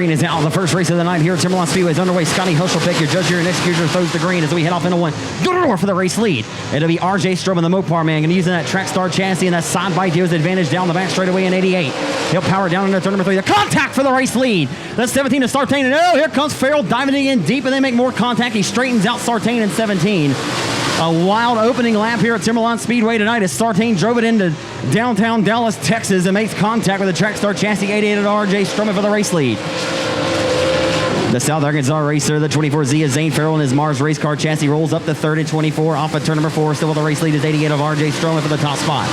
green is out. The first race of the night here at Timberline Speedway is underway. Scotty Hushelpick, your judge here, and executor, throws the green as we head off into one. Door for the race lead. It'll be RJ Stroman, the Mopar man, going to use that track star chassis and that side bite to his advantage down the back straightaway in 88. He'll power down into turn number 3. The contact for the race lead. That's 17 to Sartain. And oh, here comes Farrell diving in deep, and they make more contact. He straightens out Sartain in 17. A wild opening lap here at Timberline Speedway tonight as Sartain drove it into downtown Dallas, Texas, and makes contact with the track star chassis 88 at RJ Stroman for the race lead. The South Arkansas racer, the 24Z of Zane Farrell, and his Mars race car chassis rolls up to third and 24 off of turn number 4. Still with the race lead is 88 of RJ Stroman for the top spot.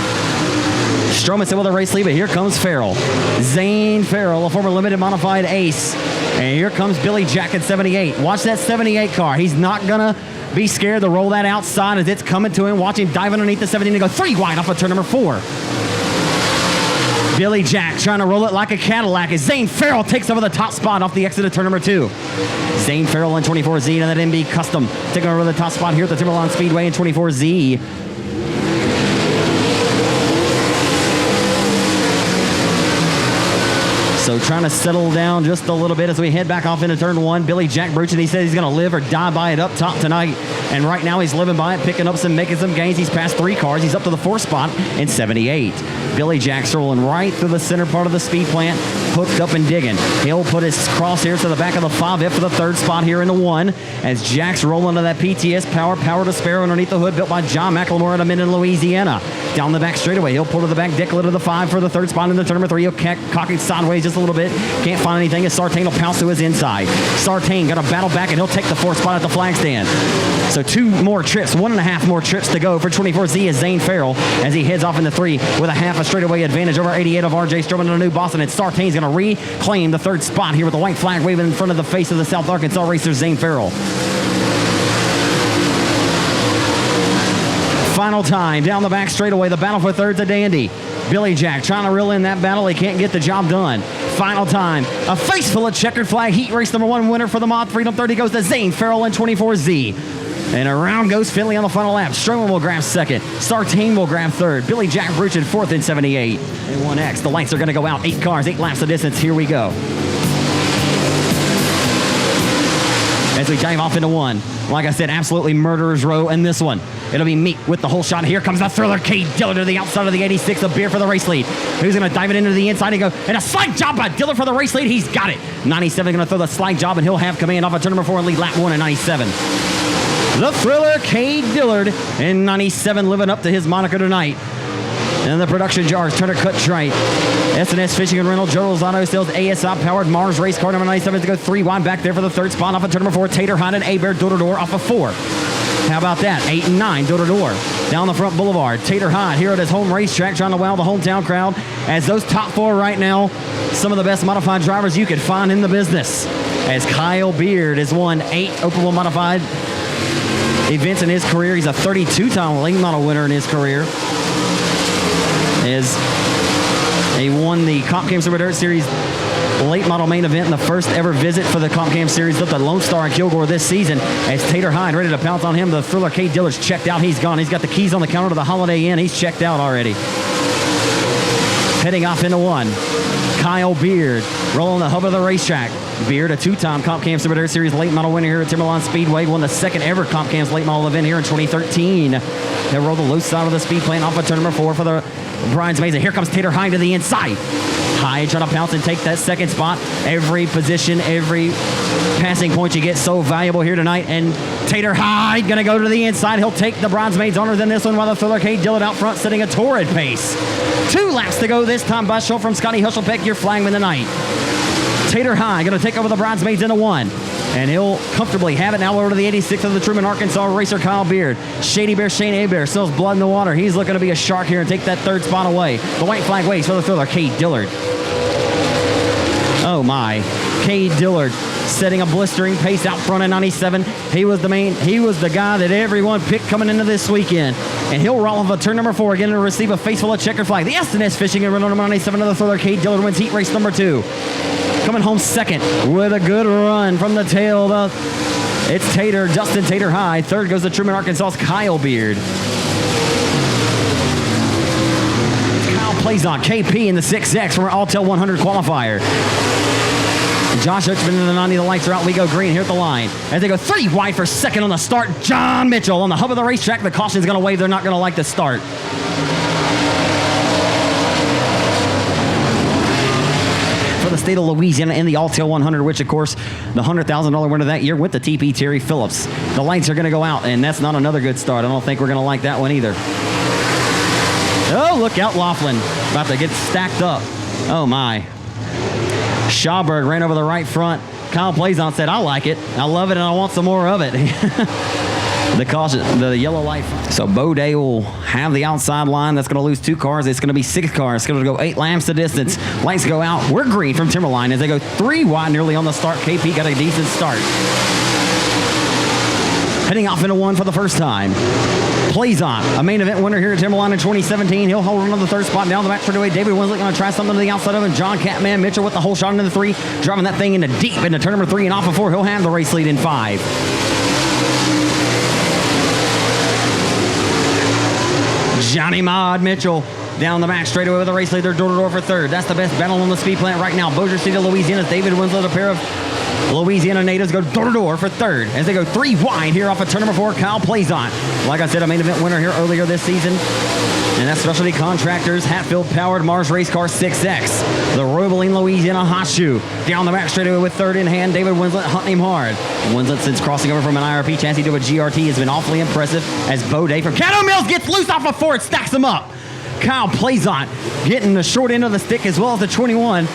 Stroman still with the race lead, but here comes Farrell. Zane Farrell, a former limited modified ace. And here comes Billy Jack at 78. Watch that 78 car. He's not going to be scared to roll that outside as it's coming to him. Watch him dive underneath the 17 and go 3 wide off of turn number 4. Billy Jack trying to roll it like a Cadillac as Zane Farrell takes over the top spot off the exit of turn number 2. Zane Farrell in 24Z and that MB Custom taking over the top spot here at the Timberline Speedway in 24Z. So trying to settle down just a little bit as we head back off into turn 1. Billy Jack Bruchin, he says he's going to live or die by it up top tonight. And right now he's living by it, picking up making some gains. He's passed 3 cars. He's up to the 4th spot in 78. Billy Jack's rolling right through the center part of the speed plant, hooked up and digging. He'll put his crosshairs to the back of the 5F for the 3rd spot here in the 1 as Jack's rolling to that PTS power to spare underneath the hood built by John McLemore out of Minden, Louisiana. Down the back straightaway, he'll pull to the back decklet of the 5 for the 3rd spot in the turn number 3. He'll cock it sideways just a little bit. Can't find anything as Sartain will pounce to his inside. Sartain got to battle back and he'll take the 4th spot at the flag stand. So 2 more trips, 1.5 more trips to go for 24Z as Zane Farrell as he heads off into 3 with a half a straightaway advantage over 88 of RJ Stroman in the new Boston. And Sartain's going to reclaim the 3rd spot here with the white flag waving in front of the face of the South Arkansas racer Zane Farrell. Final time down the back straightaway, the battle for 3rd's a dandy. Billy Jack trying to reel in that battle. He can't get the job done. Final time, a face full of checkered flag. Heat race number 1 winner for the Mod Freedom 30 goes to Zane Farrell in 24Z. And around goes Finley on the final lap. Stroman will grab 2nd. Sartain will grab 3rd. Billy Jack Bruchin 4th in 78. And 1X. The lights are going to go out. 8 cars, 8 laps of distance. Here we go. As we dive off into 1. Like I said, absolutely murderer's row in this one. It'll be Meek with the whole shot. Here comes the thriller, Cade Dillard to the outside of the 86 of Beer for the race lead. Who's going to dive it into the inside and go, and a slide job by Dillard for the race lead. He's got it. 97 going to throw the slide job, and he'll have command off of turn number 4 and lead lap 1 in 97. The thriller, Cade Dillard, in 97 living up to his moniker tonight. And the production jars, Turner Cut Trite, S&S Fishing and Rental, Joel's Auto Sales, ASI Powered Mars Race Car number 97 to go 3 wide back there for the 3rd spot off of turn number 4. Tater Hunt and A-Bear door-to-door off of 4. How about that? 8 and 9 door-to-door. Down the front boulevard, Tater Hyde here at his home racetrack trying to wow the hometown crowd as those top 4 right now, some of the best modified drivers you could find in the business. As Kyle Beard has won 8 Open Wheel modified events in his career. He's a 32-time late model winner in his career. As he won the Comp Cam Super Dirt Series late model main event in the first ever visit for the Comp Cam Series up at Lone Star in Kilgore this season. As Tater Hyde ready to pounce on him, the thriller Cade Dillard's checked out. He's gone. He's got the keys on the counter to the Holiday Inn. He's checked out already. Heading off into 1. Kyle Beard rolling the hub of the racetrack. Beard, a 2-time Comp Cam Super Dirt Series late model winner here at Timberline Speedway, won the 2nd ever Comp Cam's late model event here in 2013. They roll the low side of the speed plane off of turn number 4 for the bridesmaids. And here comes Tater Hyde to the inside. Hyde trying to pounce and take that 2nd spot. Every position, every passing point you get so valuable here tonight. And Tater Hyde going to go to the inside. He'll take the bridesmaids honors in this one while the thriller Cade Dillard out front setting a torrid pace. 2 laps to go this time by show from Scotty Hushelpick, your flagman tonight. Tater Hyde going to take over the bridesmaids into 1. And he'll comfortably have it now over to the 86 of the Truman, Arkansas racer, Kyle Beard. Shady Bear, Shane A-Bear, sells blood in the water. He's looking to be a shark here and take that 3rd spot away. The white flag waves for the thriller, Cade Dillard. Oh my, Cade Dillard setting a blistering pace out front in 97. He was the guy that everyone picked coming into this weekend. And he'll roll off of turn number 4 again to receive a face full of checkered flag. The S&S Fishing and Rental number 97 of the thriller, Cade Dillard wins heat race number 2. Coming home 2nd with a good run from the tail. It's Dustin Tater Hyde. 3rd goes to Truman, Arkansas's Kyle Beard. Kyle Plazon, KP in the 6X from our Alltel 100 qualifier. Josh Hutchman in the 90. The lights are out. We go green here at the line. As they go 3 wide for second on the start, John Mitchell on the hub of the racetrack. The caution's going to wave. They're not going to like the start. For the state of Louisiana in the All-Tail 100, which, of course, the $100,000 winner that year went to TP Terry Phillips. The lights are going to go out, and that's not another good start. I don't think we're going to like that one either. Oh, look out, Laughlin. About to get stacked up. Oh, my. Schauberg ran over the right front. Kyle Plazon said, I like it. I love it, and I want some more of it. The caution, the yellow light. So Bode will have the outside line. That's going to lose 2 cars. It's going to be 6 cars. It's going to go 8 laps to distance. Lights go out. We're green from Timberline as they go 3 wide nearly on the start. KP got a decent start. Heading off into 1 for the first time. Plazon, a main event winner here at Timberline in 2017. He'll hold on to the 3rd spot down the back straightaway. David Winslet going to try something to the outside of him. John Catman Mitchell with the whole shot into the 3. Driving that thing into deep into turn number 3 and off of 4. He'll have the race lead in 5. Johnny Mod Mitchell down the back straightaway with the race lead. They're door-to-door for 3rd. That's the best battle on the speed plant right now. Bossier City, Louisiana. David Winslet, a pair of Louisiana natives, go door-to-door for 3rd as they go 3 wide here off of turn number 4. Kyle Plazon, like I said, a main event winner here earlier this season. And that's Specialty Contractors, Hatfield-powered Mars Race Car 6X. The Roebeling, Louisiana Hot Shoe. Down the back straightaway with 3rd in hand. David Winslet hunting him hard. Winslet, since crossing over from an IRP chassis to a GRT, has been awfully impressive as Bode from Caddo Mills gets loose off of 4. It stacks him up. Kyle Plazon getting the short end of the stick as well as the 21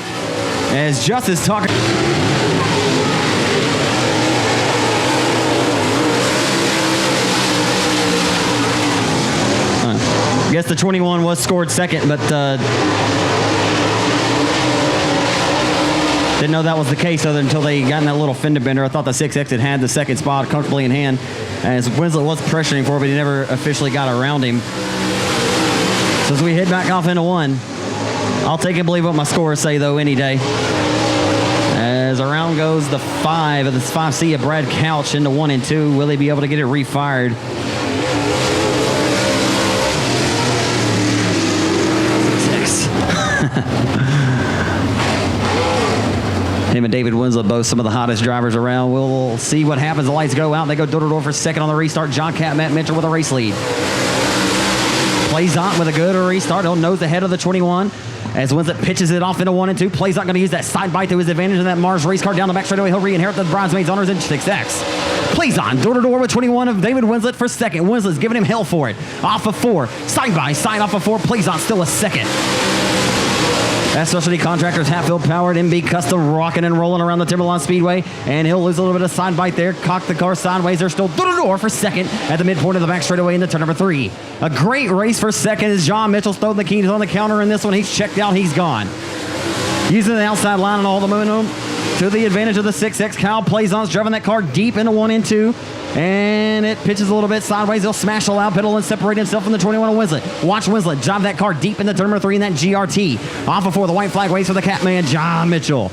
as Justice talking. I guess the 21 was scored 2nd, but didn't know that was the case until they got in that little fender bender. I thought the 6X had the 2nd spot comfortably in hand, as Winslet was pressuring for it, but he never officially got around him. So as we head back off into 1, I'll take and believe what my scores say, though, any day. As around goes the 5 of this 5C of Brad Couch into 1 and 2. Will he be able to get it refired? Him and David Winslet, both some of the hottest drivers around. We'll see what happens. The lights go out. They go door-to-door for 2nd on the restart. John Catman Mitchell with a race lead. Plazon with a good restart. He'll nose ahead of the 21 as Winslet pitches it off into 1 and 2. Plazon going to use that side bite to his advantage in that Mars race car down the back straightaway. He'll re-inherit the bridesmaids honors in 6X. Plazon door-to-door with 21 of David Winslet for 2nd. Winslet's giving him hell for it. Off of 4. Side by side off of 4. Plazon still a 2nd. That's Specialty Contractors, Hatfield-powered MB Custom, rocking and rolling around the Timberline Speedway. And he'll lose a little bit of side bite there. Cock the car sideways. They're still door-to-door for 2nd at the midpoint of the back straightaway into turn number 3. A great race for 2nd as John Mitchell's throwing the keys on the counter in this one. He's checked out. He's gone. Using the outside line and all the momentum to the advantage of the 6X. Kyle Plazon's driving that car deep into 1 and 2. And it pitches a little bit sideways. He'll smash the loud pedal and separate himself from the 21 of Winslet. Watch Winslet drive that car deep into turn number 3 in that GRT. Off of 4, the white flag waits for the Catman, John Mitchell.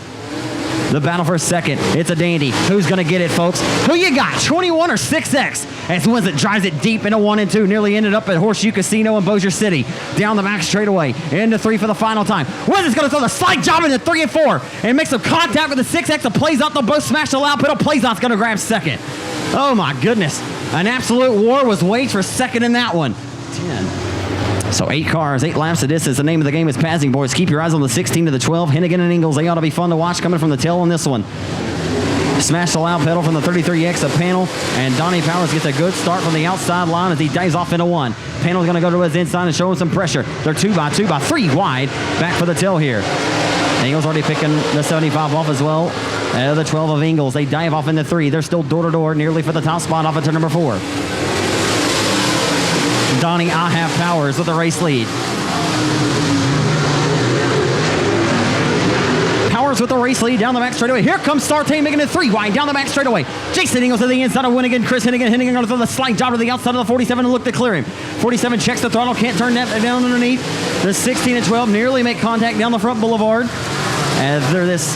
The battle for 2nd. It's a dandy. Who's going to get it, folks? Who you got, 21 or 6X? As Winslet drives it deep into 1 and 2. Nearly ended up at Horseshoe Casino in Bossier City. Down the back straightaway. Into 3 for the final time. Winslet's going to throw the slight job into 3 and 4. And make some contact with the 6X. The Plazon, they'll both smash the loud pedal. Plazon's going to grab 2nd. Oh, my goodness. An absolute war was waged for 2nd in that one. 10. So 8 cars, 8 laps of distance. The name of the game is passing, boys. Keep your eyes on the 16 to the 12. Hennigan and Ingalls, they ought to be fun to watch coming from the tail on this one. Smash the loud pedal from the 33X of Panel, and Donnie Powers gets a good start from the outside line as he dives off into 1. Panel's going to go to his inside and show him some pressure. They're 2 by 2 by 3 wide. Back for the tail here. Ingalls already picking the 75 off as well. The 12 of Ingalls. They dive off into 3. They're still door-to-door nearly for the top spot off of turn number 4. Donnie I have Powers with the race lead. Powers with the race lead down the back straightaway. Here comes Sartain making it 3 wide down the back straightaway. Jason Ingalls to the inside of Winnigan. Chris Hennigan. Hennigan going to throw the slight job to the outside of the 47 and look to clear him. 47 checks the throttle. Can't turn that down underneath. The 16 and 12 nearly make contact down the front boulevard. As they're this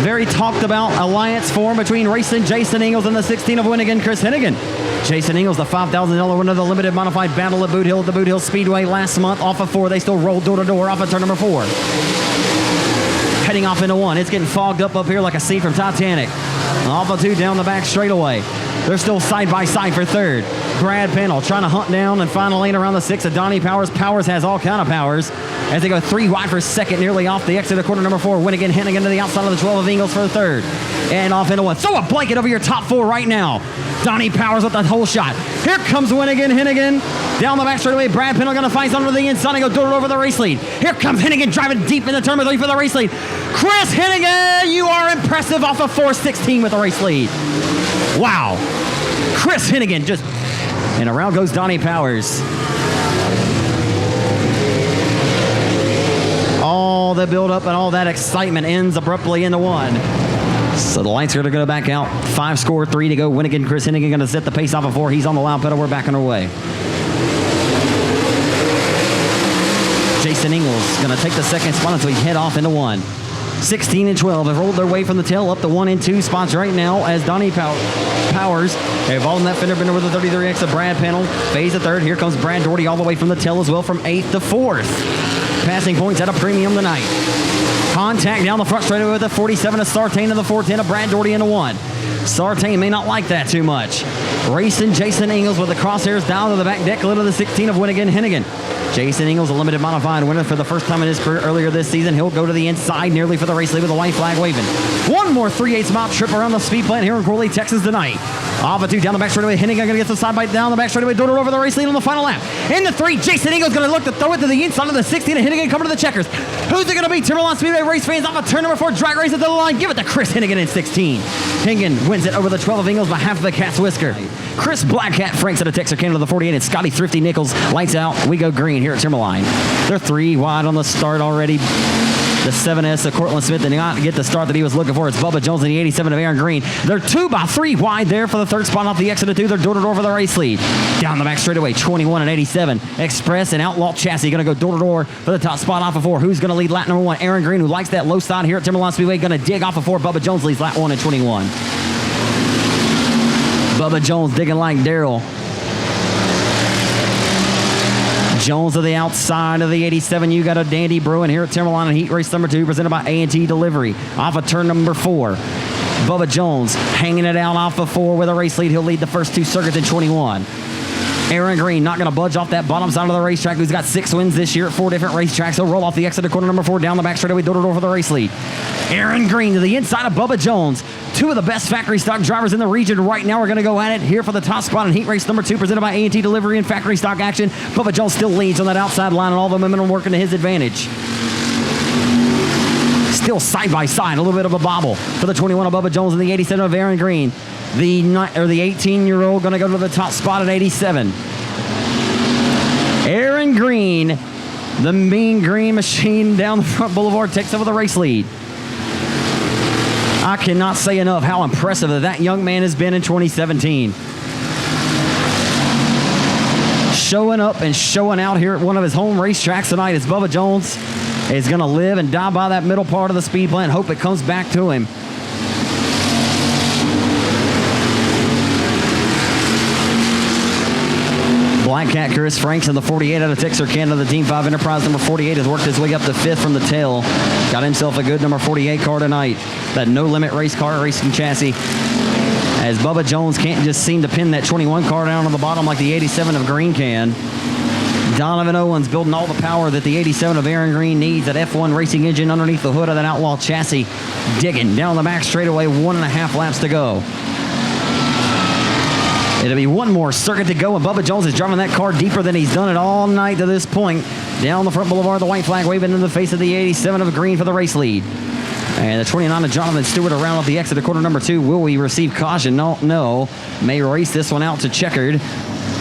very talked about alliance form between racing Jason Ingalls and the 16 of Winnigan, Chris Hennigan. Jason Ingalls, the $5,000 winner of the limited modified battle at Boot Hill at the Boot Hill Speedway last month off of 4. They still roll door to door off of turn number 4. heading off into 1. It's getting fogged up here like a scene from Titanic. Off of 2 down the back straightaway. They're still side by side for 3rd. Brad Pennell trying to hunt down and find a lane around the 6 of Donnie Powers. Powers has all kind of powers as they go 3 wide for 2nd, nearly off the exit of quarter number 4. Winnigan Hennigan to the outside of the 12 of Ingles for 3rd. And off into 1. Throw a blanket over your top 4 right now. Donnie Powers with that whole shot. Here comes Winnigan Hennigan. Down the back straightaway, Brad Pennell going to find something to the inside and go door over the race lead. Here comes Hennigan driving deep in the turn 3 for the race lead. Chris Hennigan, you are impressive off of 4:16 with the race lead. Wow. Chris Hennigan just, and around goes Donnie Powers. All the build up and all that excitement ends abruptly into 1. So the lights are going to go back out. 5 score, 3 to go. Winnigan, Chris Hennigan going to set the pace off of 4. He's on the loud pedal. We're back on our way. Jason Ingles going to take the 2nd spot as we head off into 1. 16 and 12 have rolled their way from the tail up to 1 and 2 spots right now as Donnie Powers have all in that fender bender with the 33X of Brad Pennell. Phase of 3rd. Here comes Brad Doherty all the way from the tail as well from 8th to 4th. Passing points at a premium tonight. Contact down the front straightaway with the 47 of Sartain and the 410 of Brad Doherty into 1. Sartain may not like that too much. Racing Jason Ingles with the crosshairs down to the back deck, little to the 16 of Winnigan Hennigan. Jason Ingles, a limited modified winner for the first time in his career earlier this season. He'll go to the inside nearly for the race lead with a white flag waving. 1 more 3/8 mile trip around the speed plant here in Corley, Texas tonight. Off a 2 down the back straightaway. Hennigan going to get the side bite down the back straightaway. Door over the race lead on the final lap. In the 3, Jason Ingles going to look to throw it to the inside of the 16 and Hennigan coming to the checkers. Who's it going to be? Timberline Speedway race fans off of turn number 4 drag race at the line. Give it to Chris Hennigan in 16. Hennigan wins it over the 12 of Ingles by half of the cat's whisker. Chris Blackcat Franks at a Texarkana to the 48 and Scotty Thrifty Nichols. Lights out. We go green here at Timberline. They're 3 wide on the start already. The 7S of Cortland Smith did not get the start that he was looking for. It's Bubba Jones and the 87 of Aaron Green. They're 2 by 3 wide there for the 3rd spot off the exit of 2. They're door to door for the race lead. Down the back straightaway, 21 and 87. Express and Outlaw Chassis going to go door to door for the top spot off of 4. Who's going to lead lap number 1? Aaron Green, who likes that low side here at Timberline Speedway, going to dig off of 4. Bubba Jones leads lap 1 and 21. Bubba Jones digging like Daryl. Jones to the outside of the 87. You got a Dandy brewing here at Timberline in heat race number 2 presented by A&T Delivery. Off of turn number 4. Bubba Jones hanging it out off of 4 with a race lead. He'll lead the first 2 circuits in 21. Aaron Green not going to budge off that bottom side of the racetrack. Who's got 6 wins this year at 4 different racetracks. He'll roll off the exit of quarter number 4 down the back straightaway, door to door for the race lead. Aaron Green to the inside of Bubba Jones. 2 of the best factory stock drivers in the region right now are going to go at it here for the top spot in heat race number 2 presented by A&T Delivery and factory stock action. Bubba Jones still leads on that outside line and all the momentum working to his advantage. Still side by side, a little bit of a bobble for the 21 of Bubba Jones and the 87 of Aaron Green. The 18-year-old going to go to the top spot at 87. Aaron Green, the mean green machine down the front boulevard, takes over the race lead. I cannot say enough how impressive that young man has been in 2017. Showing up and showing out here at one of his home racetracks tonight as Bubba Jones is going to live and die by that middle part of the speed plant. Hope it comes back to him. Black Cat Chris Franks in the 48 out of Texarkana. The Team 5 Enterprise number 48 has worked his way up to 5th from the tail. Got himself a good number 48 car tonight. That no limit race car racing chassis. As Bubba Jones can't just seem to pin that 21 car down on the bottom like the 87 of Green can. Donovan Owens building all the power that the 87 of Aaron Green needs. That F1 racing engine underneath the hood of that Outlaw chassis. Digging down the back straightaway, 1.5 laps to go. It'll be 1 more circuit to go, and Bubba Jones is driving that car deeper than he's done it all night to this point. Down the front boulevard, the white flag waving in the face of the 87 of Green for the race lead. And the 29 of Jonathan Stewart around off the exit of quarter number 2. Will we receive caution? No. May race this one out to checkered.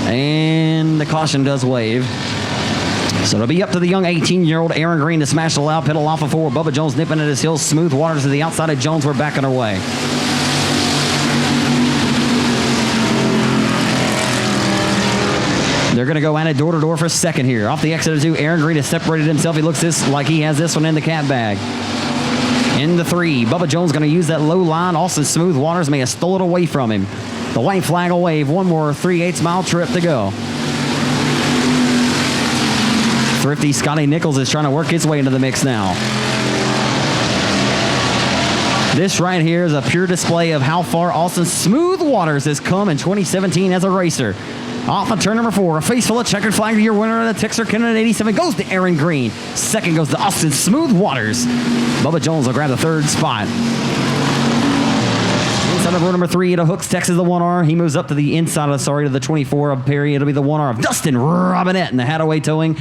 And the caution does wave. So it'll be up to the young 18-year-old Aaron Green to smash the loud pedal off of 4. Bubba Jones nipping at his heels. Smooth waters to the outside of Jones. We're back on our way. They're going to go at it door to door for 2nd here. Off the exit of 2, Aaron Green has separated himself. He looks like he has this one in the cat bag. In the 3, Bubba Jones going to use that low line. Austin Smooth Waters may have stole it away from him. The white flag will wave. 1 more 3/8 mile trip to go. Thrifty Scotty Nichols is trying to work his way into the mix now. This right here is a pure display of how far Austin Smooth Waters has come in 2017 as a racer. Off of turn number 4, a face full of checkered flag to your winner of the Texas Kennedy 87 goes to Aaron Green. Second goes to Austin Smooth Waters. Bubba Jones will grab the 3rd spot. Inside of row number 3, it'll hooks Texas the 1R. He moves up to the inside of to the 24 of Perry. It'll be the 1R of Dustin Robinette in the Hadaway Towing.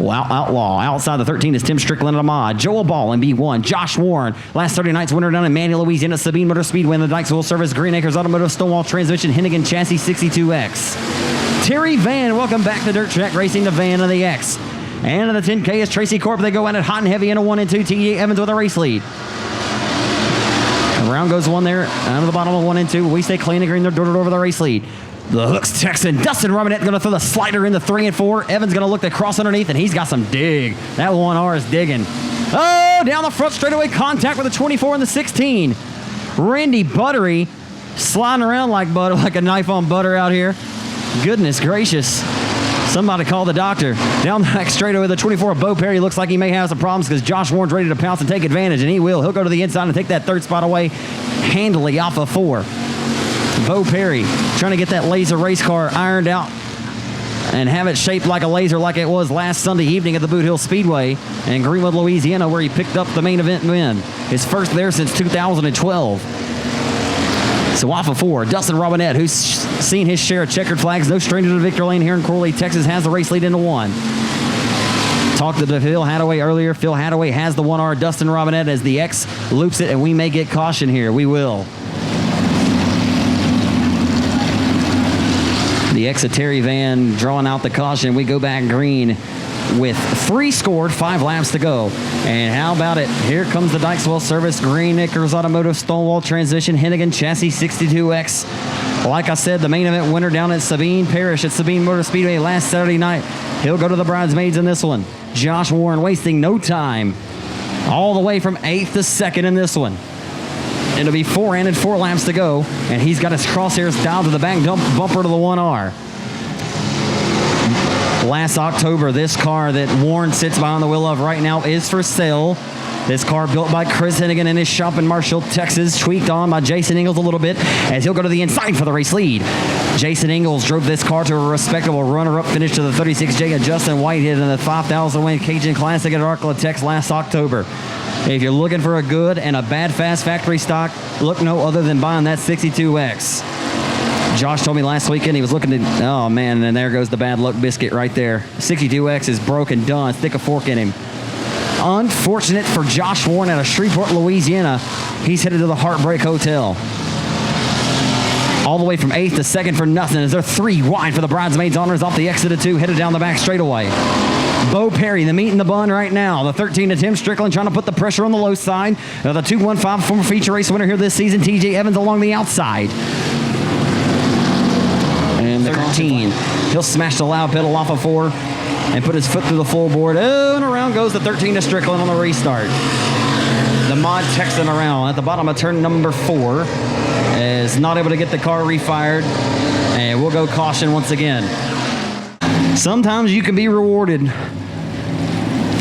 Outlaw. Outside the 13 is Tim Strickland and Ahmad. Joel Ball in B1. Josh Warren. Last 30 nights winner down in Manny, Louisiana. Sabine Motor Speedway in the Dykesville Service. Green Acres Automotive Stonewall Transmission. Hennigan Chassis 62X. Terry Van. Welcome back to Dirt Track Racing. The Van and the X. And in the 10K is Tracy Corp. They go in at hot and heavy in a 1 and 2. T.E. Evans with a race lead. Around goes one there. Out of the bottom of 1 and 2. We stay clean and green. They're door over the race lead. The hooks Texan. Dustin Robinette going to throw the slider into 3 and 4. Evans going to look to cross underneath, and he's got some dig. That 1R is digging. Oh, down the front straightaway contact with the 24 and the 16. Randy Buttery sliding around like a knife on butter out here. Goodness gracious. Somebody call the doctor. Down the back straightaway, the 24 of Bo Perry looks like he may have some problems because Josh Warren's ready to pounce and take advantage, and he will. He'll go to the inside and take that 3rd spot away handily off of 4. Bo Perry trying to get that laser race car ironed out and have it shaped like a laser like it was last Sunday evening at the Boot Hill Speedway in Greenwood, Louisiana, where he picked up the main event win. His first there since 2012. So off of 4, Dustin Robinette, who's seen his share of checkered flags, no stranger to Victor Lane here in Corley, Texas, has the race lead into 1. Talked to Phil Hadaway earlier. Phil Hadaway has the 1R. Dustin Robinette as the X loops it, and we may get caution here. We will. The X of Terry Van drawing out the caution. We go back green with 3 scored, 5 laps to go. And how about it? Here comes the Dykesville Service, Green Acres Automotive Stonewall Transmission, Hennigan Chassis 62X. Like I said, the main event winner down at Sabine Parish at Sabine Motor Speedway last Saturday night. He'll go to the bridesmaids in this one. Josh Warren wasting no time. All the way from 8th to 2nd in this one. It'll be 4 laps to go, and he's got his crosshairs down to the back bumper to the 1R. Last October, this car that Warren sits behind the wheel of right now is for sale. This car built by Chris Hennigan in his shop in Marshall, Texas, tweaked on by Jason Ingalls a little bit as he'll go to the inside for the race lead. Jason Ingalls drove this car to a respectable runner-up finish to the 36J of Justin Whitehead in the 5,000 win Cajun Classic at Arklatex last October. If you're looking for a good and a bad fast factory stock, look no other than buying that 62X. Josh told me last weekend he was looking to, oh man, and there goes the bad luck biscuit right there. 62X is broken, done, stick a fork in him. Unfortunate for Josh Warren out of Shreveport, Louisiana. He's headed to the Heartbreak Hotel. All the way from 8th to 2nd for nothing as they're 3 wide for the bridesmaids honors off the exit of 2, headed down the back straightaway. Bo Perry, the meat in the bun right now. The 13 to Tim Strickland trying to put the pressure on the low side. The 215 former feature race winner here this season, TJ Evans along the outside. And the 13, he'll smash the loud pedal off of 4 and put his foot through the full board. Oh, and around goes the 13 to Strickland on the restart. The mod Texan around at the bottom of turn number 4 is not able to get the car refired, and we'll go caution once again. Sometimes you can be rewarded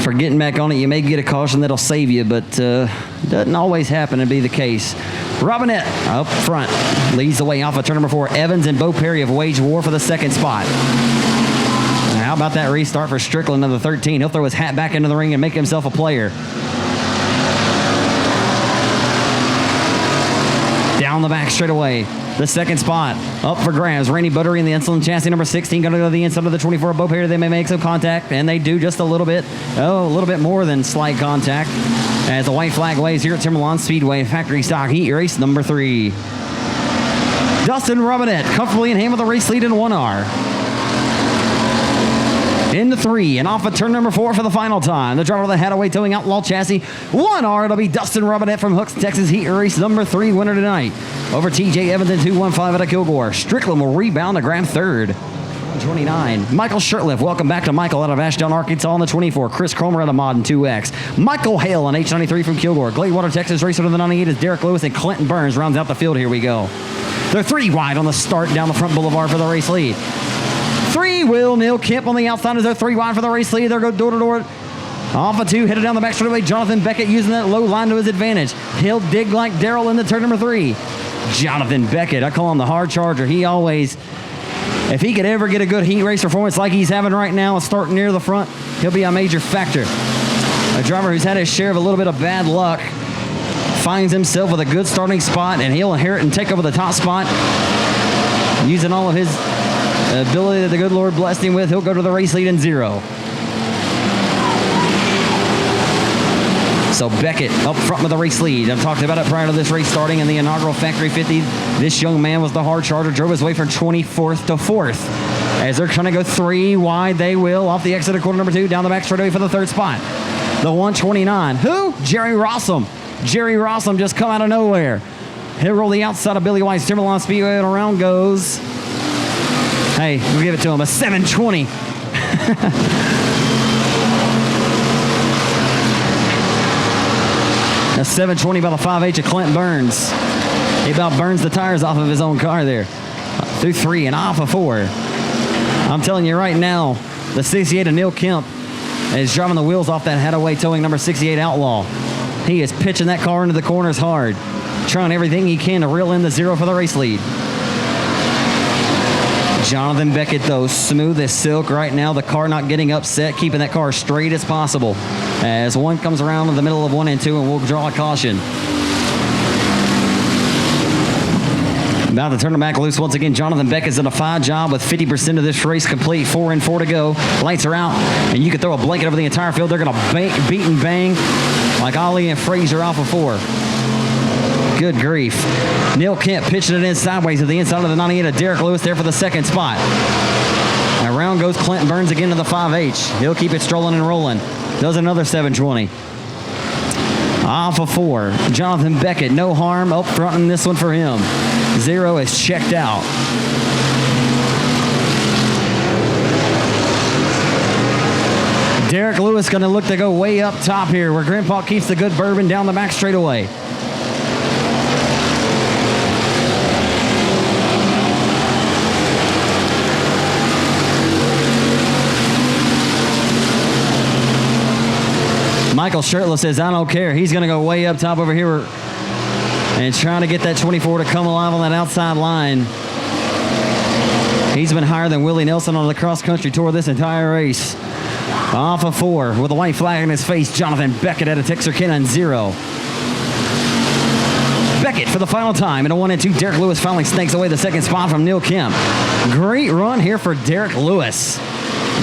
for getting back on it. You may get a caution that'll save you, but doesn't always happen to be the case. Robinette up front leads the way off of turn number 4. Evans and Bo Perry have waged war for the 2nd spot. Now, how about that restart for Strickland of the 13? He'll throw his hat back into the ring and make himself a player. Down the back straight away. The 2nd spot up for grabs. Randy Buttery in the Insulin Chassis number 16 going to go to the inside of the 24 of Bo Perry. They may make some contact, and they do just a little bit. Oh, a little bit more than slight contact. As the white flag waves here at Timberline Speedway, factory stock heat race number 3. Dustin Robinette comfortably in hand with the race lead in 1R. Into 3 and off of turn number 4 for the final time. The driver of the Hadaway Towing Outlaw Chassis 1R. It'll be Dustin Robinette from Hooks, Texas, heat race number 3 winner tonight. Over TJ Evans in 215 out of Kilgore. Strickland will rebound to grab 3rd. 29. Michael Shirtliff. Welcome back to Michael out of Ashdown, Arkansas on the 24. Chris Cromer out of Mod 2X. Michael Hale on H93 from Kilgore. Gladewater, Texas racer to the 98 is Derek Lewis, and Clinton Burns rounds out the field. Here we go. They're 3 wide on the start down the front boulevard for the race lead. 3 will Neil Kemp on the outside as they're 3 wide for the race lead. They'll go door to door. Off of 2, headed down the back straightaway. Jonathan Beckett using that low line to his advantage. He'll dig like Daryl in the turn number 3. Jonathan Beckett, I call him the hard charger. He always, if he could ever get a good heat race performance like he's having right now and starting near the front, he'll be a major factor. A driver who's had his share of a little bit of bad luck finds himself with a good starting spot, and he'll inherit and take over the top spot. Using all of his ability that the good Lord blessed him with, he'll go to the race lead in 0. So Beckett up front with the race lead. I've talked about it prior to this race starting in the inaugural Factory 50. This young man was the hard charger, drove his way from 24th to 4th. As they're trying to go 3 wide, they will off the exit of quarter number 2, down the back straightaway for the 3rd spot. The 129. Who? Jerry Rossum. Jerry Rossum just come out of nowhere. He'll roll the outside of Billy White's Timberline Speedway, and around goes. Hey, we'll give it to him. A 720. A 720 by the 5H of Clint Burns. He about burns the tires off of his own car there. Through 3 and off of 4. I'm telling you right now, the 68 of Neil Kemp is driving the wheels off that Hadaway towing number 68 Outlaw. He is pitching that car into the corners hard, trying everything he can to reel in the 0 for the race lead. Jonathan Beckett, though, smooth as silk right now. The car not getting upset, keeping that car straight as possible. As 1 comes around in the middle of 1 and 2, and we'll draw a caution. About to turn the back loose once again. Jonathan Beckett's done a fine job with 50% of this race complete. 4 and 4 to go. Lights are out, and you can throw a blanket over the entire field. They're going to beat and bang like Ollie and Frazier off of 4. Good grief. Neil Kemp pitching it in sideways to the inside of the 98 of Derek Lewis there for the 2nd spot. Around goes Clinton Burns again to the 5H. He'll keep it strolling and rolling. Does another 720. Off of 4. Jonathan Beckett, no harm up front in this one for him. 0 is checked out. Derek Lewis going to look to go way up top here where Grandpa keeps the good bourbon down the back straightaway. Michael Shirtless says, I don't care. He's going to go way up top over here and trying to get that 24 to come alive on that outside line. He's been higher than Willie Nelson on the cross-country tour this entire race. Off of 4 with a white flag in his face. Jonathan Beckett at a Texarkana in 0. Beckett for the final time in a 1 and 2. Derek Lewis finally snakes away the 2nd spot from Neil Kemp. Great run here for Derek Lewis.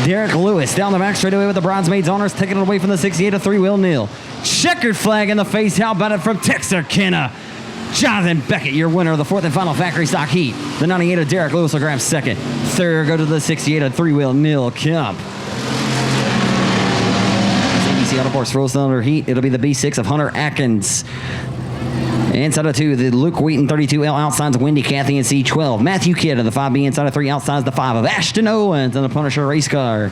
Derek Lewis down the back straightaway with the bridesmaids honors, taking it away from the 68 of 3-wheel Neil. Checkered flag in the face. How about it from Texarkana? Jonathan Beckett, your winner of the 4th and final factory stock heat. The 98 of Derek Lewis will grab 2nd. 3rd go to the 68 of 3-wheel Neil Kemp. ABC Auto Parts full cylinder heat. It'll be the B6 of Hunter Atkins. Inside of 2, the Luke Wheaton 32L outsides Wendy Cathy in C12. Matthew Kidd of the 5B inside of 3 outsides the 5 of Ashton Owens and the Punisher race car.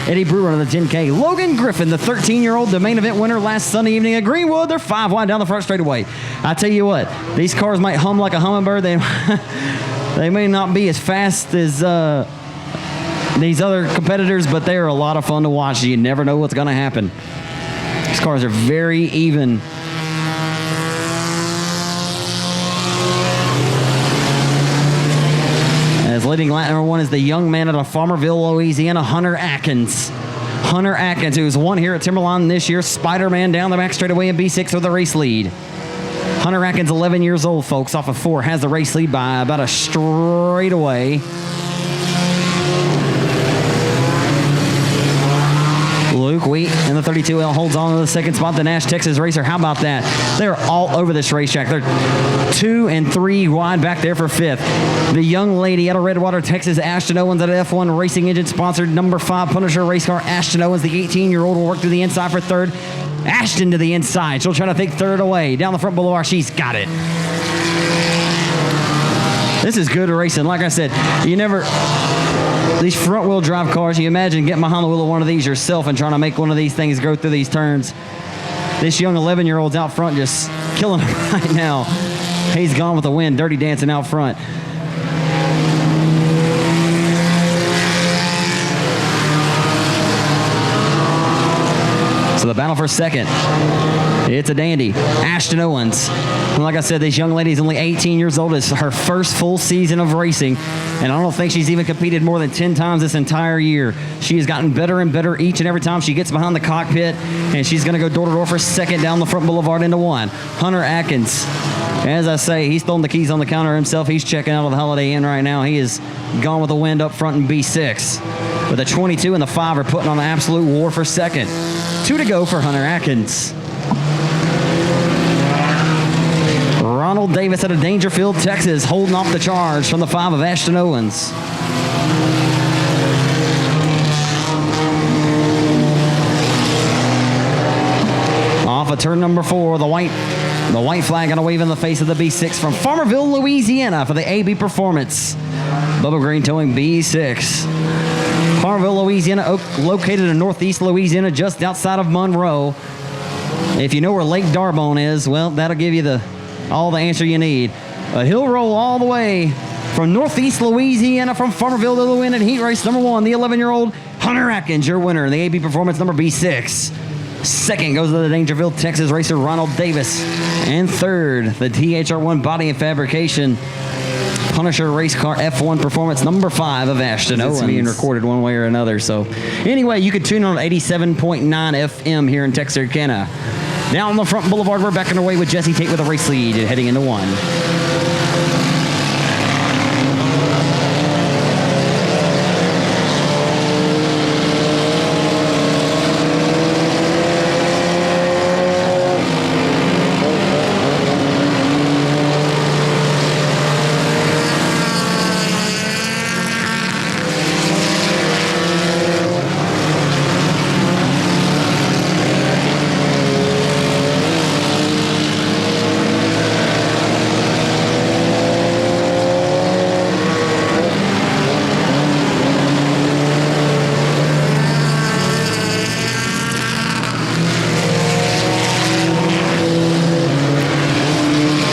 Eddie Brewer of the 10K. Logan Griffin, the 13-year-old, the main event winner last Sunday evening at Greenwood. They're 5 wide down the front straightaway. I tell you what, these cars might hum like a hummingbird. They may not be as fast as these other competitors, but they are a lot of fun to watch. You never know what's going to happen. These cars are very even. As leading lap number 1 is the young man out of Farmerville, Louisiana, Hunter Atkins. Hunter Atkins, who's won here at Timberline this year. Spider-Man down the back straightaway in B6 with the race lead. Hunter Atkins, 11 years old, folks, off of 4, has the race lead by about a straightaway. Luke Wheat in the 32L holds on to the 2nd spot. The Nash Texas Racer, how about that? They're all over this racetrack. They're 2 and 3 wide back there for 5th. The young lady out of Redwater, Texas, Ashton Owens at F1 Racing Engine sponsored number 5 Punisher race car. Ashton Owens, the 18-year-old, will work to the inside for 3rd. Ashton to the inside. She'll try to take 3rd away. Down the front boulevard, she's got it. This is good racing. Like I said, you never... These front-wheel drive cars, you imagine getting behind the wheel of one of these yourself and trying to make one of these things go through these turns. This young 11-year-old's out front just killing him right now. He's gone with the win, dirty dancing out front. So the battle for second. It's a dandy. Ashton Owens. And like I said, this young lady's only 18 years old. It's her first full season of racing. And I don't think she's even competed more than 10 times this entire year. She has gotten better and better each and every time she gets behind the cockpit. And she's going to go door-to-door for second down the front boulevard into one. Hunter Atkins. As I say, he's throwing the keys on the counter himself. He's checking out of the Holiday Inn right now. He is gone with the wind up front in B6. But the 22 and the 5 are putting on an absolute war for second. 2 to go for Hunter Atkins. Ronald Davis out of Dangerfield, Texas, holding off the charge from the 5 of Ashton Owens. Off of turn number 4, the white flag going to wave in the face of the B6 from Farmerville, Louisiana for the AB Performance. Bubba Green towing B6. Farmerville, Louisiana, located in northeast Louisiana, just outside of Monroe. If you know where Lake Darbone is, well, that'll give you all the answer you need. But he'll roll all the way from northeast Louisiana, from Farmerville to the win in heat race number 1. The 11-year-old Hunter Atkins, your winner in the AB Performance number B6. Second goes to the Dangerfield, Texas racer Ronald Davis. And third, the THR1 Body and Fabrication Punisher Race Car F1 Performance number 5 of Ashton Owens. It's being recorded one way or another. So anyway, you can tune on 87.9 FM here in Texarkana. Now on the front boulevard, we're back underway with Jesse Tate with a race lead heading into 1.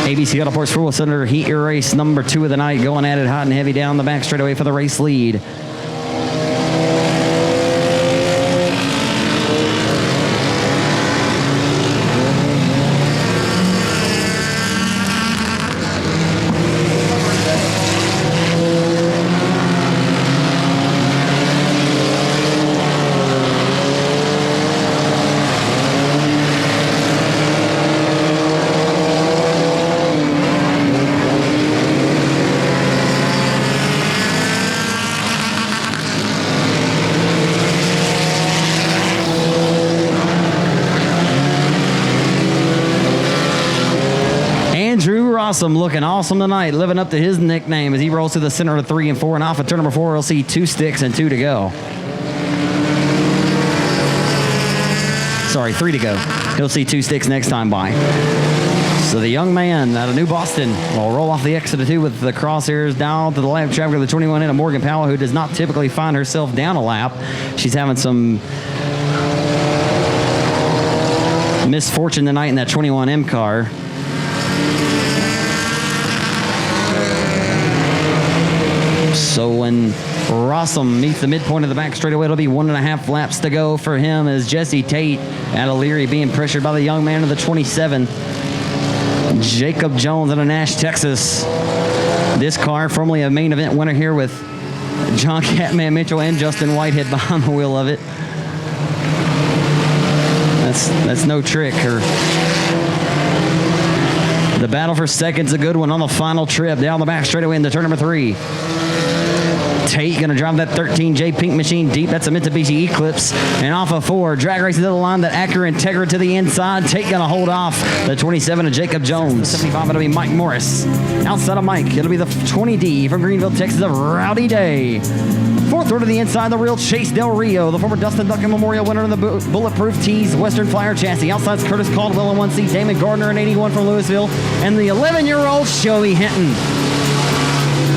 ABC Auto Parts 4-cylinder heat race number 2 of the night, going at it hot and heavy down the back straightaway for the race lead. Awesome, looking awesome tonight, living up to his nickname as he rolls to the center of 3 and 4, and off of turn number 4, we'll see 2 sticks and 2 to go. Sorry, 3 to go. He'll see 2 sticks next time by. So the young man out of New Boston will roll off the exit of 2 with the crosshairs down to the lap traffic of the 21 in of Morgan Powell, who does not typically find herself down a lap. She's having some misfortune tonight in that 21M car. So when Rossum meets the midpoint of the back straightaway, it'll be 1.5 laps to go for him as Jesse Tate out of Leary being pressured by the young man of the 27. Jacob Jones out of Nash, Texas. This car, formerly a main event winner here with John Catman Mitchell and Justin Whitehead behind the wheel of it. That's no trick. The battle for second's a good one on the final trip down the back straightaway into turn number 3. Tate going to drive that 13J Pink Machine deep. That's a Mitsubishi Eclipse. And off of 4, drag racing to the line, that Acura Integra to the inside. Tate going to hold off the 27 of Jacob Jones. 75, it'll be Mike Morris. Outside of Mike, it'll be the 20D from Greenville, Texas, of Rowdy Day. 4th row to the inside, the real Chase Del Rio, the former Dustin Duncan Memorial winner in the Bulletproof Tees Western Flyer chassis. Outside's Curtis Caldwell in 1C, Damon Gardner in 81 from Louisville, and the 11-year-old Shelby Hinton.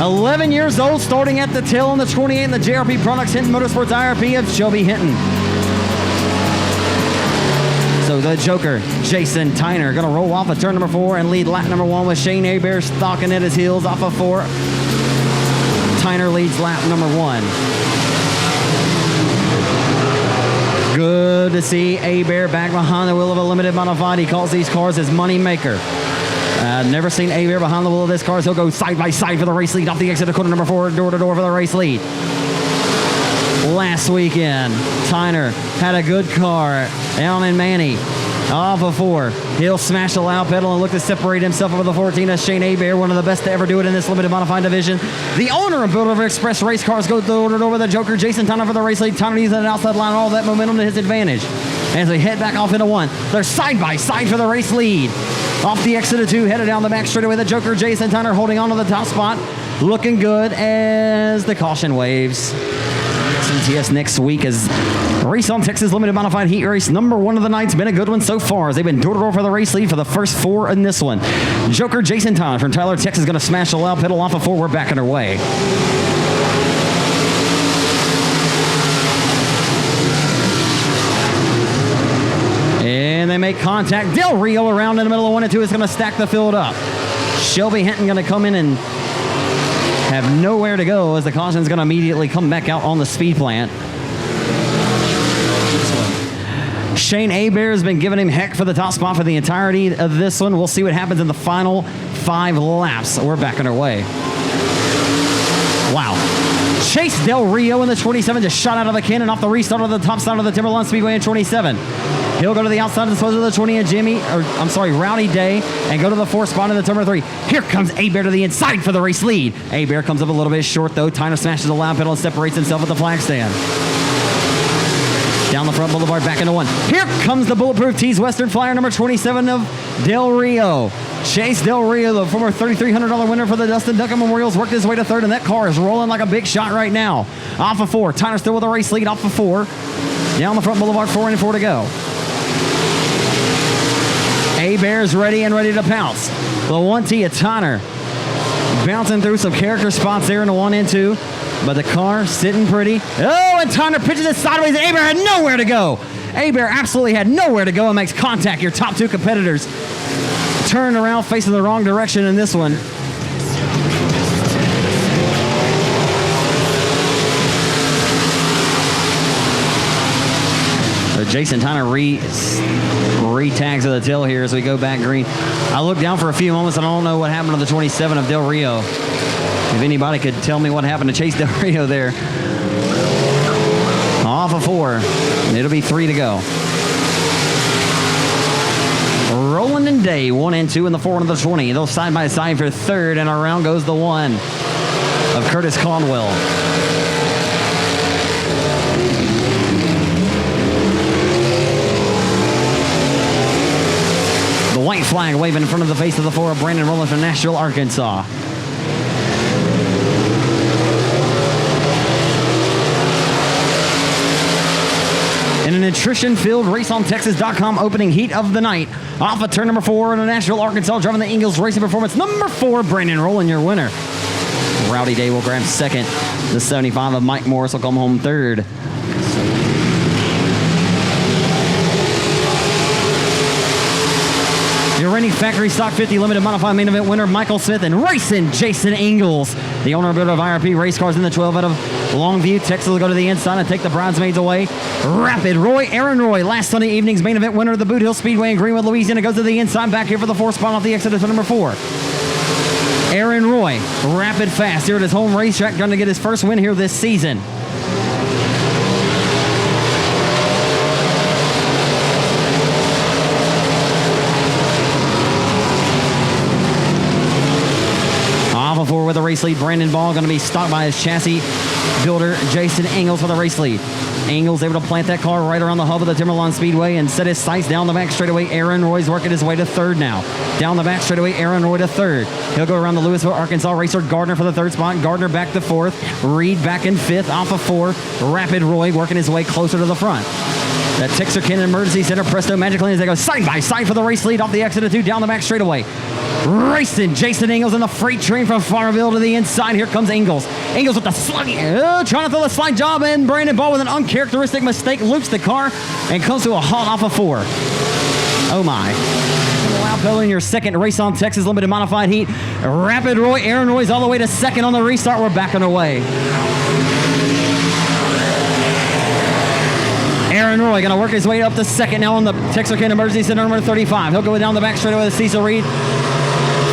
11 years old, starting at the tail in the 28 in the JRP Products Hinton Motorsports IRP of Shelby Hinton. So the Joker, Jason Tyner, going to roll off of turn number 4 and lead lap number 1 with Shane Hebert stalking at his heels off of 4. Tyner leads lap number 1. Good Good to see A-Bear back behind the wheel of a limited modified. He calls these cars his money maker. Never seen A-Bear behind the wheel of this car. So he'll go side by side for the race lead off the exit of corner number 4, door to door for the race lead. Last weekend, Tyner had a good car down in Manny. Off of 4. He'll smash the loud pedal and look to separate himself over the 14. That's Shane A-Bear, one of the best to ever do it in this limited modified division. The owner of Build Over Express Race Cars goes door to door with the Joker. Jason Tyner for the race lead. Tyner using an outside line, all that momentum to his advantage. As we head back off into 1, they're side by side for the race lead. Off the exit of 2, headed down the back straightaway. The Joker, Jason Tyner, holding on to the top spot. Looking good as the caution waves. SMTS next week is Race on Texas Limited Modified Heat Race number 1 of the night. It's been a good one so far as they've been door to door for the race lead for the first 4 in this one. Joker Jason Tyler from Tyler, Texas, going to smash the loud pedal off of 4. We're back underway. And they make contact. Del Rio around in the middle of 1 and 2 is going to stack the field up. Shelby Hinton going to come in and have nowhere to go as the caution's going to immediately come back out on the speed plant. Shane A-Bear has been giving him heck for the top spot for the entirety of this one. We'll see what happens in the final 5 laps. We're back underway. Wow. Chase Del Rio in the 27 just shot out of a cannon off the restart of the top side of the Timberline Speedway in 27. He'll go to the outside of the supposed of the 20 and Rowdy Day, and go to the 4th spot in the turn 3. Here comes A-Bear to the inside for the race lead. A-Bear comes up a little bit short though. Tyner smashes the loud pedal and separates himself at the flag stand. Down the front boulevard, back into 1. Here comes the Bulletproof Tees Western Flyer number 27 of Del Rio. Chase Del Rio, the former $3,300 winner for the Dustin Duncan Memorials, worked his way to 3rd, and that car is rolling like a big shot right now. Off of 4. Tyner still with a race lead off of 4. Down the front boulevard, 4 and 4 to go. A-Bear's ready and ready to pounce. The 1T of Tyner bouncing through some character spots there in the 1 and 2. But the car sitting pretty. Oh, and Tyner pitches it sideways. A-Bear had nowhere to go. A-Bear absolutely had nowhere to go and makes contact. Your top 2 competitors turn around facing the wrong direction in this one. Jason Tyner re-tags of the tail here as we go back green. I looked down for a few moments and I don't know what happened to the 27 of Del Rio. If anybody could tell me what happened to Chase Del Rio there. Off of 4. It'll be 3 to go. Roland and Day, 1 and 2 in the 4 and the 20. Those side by side for 3rd, and around goes the 1 of Curtis Conwell. The white flag waving in front of the face of the 4 of Brandon Rowland from Nashville, Arkansas. In an attrition-filled RaceOnTexas.com opening heat of the night, off of turn number 4 in Nashville, Arkansas, driving the Eagles Racing Performance number 4, Brandon Rowland, your winner. Rowdy Day will grab 2nd. The 75 of Mike Morris will come home 3rd. Your reigning factory stock 50 limited modified main event winner Michael Smith and racing Jason Ingalls. The owner of IRP Race Cars in the 12 out of Longview, Texas, will go to the inside and take the bridesmaids away. Rapid Roy, Aaron Roy, last Sunday evening's main event winner of the Boot Hill Speedway in Greenwood, Louisiana, goes to the inside back here for the 4th spot off the exit of number 4. Aaron Roy, rapid fast here at his home racetrack, trying to get his first win here this season. Forward with the race lead, Brandon Ball going to be stopped by his chassis builder Jason Ingalls for the race lead. Ingalls able to plant that car right around the hub of the Timberline Speedway and set his sights down the back straightaway. Aaron Roy's working his way to 3rd now. Down the back straightaway, Aaron Roy to 3rd. He'll go around the Louisville, Arkansas racer Gardner for the 3rd spot. Gardner back to 4th. Reed back in 5th off of 4. Rapid Roy working his way closer to the front. The Texarkana Emergency Center Presto magically as they go side by side for the race lead off the exit of 2 down the back straightaway. Racing Jason Ingalls in the freight train from Farmville to the inside. Here comes Ingalls. Ingalls with the slide, trying to throw the slide job, and Brandon Ball with an uncharacteristic mistake loops the car and comes to a halt off of 4. Oh my. Loud pedal in your 2nd Race on Texas Limited Modified Heat. Rapid Roy, Aaron Roy's all the way to 2nd on the restart. We're back on our way. Aaron Roy going to work his way up to second now on the Texarkana Emergency Center number 35. He'll go down the back straightaway with Cecil Reed.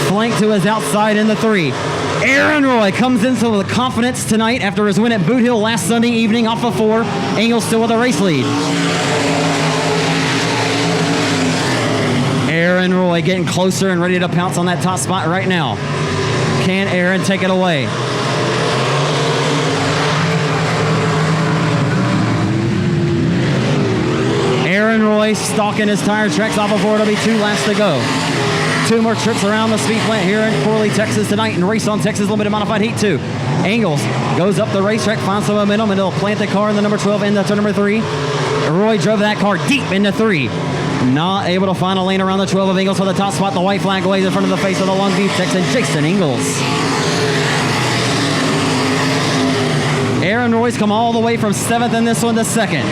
Flank to his outside in the 3. Aaron Roy comes into the confidence tonight after his win at Boot Hill last Sunday evening off of 4. Engels still with a race lead. Aaron Roy getting closer and ready to pounce on that top spot right now. Can Aaron take it away? Aaron Roy stalking his tire tracks off of 4. It'll be 2 laps to go. 2 more trips around the speed plant here in Corley, Texas tonight and Race on Texas Limited Modified Heat 2. Engels goes up the racetrack, finds some momentum, and he'll plant the car in the number 12 into turn number 3. Roy drove that car deep into 3. Not able to find a lane around the 12 of Engels for the top spot. The white flag waves in front of the face of the Longview Texan, Jason Engels. Aaron Roy's come all the way from 7th in this one to 2nd.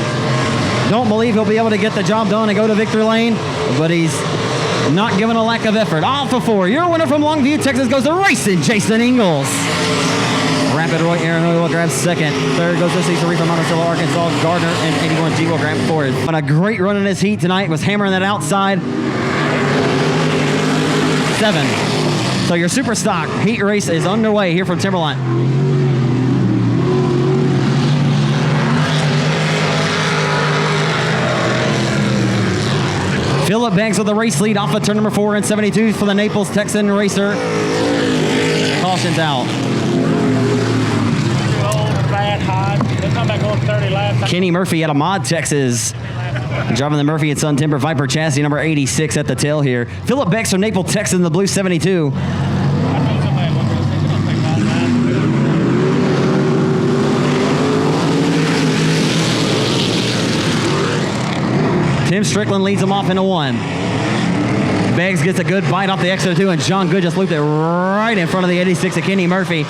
Don't believe he'll be able to get the job done and go to victory lane, but he's not given a lack of effort. Off of 4. Your winner from Longview, Texas goes to racing, Jason Engels. Rapid Roy, Aaron Roy will grab 2nd. 3rd goes to Cecil Reed from Monticello, Arkansas. Gardner and 81G will grab 4th. On a great run in his heat tonight, was hammering that outside. 7. So your super stock heat race is underway here from Timberline. Philip Banks with the race lead off of turn number 4 and 72 for the Naples Texan racer. Caution's out. Kenny Murphy out of Mod, Texas. Driving the Murphy and Son Timber Viper chassis, number 86 at the tail here. Philip Banks from Naples, Texas in the blue 72. Tim Strickland leads him off into 1. Beggs gets a good bite off the exit of 2, and John Good just looped it right in front of the 86 of Kenny Murphy.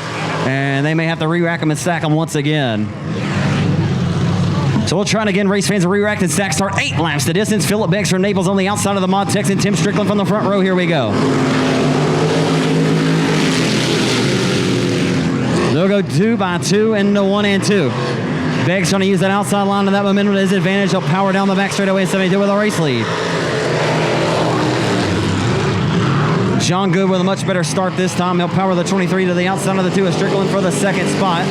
And they may have to re-rack him and stack him once again. So we'll try it again. Race fans, a re-rack and stack start 8 laps the distance. Philip Beggs from Naples on the outside of the Mod Texan. Tim Strickland from the front row. Here we go. They'll go 2 by 2 into 1 and 2. Beggs trying to use that outside line and that momentum to his advantage. He'll power down the back straightaway in 72 with a race lead. John Good with a much better start this time. He'll power the 23 to the outside of the 2 of Strickland for the 2nd spot.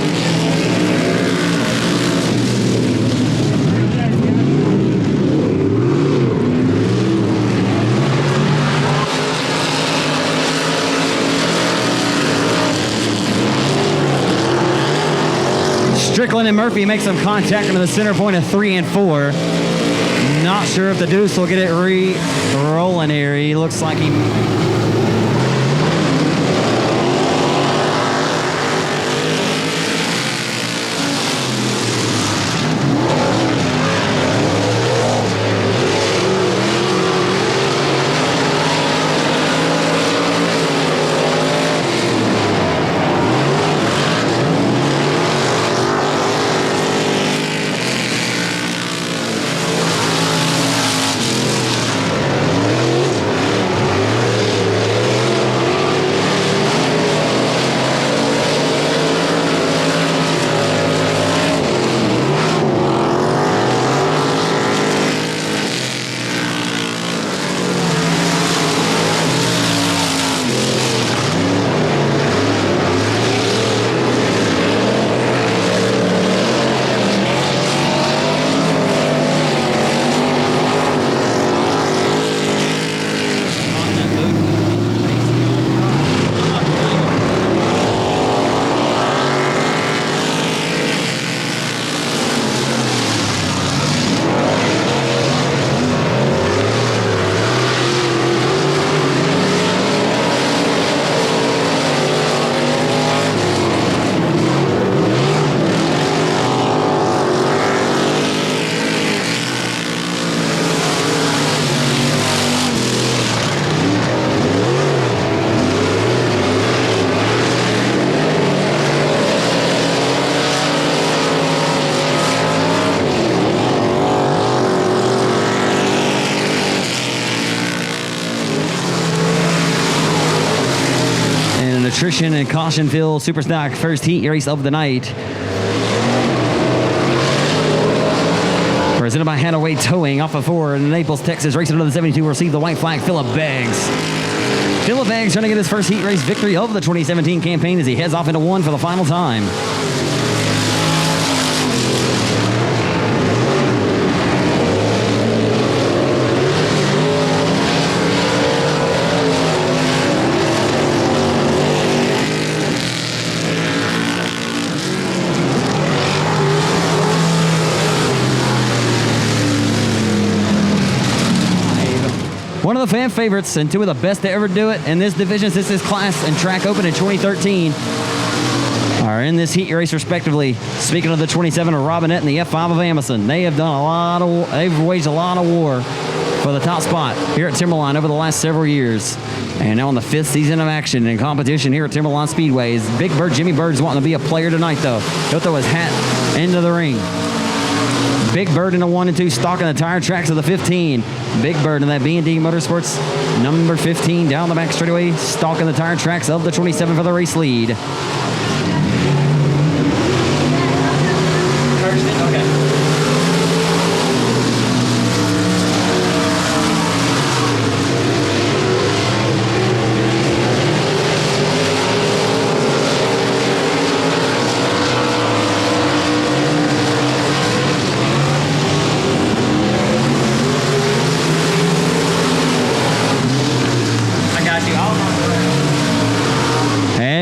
Strickland and Murphy make some contact into the center point of 3 and 4. Not sure if the Deuce will get it rolling here. He looks like he... Nutrition and caution-filled super stock first heat race of the night. Presented by Hadaway Towing off of 4 in Naples, Texas. Racing under the 72 will receive the white flag, Philip Beggs. Philip Beggs trying to get his first heat race victory of the 2017 campaign as he heads off into 1 for the final time. One of the fan favorites and 2 of the best to ever do it in this division since this class and track opened in 2013 are in this heat race respectively. Speaking of the 27 of Robinette and the F5 of Amison, they have done they've waged a lot of war for the top spot here at Timberline over the last several years. And now in the 5th season of action and competition here at Timberline Speedway is Big Bird. Jimmy Bird's wanting to be a player tonight though. He'll throw his hat into the ring. Big Bird in the 1 and 2, stalking the tire tracks of the 15. Big Bird in that B&D Motorsports number 15 down the back straightaway, stalking the tire tracks of the 27 for the race lead. Okay.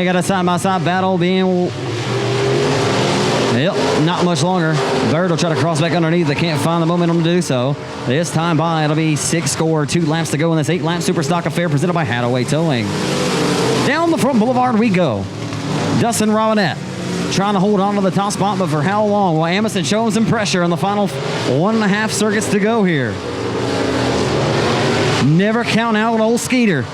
Got a side-by-side battle being, not much longer. Bird will try to cross back underneath. They can't find the momentum to do so. This time by, it'll be 6 score, 2 laps to go in this 8-lap Super Stock Affair presented by Hadaway Towing. Down the front boulevard we go. Dustin Robinette trying to hold on to the top spot, but for how long? Well, Amison showing some pressure in the final 1.5 circuits to go here. Never count out old Skeeter.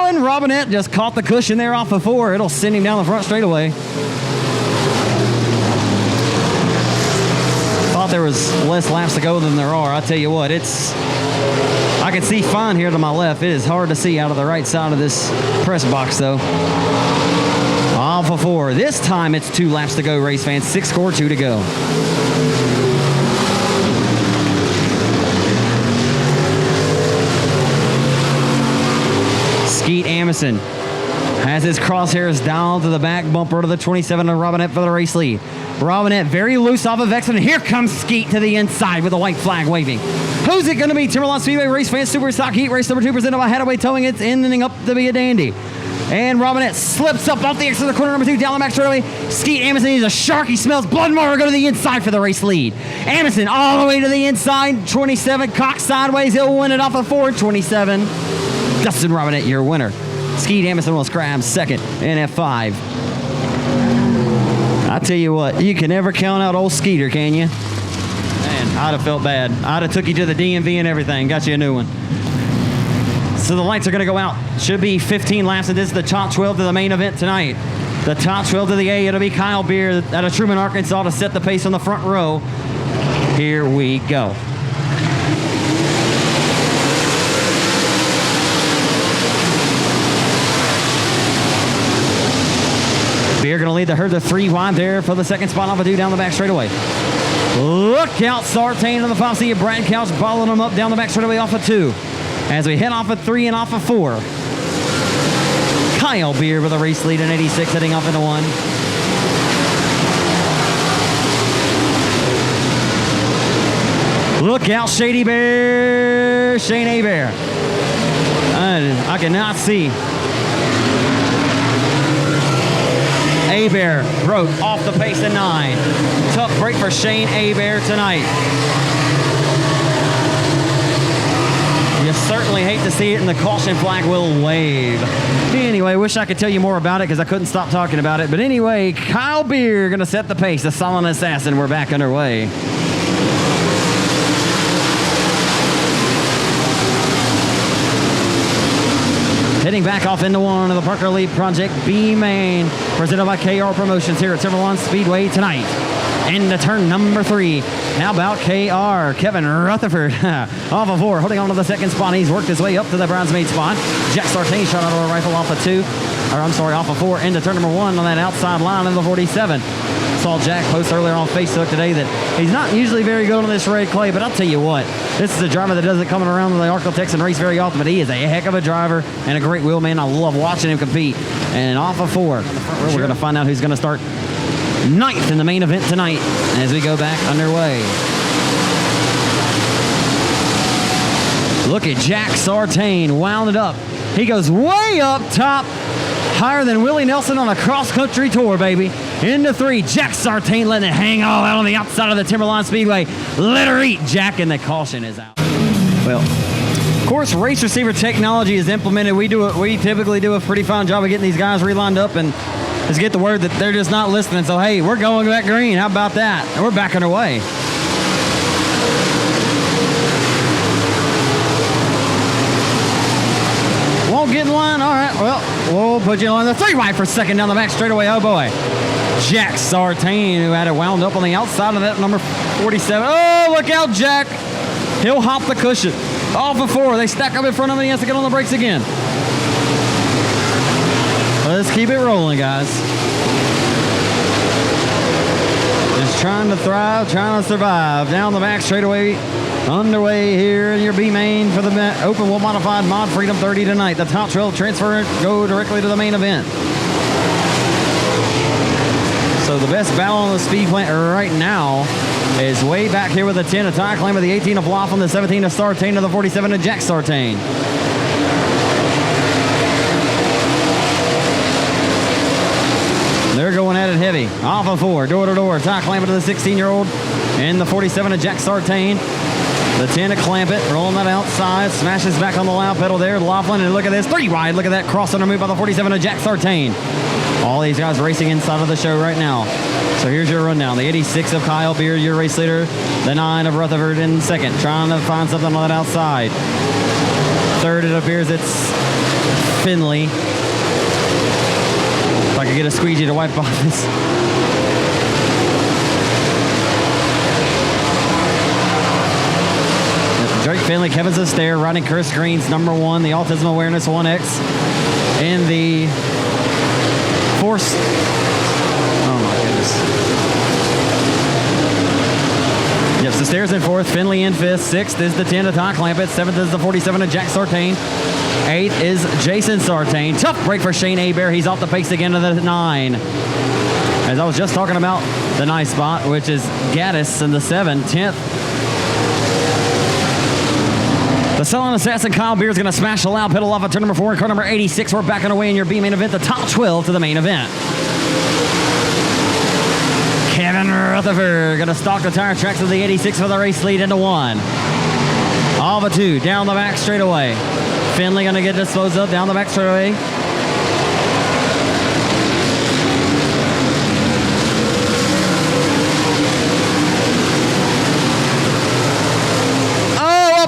And Robinette just caught the cushion there off of 4. It'll send him down the front straightaway. Thought there was less laps to go than there are. I tell you what, I can see fine here to my left. It is hard to see out of the right side of this press box though. Off of 4. This time it's 2 laps to go, race fans. 6 score, 2 to go. Skeet Amison has his crosshairs down to the back bumper to the 27 of Robinette for the race lead. Robinette very loose off of Exxon. Here comes Skeet to the inside with a white flag waving. Who's it going to be? Timberline Speedway race fans, Super Stock Heat Race number 2 presented by Hadaway Towing. It's ending up to be a dandy. And Robinette slips up off the exit of the corner number 2 down the back straightaway. Skeet Amison is a shark. He smells blood and water. Go to the inside for the race lead. Amison all the way to the inside. 27 cocked sideways. He'll win it off of 4. 27. Dustin Robinette, your winner. Skeet Amison will scrap second in F5. I tell you what, you can never count out old Skeeter, can you? Man, I'd have felt bad. I'd have took you to the DMV and everything. Got you a new one. So the lights are going to go out. Should be 15 laps, and this is the top 12 to the main event tonight. The top 12 to the A. It'll be Kyle Beer out of Truman, Arkansas to set the pace on the front row. Here we go. Beer going to lead the herd to 3 wide there for the second spot off of 2 down the back straightaway. Look out, Sartain on the 5 seat. Brad Couch following him up down the back straightaway off of 2. As we head off of 3 and off of 4. Kyle Beer with a race lead in 86 heading off into 1. Look out, Shady Bear. Shane Abear. I cannot see. Abear broke off the pace in 9. Tough break for Shane Abear tonight. You certainly hate to see it, and the caution flag will wave. Anyway, wish I could tell you more about it because I couldn't stop talking about it. But anyway, Kyle Beer going to set the pace. The Silent Assassin, we're back underway. Heading back off into 1 of the Parker Elite Project B main, presented by KR Promotions here at Timberline Speedway tonight. Into turn number 3. How about KR? Kevin Rutherford off of 4, holding on to the second spot. He's worked his way up to the bridesmaid spot. Jack Sartain shot out of a rifle off of 2. Off of 4 into turn number 1 on that outside line in the 47. Saw Jack post earlier on Facebook today that he's not usually very good on this red clay, but I'll tell you what, this is a driver that doesn't come around to the Arco Texan race very often, but he is a heck of a driver and a great wheelman. I love watching him compete. And off of 4, we're going to find out who's going to start 9th in the main event tonight as we go back underway. Look at Jack Sartain, wound it up. He goes way up top, higher than Willie Nelson on a cross-country tour, baby. Into 3, Jack Sartain letting it hang all out on the outside of the Timberline Speedway. Let her eat, Jack, and the caution is out. Well, of course, race receiver technology is implemented. We typically do a pretty fine job of getting these guys relined up and just get the word that they're just not listening. So, hey, we're going back green. How about that? And we're backing away. Won't get in line. All right, well, we'll put you on the 3 wide for second down the back straightaway. Oh, boy. Jack Sartain, who had it wound up on the outside of that number 47. Oh, look out, Jack. He'll hop the cushion. Off of 4. They stack up in front of him. He has to get on the brakes again. Let's keep it rolling, guys. Just trying to thrive, trying to survive. Down the back straightaway. Underway here in your B main for the open wheel modified Mod Freedom 30 tonight. The top 12 transfer go directly to the main event. So the best battle on the speed plant right now is way back here with the 10 of Ty Clammer, the 18 of Laughlin, the 17 of Sartain, and the 47 of Jack Sartain. They're going at it heavy. Off of 4, door to door. Ty Clammer to the 16-year-old, and the 47 of Jack Sartain. The 10 of Clampett, rolling that outside, smashes back on the loud pedal there. Laughlin, and look at this, 3 wide. Look at that crossover move by the 47 of Jack Sartain. All these guys racing inside of the show right now. So here's your rundown. The 86 of Kyle Beard, your race leader. The 9 of Rutherford in second, trying to find something on that outside. Third, it appears it's Finley. If I could get a squeegee to wipe off this. Drake Finley, Kevin Sestair, riding Chris Green's number 1, the Autism Awareness 1X. In the Force. Oh my goodness. Yep, Sestair's in 4th, Finley in 5th, 6th is the 10 of Ty Clampett, 7th is the 47 of Jack Sartain, 8th is Jason Sartain. Tough break for Shane Hebert. He's off the pace again to the 9. As I was just talking about the nice spot, which is Gaddis in the 7, 10th. The Sullen Assassin Kyle Beard is going to smash the loud pedal off of turn number 4 and car number 86. We're backing away in your B main event, the top 12 to the main event. Kevin Rutherford going to stalk the tire tracks of the 86 for the race lead into 1. All but 2, down the back straightaway. Finley going to get disposed of down the back straightaway.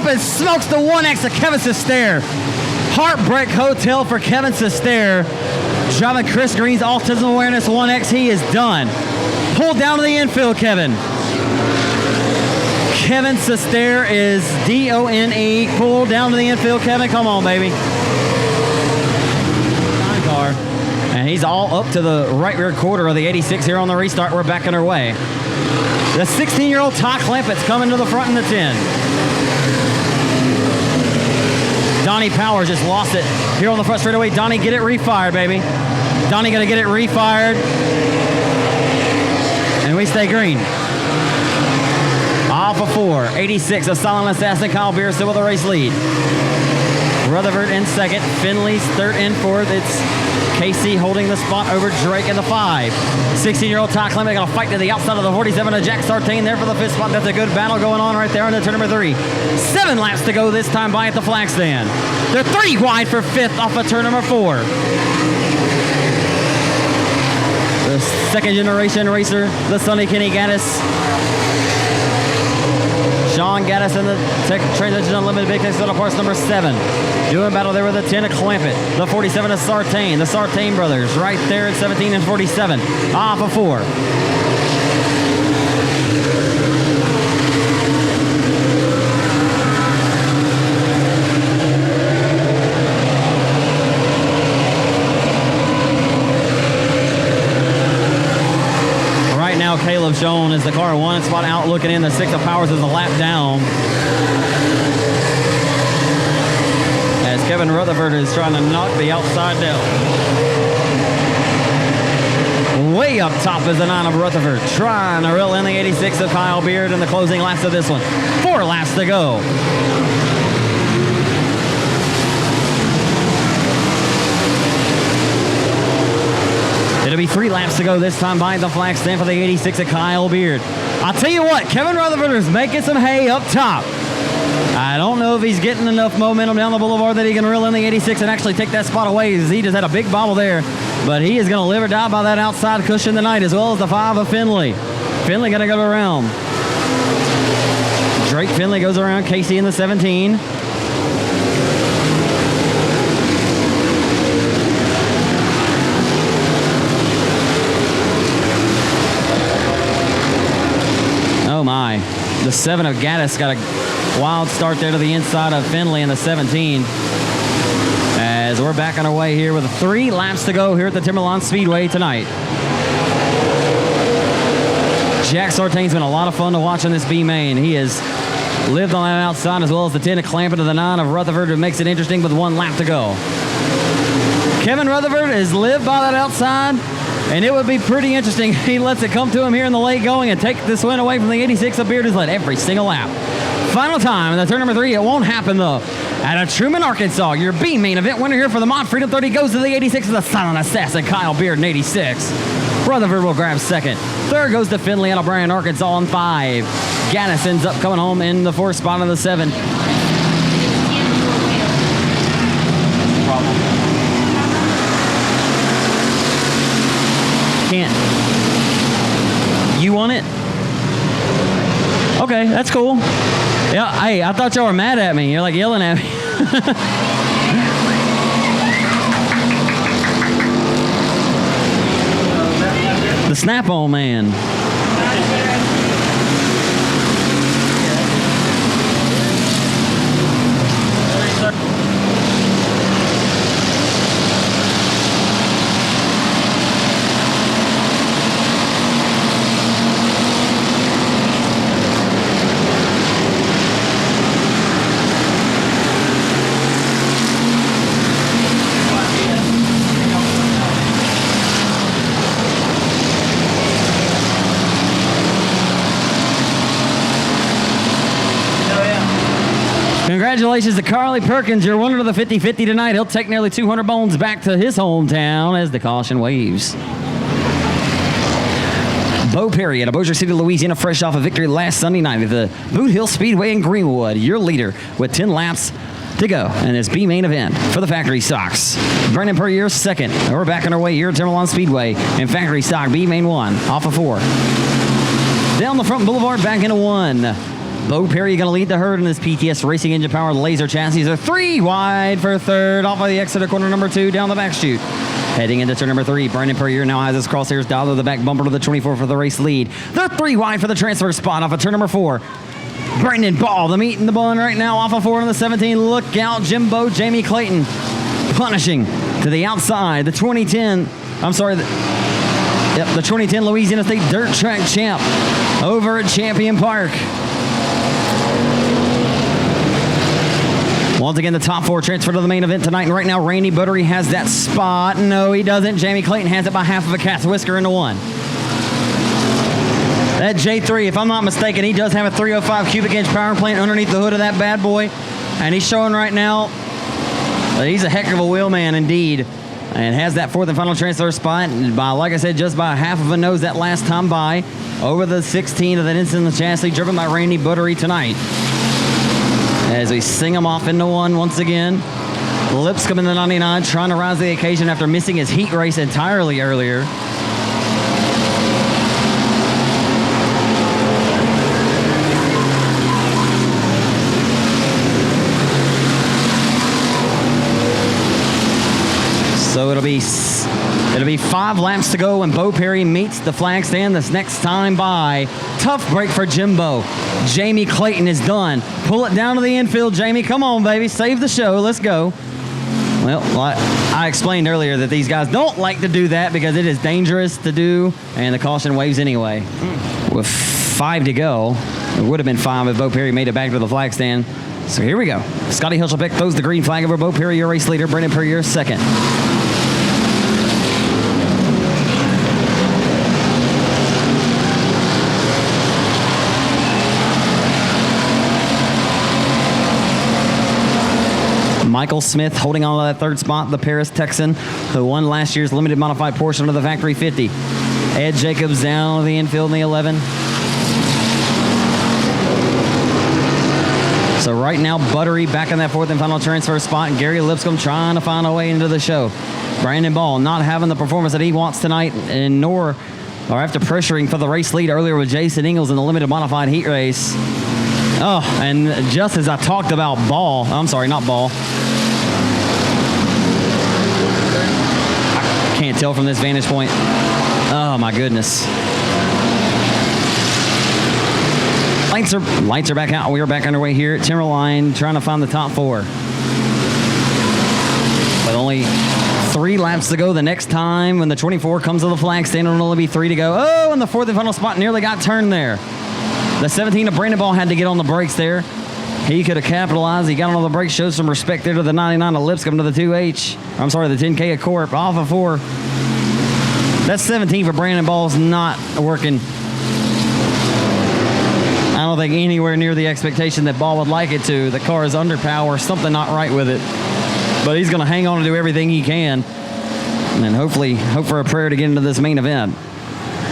And smokes the 1X of Kevin Sestair. Heartbreak Hotel for Kevin Sestair. Driving Chris Green's Autism Awareness 1X. He is done. Pull down to the infield, Kevin. Kevin Sestair is D-O-N-E. Pull down to the infield, Kevin. Come on, baby. Car. And he's all up to the right rear quarter of the 86 here on the restart. We're backing our way. The 16-year-old Ty Clampett's coming to the front in the 10. Donnie Powers just lost it here on the front straightaway. Donnie, get it refired, baby. Donnie gonna get it refired. And we stay green. Off of 4. 86 of Silent Assassin. Kyle Beard still with a race lead. Rutherford in second. Finley's third and fourth. It's KC holding the spot over Drake in the 5. 16-year-old Ty Clement going to fight to the outside of the 47 of Jack Sartain there for the 5th spot. That's a good battle going on right there into turn number 3. 7 laps to go this time by at the flag stand. They're 3 wide for 5th off of turn number 4. The second generation racer, the Sonny Kenny Gaddis. Sean Gaddis in the Transition Unlimited Big Texas Auto Parts number 7. Doing battle there with the 10 of Clampett. The 47 of Sartain. The Sartain brothers right there at 17 and 47. Off of 4. Caleb Schoen is the car one spot out looking in. The 6 of Powers is a lap down. As Kevin Rutherford is trying to knock the outside down. Way up top is the 9 of Rutherford, trying to reel in the 86 of Kyle Beard in the closing laps of this one. 4 laps to go. It'll be 3 laps to go this time by the flag stand for the 86 of Kyle Beard. I'll tell you what, Kevin Rutherford is making some hay up top. I don't know if he's getting enough momentum down the boulevard that he can reel in the 86 and actually take that spot away. He just had a big bobble there, but he is going to live or die by that outside cushion tonight, as well as the 5 of Finley. Finley going to go around. Drake Finley goes around Casey in the 17. Oh my. The 7 of Gaddis got a wild start there to the inside of Finley in the 17. As we're back on our way here with 3 laps to go here at the Timberline Speedway tonight. Jack Sartain's been a lot of fun to watch on this B main. He has lived on that outside, as well as the 10 of Clampett to the 9 of Rutherford, who makes it interesting with 1 lap to go. Kevin Rutherford has lived by that outside, and it would be pretty interesting if he lets it come to him here in the late going and take this win away from the 86 of Beard, who's led every single lap. Final time in the turn number 3. It won't happen though. At a Truman, Arkansas, your B main event winner here for the Mod Freedom 30 goes to the 86 of the silent assassin, Kyle Beard in 86. Rutherford will grab 2nd. 3rd goes to Finley out of Bryan, Arkansas on 5. Gaddis ends up coming home in the 4th spot on the 7. Can't. You want it? Okay, that's cool. Yeah, hey, I thought y'all were mad at me. You're like yelling at me. The Snap-on man. Congratulations to Carly Perkins. You're winner of the 50-50 tonight. He'll take nearly 200 bones back to his hometown as the caution waves. Bo Perry out of Bossier City, Louisiana, fresh off a victory last Sunday night at the Boot Hill Speedway in Greenwood. Your leader with 10 laps to go in this B main event for the factory stocks. Brandon Puryear 2nd. We're back on our way here at Timberline Speedway in factory stock B main 1 off of 4. Down the front boulevard back into 1. Bo Perry going to lead the herd in this PTS Racing Engine Powered Laser chassis. They're 3 wide for 3rd off of the exit of corner number 2 down the back chute. Heading into turn number 3, Brandon Puryear now has his crosshairs dialed to the back bumper to the 24 for the race lead. They're 3 wide for the transfer spot off of turn number 4. Brandon Ball, the meat in the bun right now off of 4 on the 17. Look out, Jimbo, Jamie Clayton punishing to the outside. The 2010 Louisiana State Dirt Track champ over at Champion Park. Once again, the top 4 transfer to the main event tonight. And right now, Randy Buttery has that spot. No, he doesn't. Jamie Clayton has it by half of a cat's whisker into 1. That J3, if I'm not mistaken, he does have a 305 cubic inch power plant underneath the hood of that bad boy. And he's showing right now that he's a heck of a wheelman indeed. And has that 4th and final transfer spot. And by, like I said, just by half of a nose that last time by. Over the 16 of that instant chassis driven by Randy Buttery tonight. As we sing him off into 1 once again. Lipscomb in the 99 trying to rise to the occasion after missing his heat race entirely earlier. So it'll be 5 laps to go when Bo Perry meets the flag stand this next time by. Tough break for Jimbo. Jamie Clayton is done. Pull it down to the infield, Jamie. Come on, baby. Save the show. Let's go. Well, I explained earlier that these guys don't like to do that because it is dangerous to do, and the caution waves anyway. With 5 to go, it would have been 5 if Bo Perry made it back to the flag stand. So here we go. Scotty Hilschelbeck throws the green flag over Bo Perry, your race leader. Brandon Perrier, second. Michael Smith holding on to that third spot, the Paris Texan, who won last year's limited modified portion of the Factory 50. Ed Jacobs down the infield in the 11. So right now, Buttery back in that fourth and final transfer spot, and Gary Lipscomb trying to find a way into the show. Brandon Ball not having the performance that he wants tonight, and nor, or after pressuring for the race lead earlier with Jason Ingles in the limited modified heat race. Oh, and just as I talked about Ball, I'm sorry, not Ball. I can't tell from this vantage point. Oh my goodness. Lights are back out. We are back underway here at Timberline, trying to find the top 4. With only 3 laps to go the next time when the 24 comes to the flag stand, it'll only be 3 to go. Oh, and the fourth and final spot nearly got turned there. The 17 of Brandon Ball had to get on the brakes there. He could have capitalized. He got on the brakes, showed some respect there to the 99 of Lipscomb, to the 2H. I'm sorry, the 10K of Corp, off of 4. That 17 for Brandon Ball's not working. I don't think anywhere near the expectation that Ball would like it to. The car is under power, something not right with it. But he's going to hang on and do everything he can. And hopefully, hope for a prayer to get into this main event.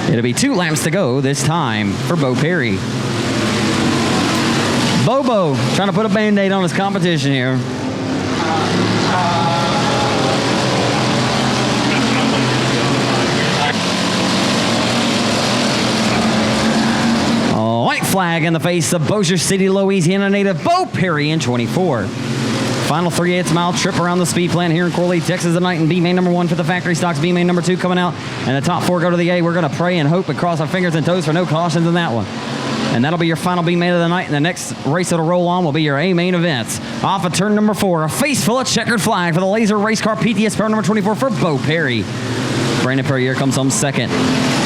It'll be 2 laps to go this time for Bo Perry. Bobo trying to put a Band-Aid on his competition here. A white flag in the face of Bossier City, Louisiana native Bo Perry in 24. Final 3/8 mile trip around the speed plant here in Corley, Texas tonight, and B-Main number 1 for the factory stocks. B-Main number 2 coming out, and the top 4 go to the A. We're going to pray and hope and cross our fingers and toes for no cautions in that one. And that'll be your final B-Main of the night, and the next race that'll roll on will be your A-Main events. Off of turn number 4, a face full of checkered flag for the Laser Race Car PTS Power number 24 for Bo Perry. Brandon Perrier comes home second.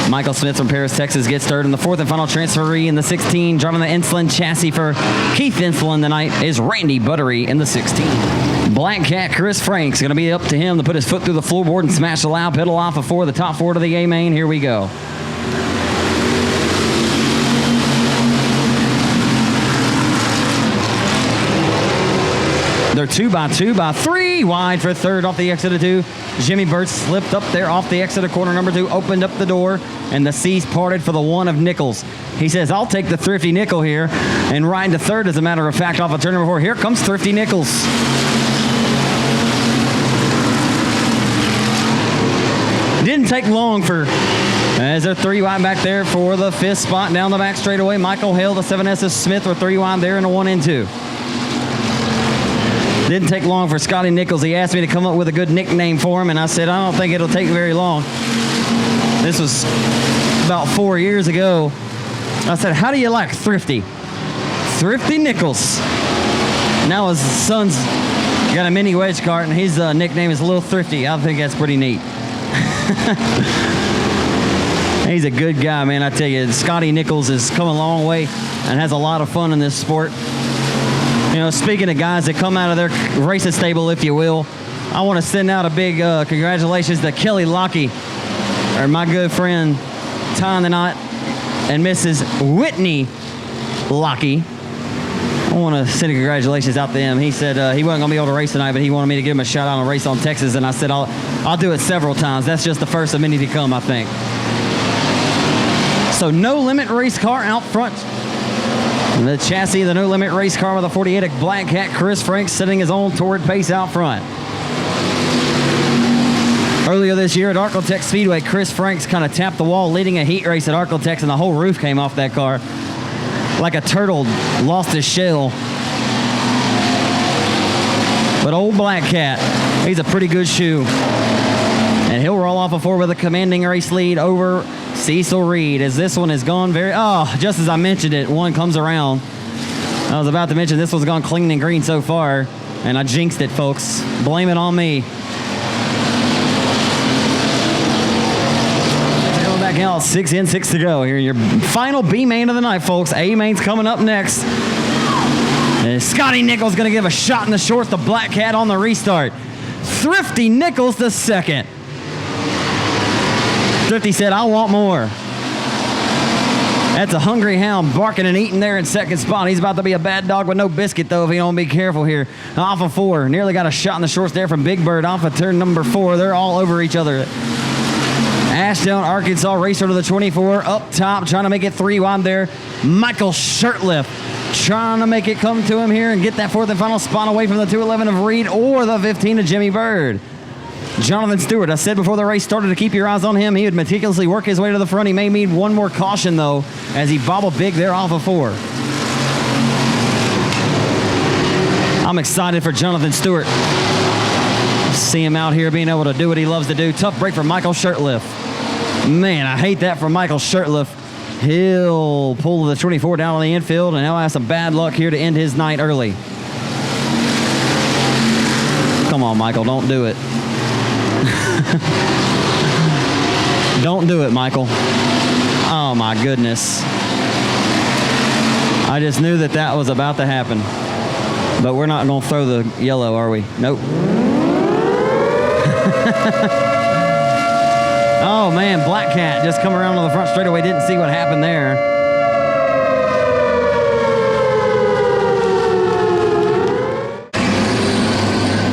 Michael Smith from Paris, Texas gets third. And the fourth and final transferee in the 16, driving the Insulin chassis for Keith Insulin tonight, is Randy Buttery in the 16. Black Cat Chris Frank's going to be up to him to put his foot through the floorboard and smash the loud pedal off of 4, the top 4 to the A-Main. Here we go. They're 2x3 wide for third off the exit of 2. Jimmy Burt slipped up there off the exit of corner number 2, opened up the door, and the seas parted for the 1 of Nichols. He says, I'll take the Thrifty Nickel here and ride to third, as a matter of fact, off of turn number 4. Here comes Thrifty Nichols. Didn't take long for, as they're 3 wide back there for the 5th spot down the back straightaway. Michael Hale, the 7S Smith, were 3 wide there in a 1 and 2. Didn't take long for Scotty Nichols. He asked me to come up with a good nickname for him, and I said, I don't think it'll take very long. This was about 4 years ago. I said, how do you like Thrifty? Thrifty Nichols. Now his son's got a mini wedge cart, and his nickname is Little Thrifty. I think that's pretty neat. He's a good guy, man. I tell you, Scotty Nichols has come a long way and has a lot of fun in this sport. You know, speaking of guys that come out of their racing stable, if you will, I want to send out a big congratulations to Kelly Lockie, or my good friend Tom the Knot, and Mrs. Whitney Lockie. I want to send a congratulations out to him. He said he wasn't going to be able to race tonight, but he wanted me to give him a shout out on Race on Texas, and I said I'll do it several times. That's just the first of many to come, I think. So No Limit race car out front. The chassis of the No Limit race car with a 48 of Black Cat Chris Franks setting his own torrid pace out front. Earlier this year at Arklatex Speedway, Chris Franks kind of tapped the wall leading a heat race at Arklatex, and the whole roof came off that car. Like a turtle lost his shell. But old Black Cat, he's a pretty good shoe. And he'll roll off a 4 with a commanding race lead over Cecil Reed, as this one has gone very, just as I mentioned it, one comes around. I was about to mention this one's gone clean and green so far. And I jinxed it, folks. Blame it on me. Going back out, 6 in, 6 to go. Here, your final B main of the night, folks. A main's coming up next. And Scotty Nichols going to give a shot in the shorts. The Black Cat on the restart. Thrifty Nichols the second. Thrifty said, I want more. That's a hungry hound barking and eating there in second spot. He's about to be a bad dog with no biscuit, though, if he don't be careful here. Off of 4. Nearly got a shot in the shorts there from Big Bird off of turn number 4. They're all over each other. Ashdown, Arkansas racer to the 24. Up top, trying to make it 3 wide there. Michael Shirtliff trying to make it come to him here and get that 4th and final spot away from the 211 of Reed or the 15 of Jimmy Bird. Jonathan Stewart, I said before the race started to keep your eyes on him. He would meticulously work his way to the front. He may need one more caution, though, as he bobbled big there off of 4. I'm excited for Jonathan Stewart. See him out here being able to do what he loves to do. Tough break for Michael Shirtliff. Man, I hate that for Michael Shirtliff. He'll pull the 24 down on the infield, and he'll have some bad luck here to end his night early. Come on, Michael, don't do it. Don't do it, Michael. Oh, my goodness. I just knew that that was about to happen. But we're not going to throw the yellow, are we? Nope. Oh, man, Black Cat just come around to the front straightaway. Didn't see what happened there.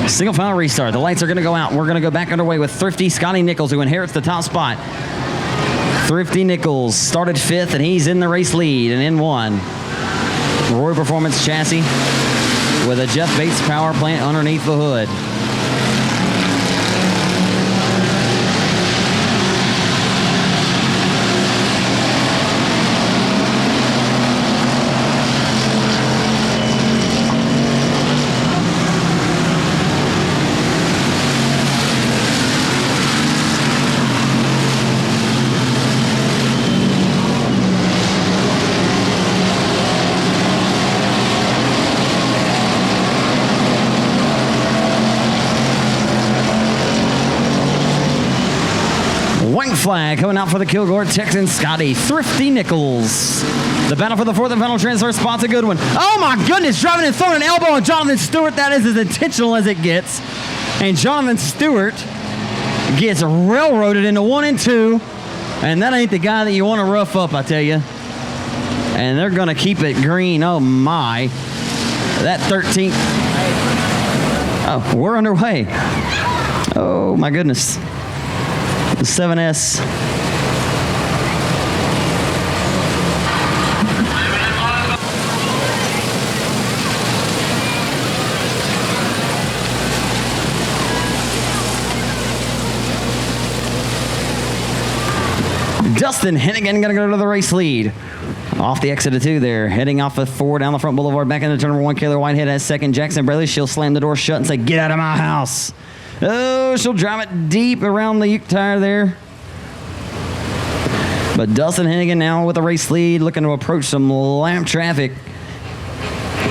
Single final restart. The lights are going to go out. We're going to go back underway with Thrifty Scotty Nichols, who inherits the top spot. Thrifty Nichols started 5th, and he's in the race lead and in 1. Roy Performance chassis with a Jeff Bates power plant underneath the hood. White flag coming out for the Kilgore Texan Scotty Thrifty Nichols. The battle for the 4th and final transfer spot's a good one. Oh my goodness, driving and throwing an elbow on Jonathan Stewart. That is as intentional as it gets. And Jonathan Stewart gets railroaded into 1 and 2. And that ain't the guy that you want to rough up, I tell you. And they're going to keep it green. Oh my. That 13th. Oh, we're underway. Oh my goodness. The 7S. Dustin Hennigan going to go to the race lead. Off the exit of 2 there. Heading off of 4 down the front boulevard. Back into turn number 1. Kayla Whitehead has second. Jackson Braley. She'll slam the door shut and say, "Get out of my house." Oh, she'll drive it deep around the Uke tire there. But Dustin Hennigan now with a race lead, looking to approach some lap traffic.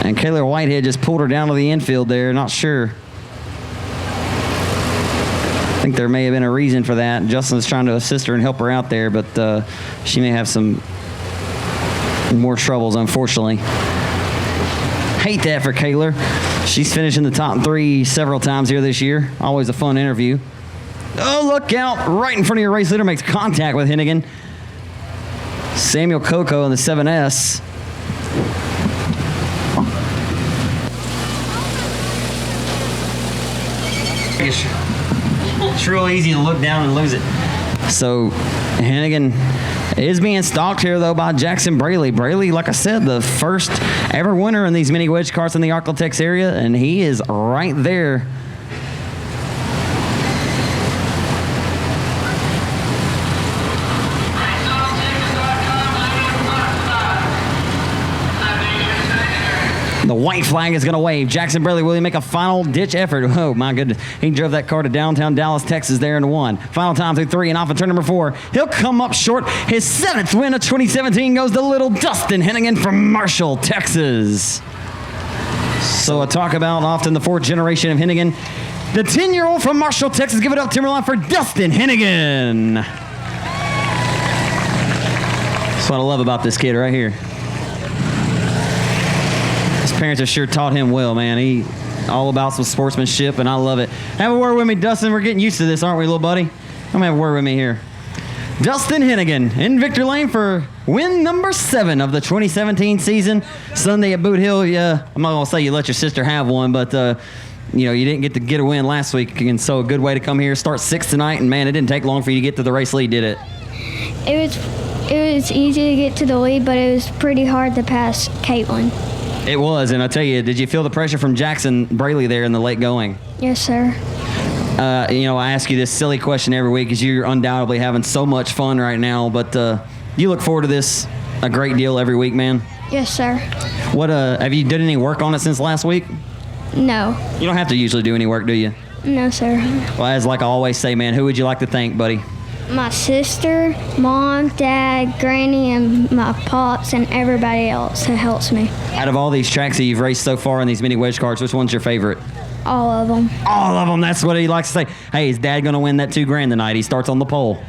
And Kayla Whitehead just pulled her down to the infield there. Not sure. I think there may have been a reason for that. Justin's trying to assist her and help her out there, but she may have some more troubles, unfortunately. Hate that for Kayla. She's finished in the top 3 several times here this year. Always a fun interview. Oh, look out. Right in front of your race leader, makes contact with Hennigan. Samuel Coco in the 7S. It's real easy to look down and lose it. So Hennigan is being stalked here, though, by Jackson Braley. Braley, like I said, the first ever winner in these mini wedge karts in the Arklatex area, and he is right there. The white flag is going to wave. Jackson Braley, will he make a final ditch effort? Oh, my goodness. He drove that car to downtown Dallas, Texas there in 1. Final time through 3 and off of turn number 4. He'll come up short. His 7th win of 2017 goes to little Dustin Hennigan from Marshall, Texas. So I talk about often the fourth generation of Hennigan. The 10-year-old from Marshall, Texas. Give it up, Timberline, for Dustin Hennigan. That's what I love about this kid right here. His parents have sure taught him well, man. He all about some sportsmanship, and I love it. Have a word with me, Dustin. We're getting used to this, aren't we, little buddy? Come have a word with me here. Dustin Hennigan in Victor Lane for win number 7 of the 2017 season. Sunday at Boot Hill. Yeah, I'm not going to say you let your sister have one, but you know, you didn't get a win last week, and so a good way to come here, start 6th tonight, and man, it didn't take long for you to get to the race lead, did it? It was easy to get to the lead, but it was pretty hard to pass Caitlin. It was, and I tell you, did you feel the pressure from Jackson Braley there in the late going? Yes, sir. You know, I ask you this silly question every week because you're undoubtedly having so much fun right now, but you look forward to this a great deal every week, man? Yes, sir. What have you done any work on it since last week? No. You don't have to usually do any work, do you? No, sir. Well, as like I always say, man, who would you like to thank, buddy? My sister, Mom, Dad, Granny, and my pops, and everybody else that helps me. Out of all these tracks that you've raced so far in these mini wedge carts, which one's your favorite? All of them. All of them. That's what he likes to say. Hey, is Dad going to win that $2,000 tonight? He starts on the pole.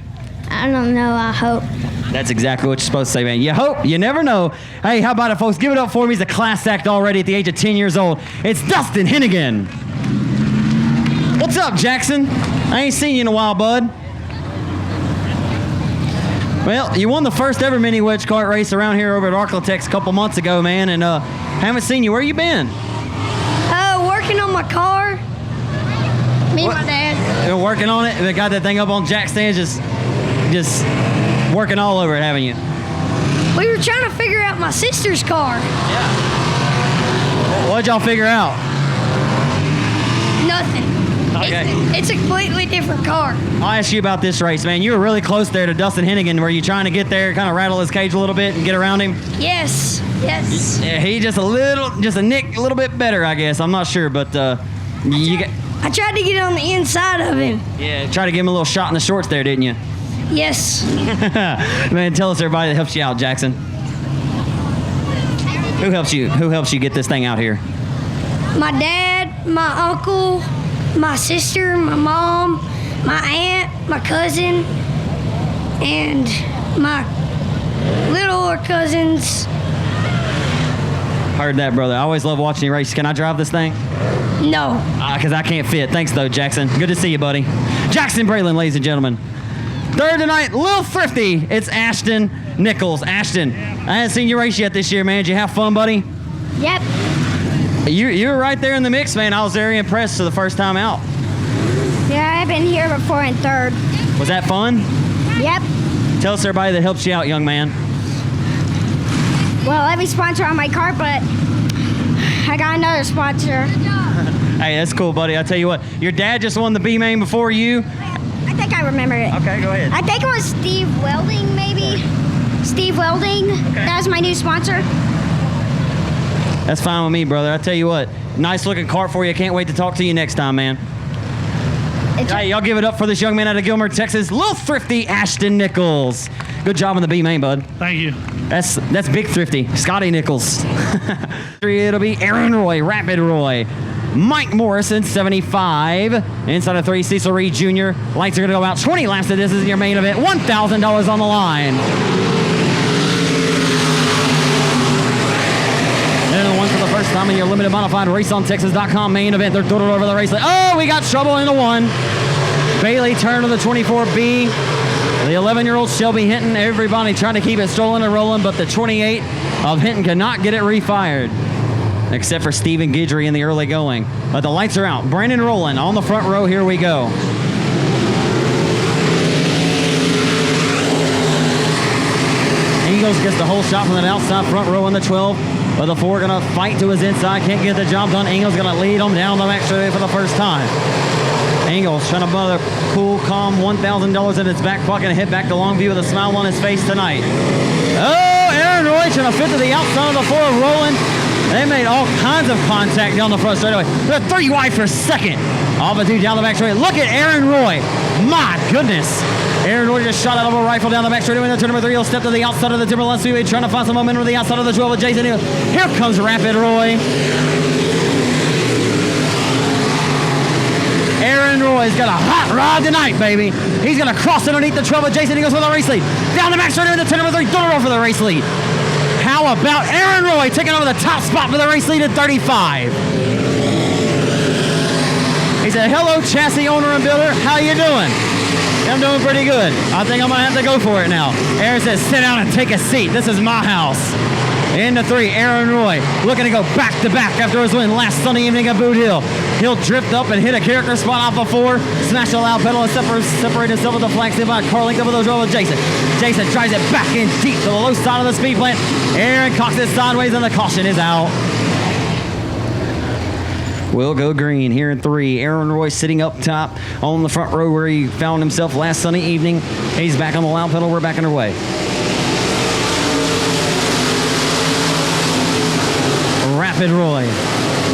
I don't know. I hope. That's exactly what you're supposed to say, man. You hope. You never know. Hey, how about it, folks? Give it up for him. He's a class act already at the age of 10 years old. It's Dustin Hennigan. What's up, Jackson? I ain't seen you in a while, bud. Well, you won the first ever mini wedge kart race around here over at Arklatex a couple months ago, man, and haven't seen you. Where you been? Working on my car. Me and my dad. Been working on it? They got that thing up on jack stands, just working all over it, haven't you? We were trying to figure out my sister's car. Yeah. What'd y'all figure out? Nothing. Okay. It's a completely different car. I'll ask you about this race, man. You were really close there to Dustin Hennigan. Were you trying to get there, kind of rattle his cage a little bit and get around him? Yes. Yes. Yeah, he just a little bit better, I guess. I'm not sure, but I tried to get on the inside of him. Yeah, try to give him a little shot in the shorts there, didn't you? Yes. Man, tell us everybody that helps you out, Jackson. Who helps you? Who helps you get this thing out here? My dad, my uncle, my sister, my mom, my aunt, my cousin, and my littler cousins. Heard that, brother. I always love watching you race. Can I drive this thing? No. Because I can't fit. Thanks, though, Jackson. Good to see you, buddy. Jackson Braylon, ladies and gentlemen. Third tonight, Lil Thrifty. It's Ashton Nichols. Ashton, I haven't seen you race yet this year, man. Did you have fun, buddy? Yep. You were right there in the mix, man. I was very impressed for the first time out. Yeah, I've been here before in third. Was that fun? Yep. Tell us everybody that helps you out, young man. Well, every sponsor on my car, but I got another sponsor. Hey, that's cool, buddy. I'll tell you what. Your dad just won the B main before you. I think I remember it. Okay, go ahead. I think it was Steve Welding, maybe. Steve Welding. Okay. That was my new sponsor. That's fine with me, brother. I tell you what. Nice looking cart for you. Can't wait to talk to you next time, man. Hey, y'all give it up for this young man out of Gilmer, Texas, Lil Thrifty Ashton Nichols. Good job on the B main, bud. Thank you. That's Big Thrifty, Scotty Nichols. It'll be Aaron Roy, Rapid Roy, Mike Morrison, 75. Inside of 3, Cecil Reed Jr. Lights are going to go out 20 laps. This is your main event. $1,000 on the line. And the one for the first time in your limited modified raceontexas.com main event. They're throwing it over the race. Oh, we got trouble in the 1. Bailey turned to the 24B. The 11-year-old Shelby Hinton. Everybody trying to keep it strolling and rolling, but the 28 of Hinton cannot get it refired. Except for Stephen Guidry in the early going. But the lights are out. Brandon Rowland on the front row. Here we go. Eagles gets the whole shot from that outside front row in the 12. But the 4 going to fight to his inside. Can't get the job done. Ingles going to lead him down the back straightaway for the first time. Ingles trying to put a cool, calm $1,000 in his back pocket and head back to Longview with a smile on his face tonight. Oh, Aaron Roy trying to fit to the outside of the 4 of Roland. They made all kinds of contact down the front straightaway. They're 3 wide for second. All but 2 down the back straightaway. Look at Aaron Roy. My goodness. Aaron Roy just shot out of a rifle down the back straightaway in the turn number 3. He'll step to the outside of the Timberline Speedway, trying to find some momentum to the outside of the 12 with Jason Hill. Here comes Rapid Roy. Roy's got a hot rod tonight, baby. He's going to cross underneath the 12 of Jason Ingles for the race lead. Down the back straight into the 10 number 3, Doodle for the race lead. How about Aaron Roy taking over the top spot for the race lead at 35? He said, hello, chassis owner and builder. How you doing? I'm doing pretty good. I think I'm going to have to go for it now. Aaron says, sit down and take a seat. This is my house. Into 3, Aaron Roy looking to go back-to-back after his win last Sunday evening at Boot Hill. He'll drift up and hit a character spot off of 4, smash the loud pedal and separate himself with the flag stand by a car length over those roll with Jason. Jason drives it back in deep to the low side of the speed plant. Aaron cocks it sideways and the caution is out. We'll go green here in 3. Aaron Roy sitting up top on the front row where he found himself last Sunday evening. He's back on the loud pedal. We're back underway. Rapid Roy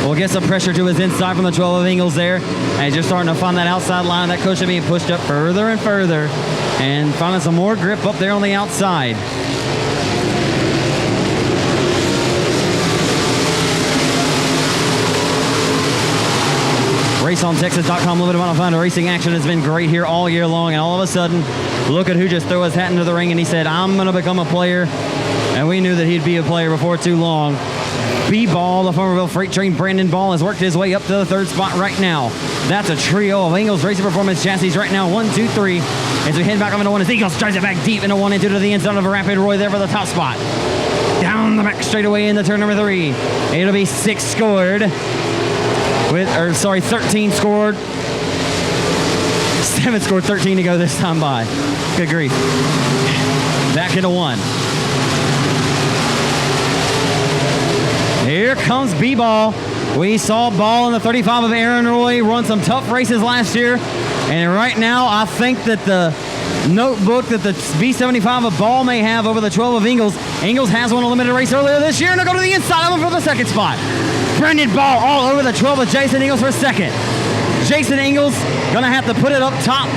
will get some pressure to his inside from the 12 of Ingles there. As you're starting to find that outside line, that cushion being pushed up further and further. And finding some more grip up there on the outside. RaceOnTexas.com limited modified racing action has been great here all year long, and all of a sudden, look at who just threw his hat into the ring and he said, I'm going to become a player. And we knew that he'd be a player before too long. B-Ball, the Farmerville Freight Train Brandon Ball, has worked his way up to the 3rd spot right now. That's a trio of Ingles Racing Performance chassis right now. 1, 2, 3. As we head back up into 1, as Ingles drives it back deep into 1 and 2 to the inside of a Rapid Roy there for the top spot. Down the back straightaway into turn number 3. It'll be 6 scored. 13 scored. 7 scored, 13 to go this time by. Good grief. Back into 1. Here comes B-Ball. We saw Ball in the 35 of Aaron Roy run some tough races last year. And right now, I think that the notebook that the B75 of Ball may have over the 12 of Ingles. Ingles has won a limited race earlier this year, and they'll go to the inside of him for the 2nd spot. Brendan Ball all over the 12 of Jason Ingles for 2nd. Jason Ingles gonna have to put it up top.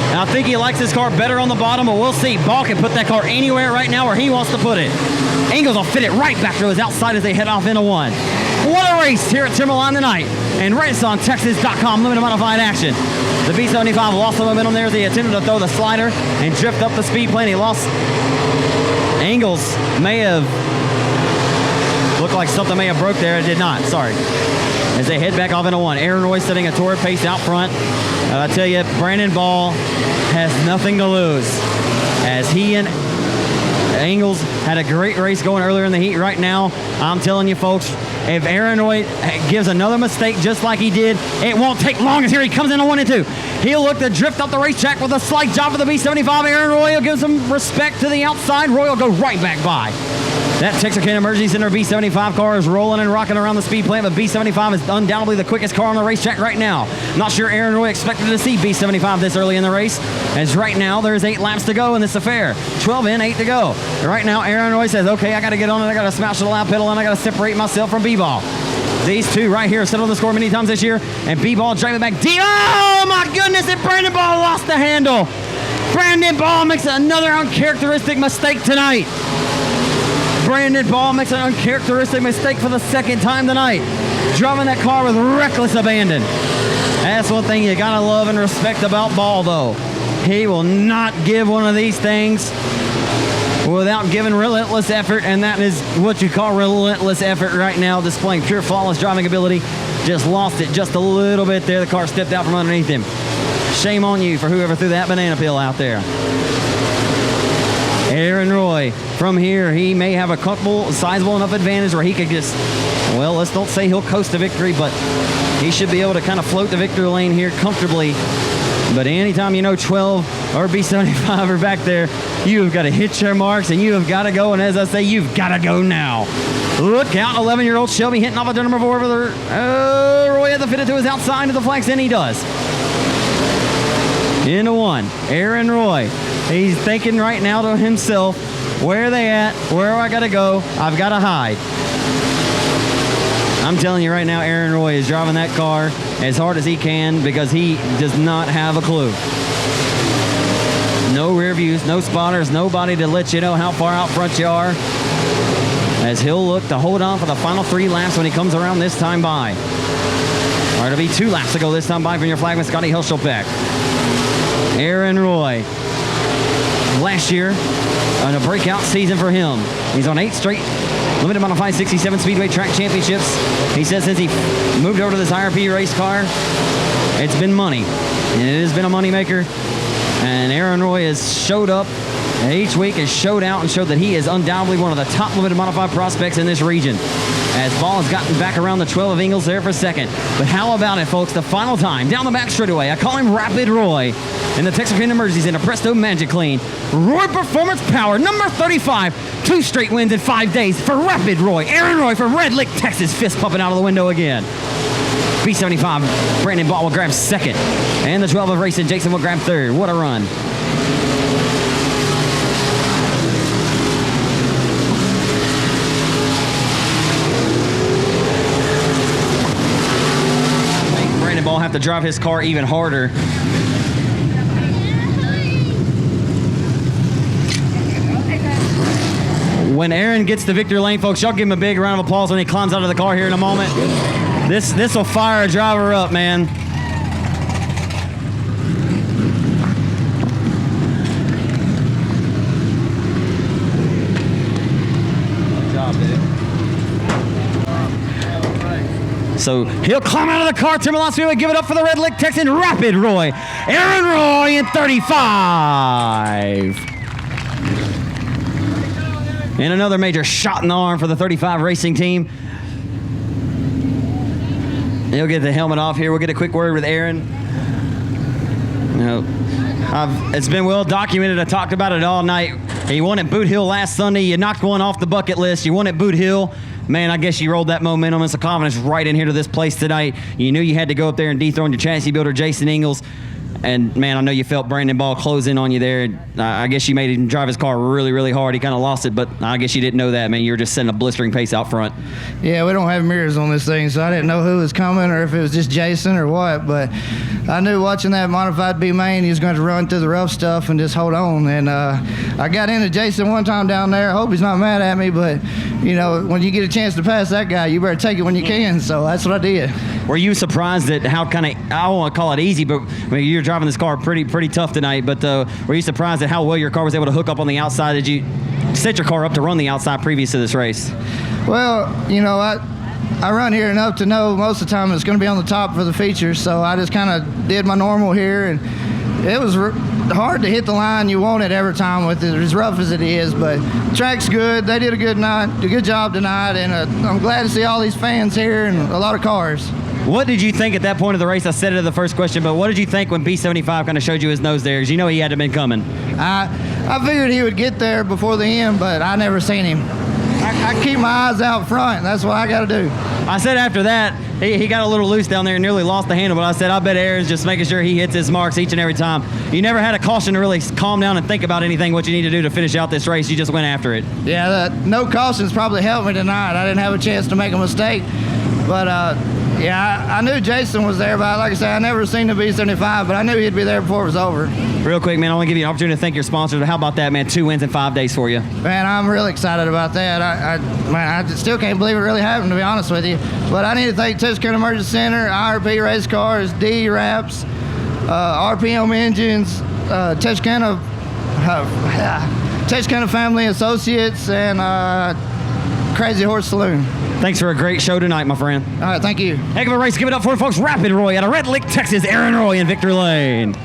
And I think he likes his car better on the bottom, but we'll see. Ball can put that car anywhere right now where he wants to put it. Ingles will fit it right back to his outside as they head off into 1. What a race here at Timberline tonight. And RaceOnTexas.com limited modified action. The B75 lost the momentum there as he attempted to throw the slider and drift up the speed plane. He lost. Ingles may have looked like something may have broke there. It did not. Sorry. As they head back off into 1. Aaron Roy setting a torrid pace out front. I tell you, Brandon Ball has nothing to lose. As he and Ingles had a great race going earlier in the heat. Right now, I'm telling you folks, if Aaron Roy gives another mistake just like he did, it won't take long. As here he comes into 1 and 2. He'll look to drift up the racetrack with a slight job for the B75. Aaron Roy will give some respect to the outside. Roy will go right back by. That Texarkana Emergency Center B75 car is rolling and rocking around the speed plant, but B75 is undoubtedly the quickest car on the racetrack right now. Not sure Aaron Roy expected to see B75 this early in the race, as right now there's 8 laps to go in this affair. 12 in, 8 to go. Right now Aaron Roy says, okay, I got to get on it, I got to smash the loud pedal, and I got to separate myself from B-Ball. These two right here settled the score many times this year, and B-Ball driving back deep. Oh my goodness, and Brandon Ball lost the handle. Brandon Ball makes another uncharacteristic mistake tonight. Brandon Ball makes an uncharacteristic mistake for the 2nd time tonight. Driving that car with reckless abandon. That's one thing you gotta love and respect about Ball though. He will not give one of these things without giving relentless effort, and that is what you call relentless effort right now, displaying pure flawless driving ability. Just lost it just a little bit there. The car stepped out from underneath him. Shame on you for whoever threw that banana peel out there. Aaron Roy, from here, he may have a comfortable, sizable enough advantage where he could just, well, let's don't say he'll coast to victory, but he should be able to kind of float the victory lane here comfortably. But anytime you know 12 or B75 are back there, you have got to hit your marks and you have got to go. And as I say, you've got to go now. Look out, 11-year-old Shelby hitting off at number 4 over there. Roy had to fit it to his outside of the flanks, and he does. Into 1, Aaron Roy. He's thinking right now to himself, where are they at? Where do I got to go? I've got to hide. I'm telling you right now, Aaron Roy is driving that car as hard as he can because he does not have a clue. No rear views, no spotters, nobody to let you know how far out front you are. As he'll look to hold on for the final 3 laps when he comes around this time by. All right, it'll be 2 laps to go this time by from your flagman, Scotty Hushelbeck. Aaron Roy. Last year, on a breakout season for him. He's on 8 straight limited modified 67 Speedway track championships. He says since he moved over to this IRP race car, it's been money. And it has been a moneymaker. And Aaron Roy has showed up each week, has showed out and showed that he is undoubtedly one of the top limited modified prospects in this region. As Ball has gotten back around the 12 of Ingles there for second. But how about it, folks? The final time down the back straightaway. I call him Rapid Roy. In the Texarkana Emergencies in a Presto Magic Clean. Roy Performance Power, number 35. 2 straight wins in 5 days for Rapid Roy. Aaron Roy from Red Lick, Texas. Fist pumping out of the window again. B75, Brandon Ball will grab second. And the 12 of Racing, Jason will grab third. What a run. Brandon Ball have to drive his car even harder. When Aaron gets to victory lane, folks, y'all give him a big round of applause when he climbs out of the car here in a moment. This will fire a driver up, man. Good job, dude. So he'll climb out of the car. Timberline Speedway, give it up for the Red Lick Texan, Rapid Roy. Aaron Roy in 35. And another major shot in the arm for the 35 racing team. He'll get the helmet off here. We'll get a quick word with Aaron. It's been well documented. I talked about it all night. He won at Boot Hill last Sunday. You knocked one off the bucket list. You won at Boot Hill. Man, I guess you rolled that momentum and some confidence right in here to this place tonight. You knew you had to go up there and dethrone your chassis builder, Jason Ingles. And, man, I know you felt Brandon Ball close in on you there. I guess you made him drive his car really, really hard. He kind of lost it, but I guess you didn't know that, man. You were just setting a blistering pace out front. Yeah, we don't have mirrors on this thing, so I didn't know who was coming or if it was just Jason or what. But I knew watching that modified B main, he was going to run through the rough stuff and just hold on. And I got into Jason one time down there. I hope he's not mad at me, but, you know, when you get a chance to pass that guy, you better take it when you can. So that's what I did. Were you surprised at how kind of, I don't want to call it easy, but I mean, you're driving this car pretty tough tonight, but were you surprised at how well your car was able to hook up on the outside? Did you set your car up to run the outside previous to this race? Well, you know, I run here enough to know most of the time it's going to be on the top for the features, so I just kind of did my normal here, and it was hard to hit the line you want it every time with it, as rough as it is, but the track's good. They did a good job tonight, and I'm glad to see all these fans here and a lot of cars. What did you think at that point of the race? I said it in the first question, but what did you think when B75 kind of showed you his nose there? Because you know he had to have been coming. I figured he would get there before the end, but I never seen him. I keep my eyes out front. That's what I got to do. I said after that, he got a little loose down there and nearly lost the handle, but I said, I bet Aaron's just making sure he hits his marks each and every time. You never had a caution to really calm down and think about anything, what you need to do to finish out this race. You just went after it. Yeah, no cautions probably helped me tonight. I didn't have a chance to make a mistake, but yeah, I knew Jason was there, but like I said, I never seen the B75, but I knew he'd be there before it was over. Real quick, man, I want to give you an opportunity to thank your sponsors. How about that, man? 2 wins in 5 days for you. Man, I'm really excited about that. I still can't believe it really happened, to be honest with you. But I need to thank Texarkana Emergency Center, IRP Race Cars, D Wraps, RPM Engines, Texarkana Family Associates, and Crazy Horse Saloon. Thanks for a great show tonight, my friend. All right, thank you. Heck of a race. Give it up for folks. Rapid Roy out of Red Lick, Texas. Aaron Roy in victory lane.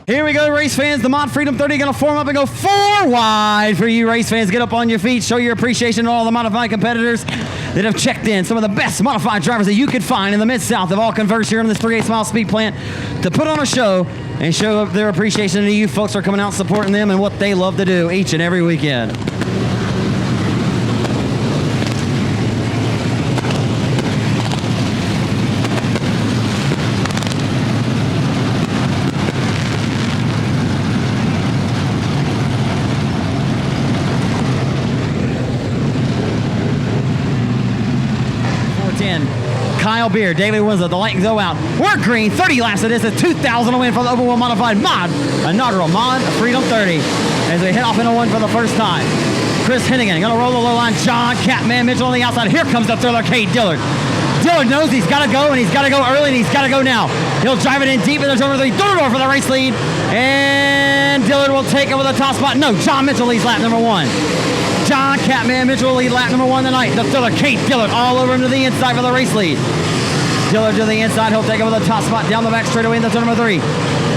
Here we go, race fans. The Mod Freedom 30 going to form up and go 4 wide for you race fans. Get up on your feet. Show your appreciation to all the modified competitors that have checked in. Some of the best modified drivers that you could find in the Mid-South have all converged here in this 38 Mile Speed Plant to put on a show and show up their appreciation to you folks for coming out and supporting them and what they love to do each and every weekend. Kyle Beer, David Winslow, the light go out. We're green, 30 laps of this, a 2,000 to win for the Open Wheel Modified Mod, inaugural Mod Freedom 30. As we head off into one for the first time. Chris Hennigan gonna roll the low line. John Catman Mitchell on the outside. Here comes the thriller, Cade Dillard. Dillard knows he's got to go, and he's got to go early, and he's got to go now. He'll drive it in deep, and there's over the door for the race lead. And Dillard will take it with a top spot. No, John Mitchell leads lap number 1. John Catman Mitchell will lead lap number 1 tonight. The thriller, Kate Dillard, all over him to the inside for the race lead. Dillard to the inside. He'll take it with a top spot down the back straightaway in the turn number 3.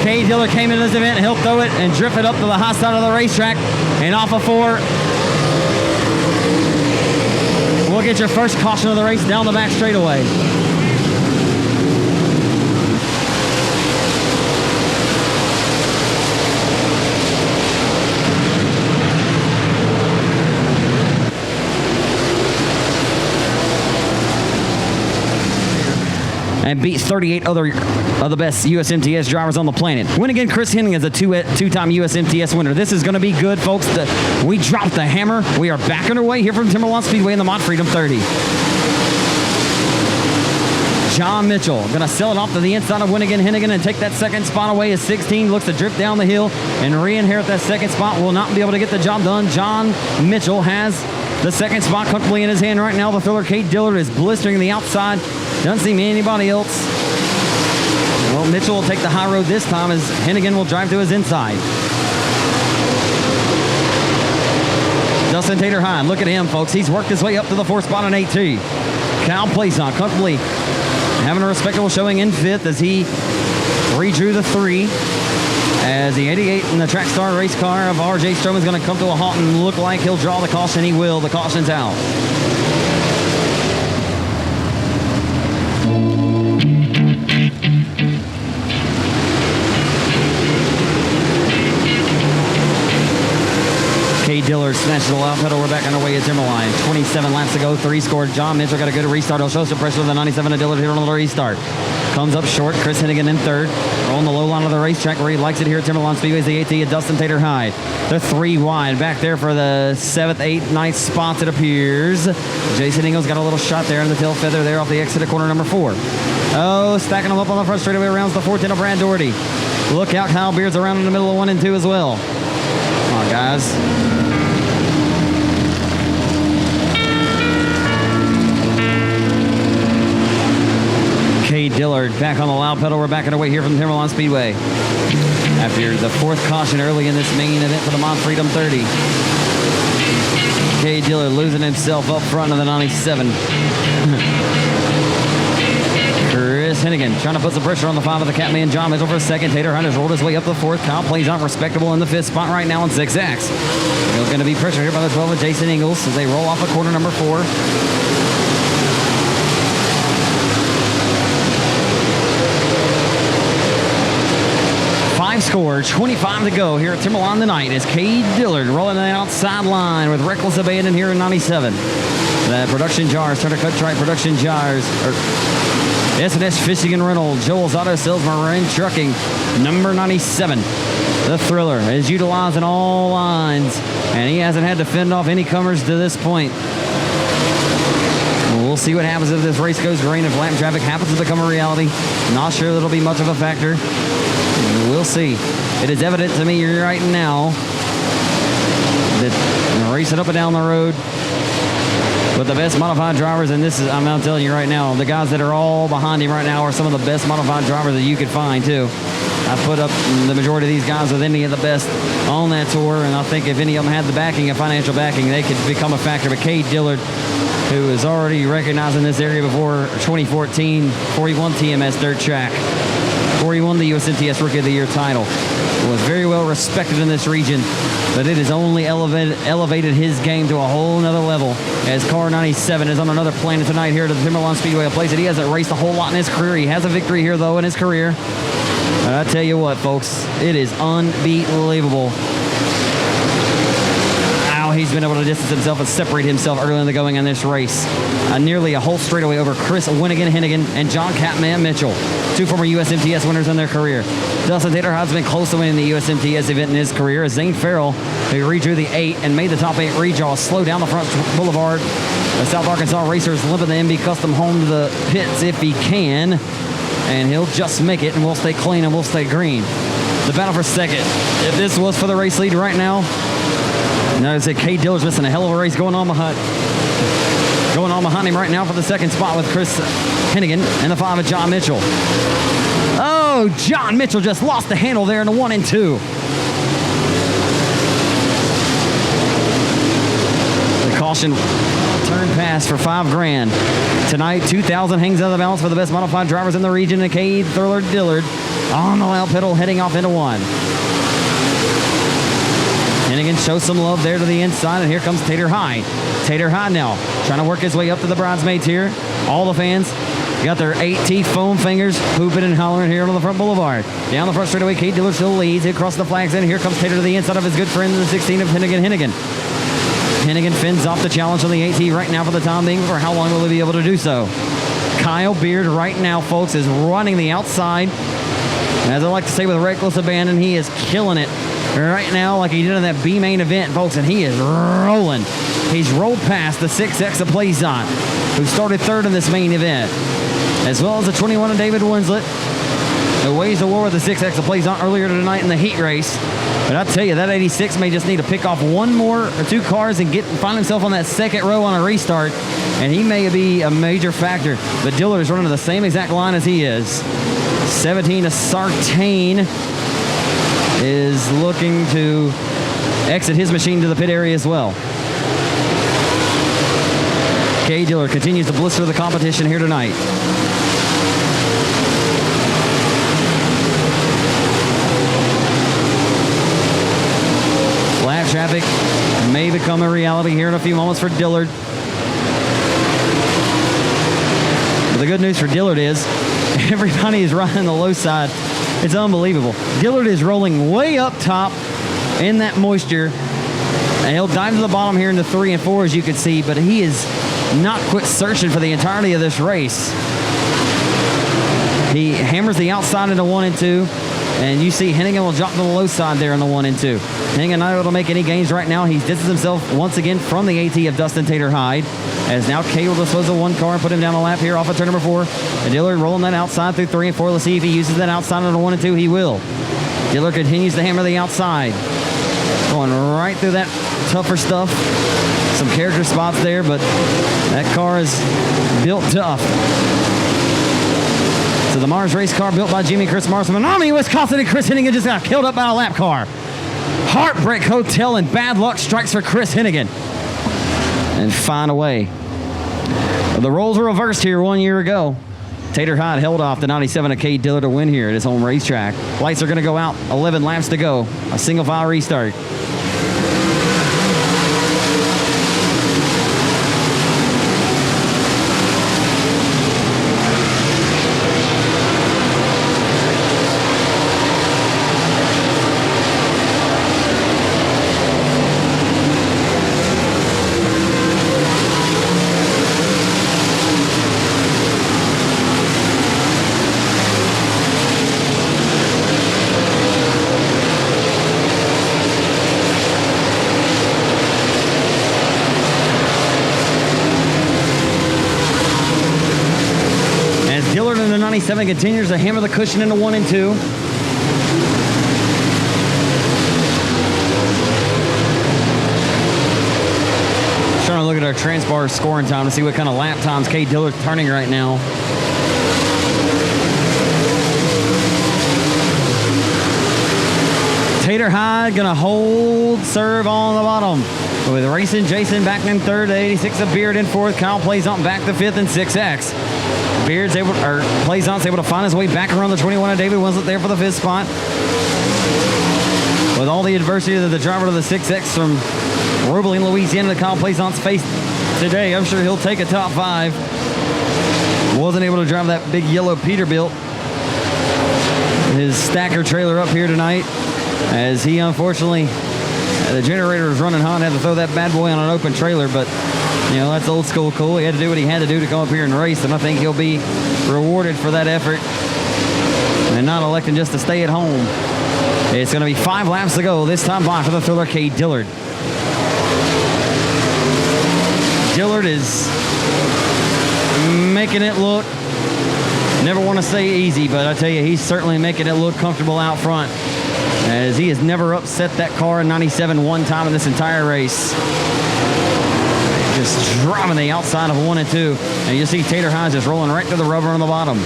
Kate Dillard came into this event. He'll throw it and drift it up to the high side of the racetrack. And off of 4. We'll get your first caution of the race down the back straightaway. And beats 38 other of the best USMTS drivers on the planet. Win again, Chris Henning is a two-time USMTS winner. This is going to be good, folks. We dropped the hammer. We are back underway here from Timberline Speedway in the Mod Freedom 30. John Mitchell going to sell it off to the inside of Winnigan Hennigan and take that second spot away as 16 looks to drift down the hill and re-inherit that second spot. Will not be able to get the job done. John Mitchell has the second spot comfortably in his hand right now. The thriller, Kate Dillard, is blistering the outside. Doesn't seem anybody else. Well, Mitchell will take the high road this time as Hennigan will drive to his inside. Dustin Tater Hine, look at him, folks. He's worked his way up to the 4th spot in 8-2. Cal Plaison comfortably having a respectable showing in 5th as he redrew the 3. As the 88 in the track star race car of RJ Stroman is going to come to a halt and look like he'll draw the caution. He will. The caution's out. Kate Dillard snatches the loud pedal. We're back on our way at Timberline. 27 laps to go. 3 scored. John Mitchell got a good restart. He'll show some pressure with the 97 of Dillard here on the restart. Comes up short. Chris Hennigan in 3rd. On the low line of the racetrack where he likes it here at Timberline Speedway is the 8T of Dustin Tater Hyde. They're 3 wide. Back there for the 7th, 8th, 9th spots, it appears. Jason Ingles got a little shot there in the tail feather there off the exit of corner number 4. Oh, stacking them up on the front straightaway around the 410 of Brad Doherty. Look out, Kyle Beard's around in the middle of 1 and 2 as well. Come on, guys. Kate Dillard back on the loud pedal. We're back underway here from Timberline Speedway. After the 4th caution early in this main event for the Mod Freedom 30. Kate Dillard losing himself up front of the 97. Chris Hennigan trying to put some pressure on the 5 of the Catman. John Mitchell for a 2nd. Tater Hunt has rolled his way up the 4th. Kyle Plaison respectable in the 5th spot right now in 6X. There's going to be pressure here by the 12 of Jason Ingles as they roll off of corner number 4. 5 score, 25 to go here at Timberline tonight as Kate Dillard rolling the outside line with reckless abandon here in 97. The production jars, Turner Cut Trike production jars, S&S Fishing and Rental, Joel's Auto Sales, Marine Trucking, number 97. The thriller is utilizing all lines, and he hasn't had to fend off any comers to this point. We'll see what happens if this race goes green, if lap traffic happens to become a reality. Not sure that'll be much of a factor. We'll see. It is evident to me right now that racing up and down the road with the best modified drivers, and this is, I'm telling you right now, the guys that are all behind him right now are some of the best modified drivers that you could find too. I put up the majority of these guys with any of the best on that tour, and I think if any of them had the backing, a financial backing, they could become a factor. But Kate Dillard, who is already recognized in this area before 2014, before he won TMS Dirt Track, before he won the USMTS Rookie of the Year title, was very well respected in this region, but it has only elevated his game to a whole nother level as Car 97 is on another planet tonight here at the Timberline Speedway, a place that he hasn't raced a whole lot in his career. He has a victory here, though, in his career. And I tell you what, folks, it is unbelievable how he's been able to distance himself and separate himself early in the going in this race. Nearly a whole straightaway over Chris Winnigan Hennigan and John Catman Mitchell, 2 former USMTS winners in their career. Dustin Tater has been close to winning the USMTS event in his career as Zane Farrell, who redrew the 8 and made the top 8 redraw, slow down the front boulevard. The South Arkansas racers limping the MB Custom home to the pits if he can, and he'll just make it, and we'll stay clean and we'll stay green. The battle for second. If this was for the race lead right now, I said Kate Dillard's missing a hell of a race going on going on behind him right now for the second spot with Chris Hennigan and the 5 of John Mitchell. Oh, John Mitchell just lost the handle there in the 1 and 2. The caution turn pass for $5,000. Tonight, $2,000 hangs out of the balance for the best modified drivers in the region. Cade Thurler Dillard on the loud pedal heading off into 1. Hennigan shows some love there to the inside, and here comes Tater High. Tater High now trying to work his way up to the bridesmaids here. All the fans got their 8T foam fingers hooping and hollering here on the front boulevard. Down the front straightaway, Cade Dillard still leads. He crosses the flags in. Here comes Tater to the inside of his good friend in the 16 of Hennigan. Hennigan fends off the challenge on the 8T right now for the time being. For how long will he be able to do so? Kyle Beard right now, folks, is running the outside. As I like to say with reckless abandon, he is killing it right now like he did in that B main event, folks, and he is rolling. He's rolled past the 6X of Plaisant, who started third in this main event, as well as the 21 of David Winslet, who waged a war with the 6X of Plaisant earlier tonight in the heat race. But I tell you, that 86 may just need to pick off one more or two cars and find himself on that second row on a restart, and he may be a major factor. But Dillard is running to the same exact line as he is. 17 of Sartain is looking to exit his machine to the pit area as well. Cade Dillard continues to blister the competition here tonight. Lap traffic may become a reality here in a few moments for Dillard. But the good news for Dillard is everybody is riding the low side. It's unbelievable. Dillard is rolling way up top in that moisture, and he'll dive to the bottom here into 3 and 4, as you can see, but he is not quit searching for the entirety of this race. He hammers the outside into 1 and 2, and you see Hennigan will drop to the low side there in the 1 and 2. Hennigan not able to make any gains right now. He distances himself once again from the AT of Dustin Tater Hyde, as now Cade will dispose of one car and put him down a lap here off of turn number 4. And Dillard rolling that outside through 3 and 4. Let's see if he uses that outside on the 1 and 2. He will. Dillard continues to hammer the outside, going right through that tougher stuff. Some character spots there, but that car is built tough. So the Mars race car built by Jimmy Chris Mars from Menominee, Wisconsin, and Chris Hennigan just got killed up by a lap car. Heartbreak Hotel and bad luck strikes for Chris Hennigan. And find a way. The roles were reversed here 1 year ago. Tater Hyde held off the 97 of Cade Dillard to win here at his home racetrack. Lights are going to go out. 11 laps to go. A single file restart. Dillard in the 97 continues to hammer the cushion into 1 and 2. Trying to look at our Transbar scoring time to see what kind of lap times Cade Dillard's turning right now. Tater Hyde gonna hold serve on the bottom, with racing Jason back in third, 86 of Beard in fourth. Kyle Plaisant back to fifth and 6X. Beard's able, or Plaisant's able to find his way back around the 21 of David Winslet there for the fifth spot. With all the adversity that the driver of the 6X from Roebling, Louisiana, that Kyle Plaisant's faced today, I'm sure he'll take a top 5. Wasn't able to drive that big yellow Peterbilt, his stacker trailer up here tonight, as he unfortunately, the generator was running hot and had to throw that bad boy on an open trailer, but you know, that's old school cool. He had to do what he had to do to come up here and race, and I think he'll be rewarded for that effort and not electing just to stay at home. It's going to be 5 laps to go, this time by for the thriller Cade Dillard. Dillard is making it look, never want to say easy, but I tell you, he's certainly making it look comfortable out front, as he has never upset that car in 97 one time in this entire race. just driving the outside of 1 and 2. And you see Tater Hines just rolling right to the rubber on the bottom.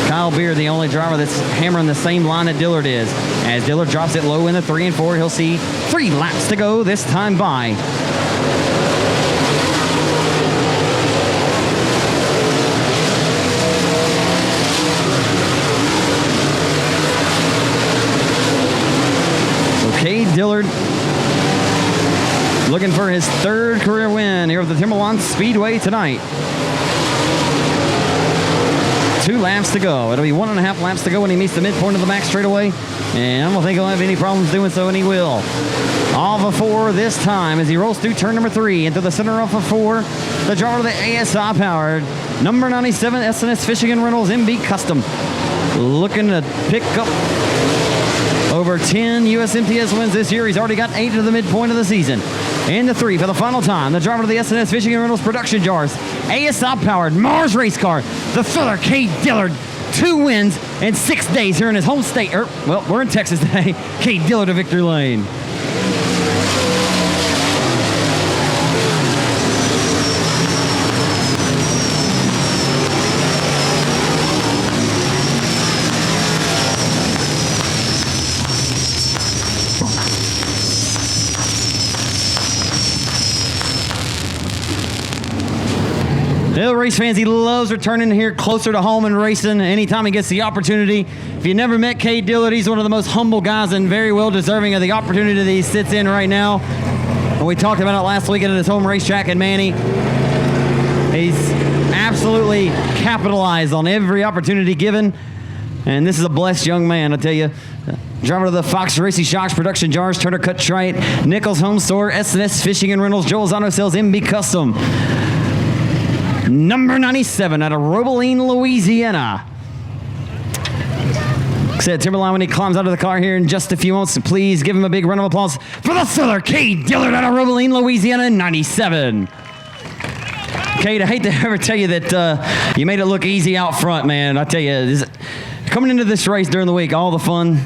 Kyle Beard, the only driver that's hammering the same line that Dillard is. As Dillard drops it low in the 3 and 4, he'll see 3 laps to go this time by. Cade Dillard looking for his 3rd career win here at the Timberline Speedway tonight. 2 laps to go. It'll be 1.5 laps to go when he meets the midpoint of the back straightaway. And I don't think he'll have any problems doing so, and he will. Off of 4 this time as he rolls through turn number 3 into the center off of 4. The driver of the ASI powered number 97 S&S Fishing and Reynolds MB Custom. Looking to pick up over 10 USMTS wins this year. He's already got 8 to the midpoint of the season. In the 3 for the final time, the driver of the S&S Fishing and Reynolds production jars, ASI-powered Mars race car, the filler Cade Dillard. 2 wins in 6 days here in his home state. Well, we're in Texas today. Cade Dillard to victory lane. Well, race fans, he loves returning here closer to home and racing anytime he gets the opportunity. If you never met Cade Dillard, he's one of the most humble guys and very well deserving of the opportunity that he sits in right now. And we talked about it last weekend at his home racetrack in Manny. He's absolutely capitalized on every opportunity given. And this is a blessed young man, I tell you. Driver of the Fox Racy Shocks Production Jars, Turner Cut Trite, Nichols Home Store, S&S Fishing and Reynolds, Joel's Auto Sales, MB Custom. Number 97 out of Robeline, Louisiana. Said Timberline when he climbs out of the car here in just a few moments. So please give him a big round of applause for the filler Cade Dillard out of Robeline, Louisiana, 97. Cade, I hate to ever tell you that you made it look easy out front, man. I tell you, coming into this race during the week, all the fun,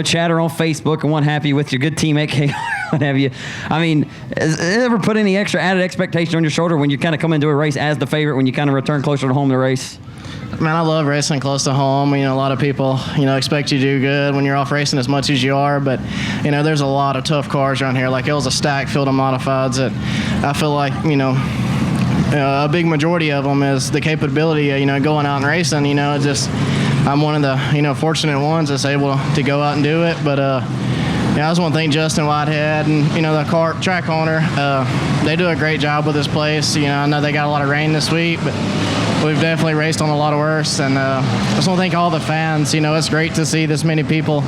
chatter on Facebook and what have you with your good teammate, Cade, what have you. I mean, has it ever put any extra added expectation on your shoulder when you kind of come into a race as the favorite, when you kind of return closer to home in the race? Man, I love racing close to home. A lot of people, expect you to do good when you're off racing as much as you are. But, there's a lot of tough cars around here. Like, it was a stacked field of modifieds that I feel like, a big majority of them is the capability of, going out and racing. I'm one of the, fortunate ones that's able to go out and do it. But, I just want to thank Justin Whitehead and, the track owner. They do a great job with this place. I know they got a lot of rain this week, but we've definitely raced on a lot of worse. And I just want to thank all the fans. It's great to see this many people,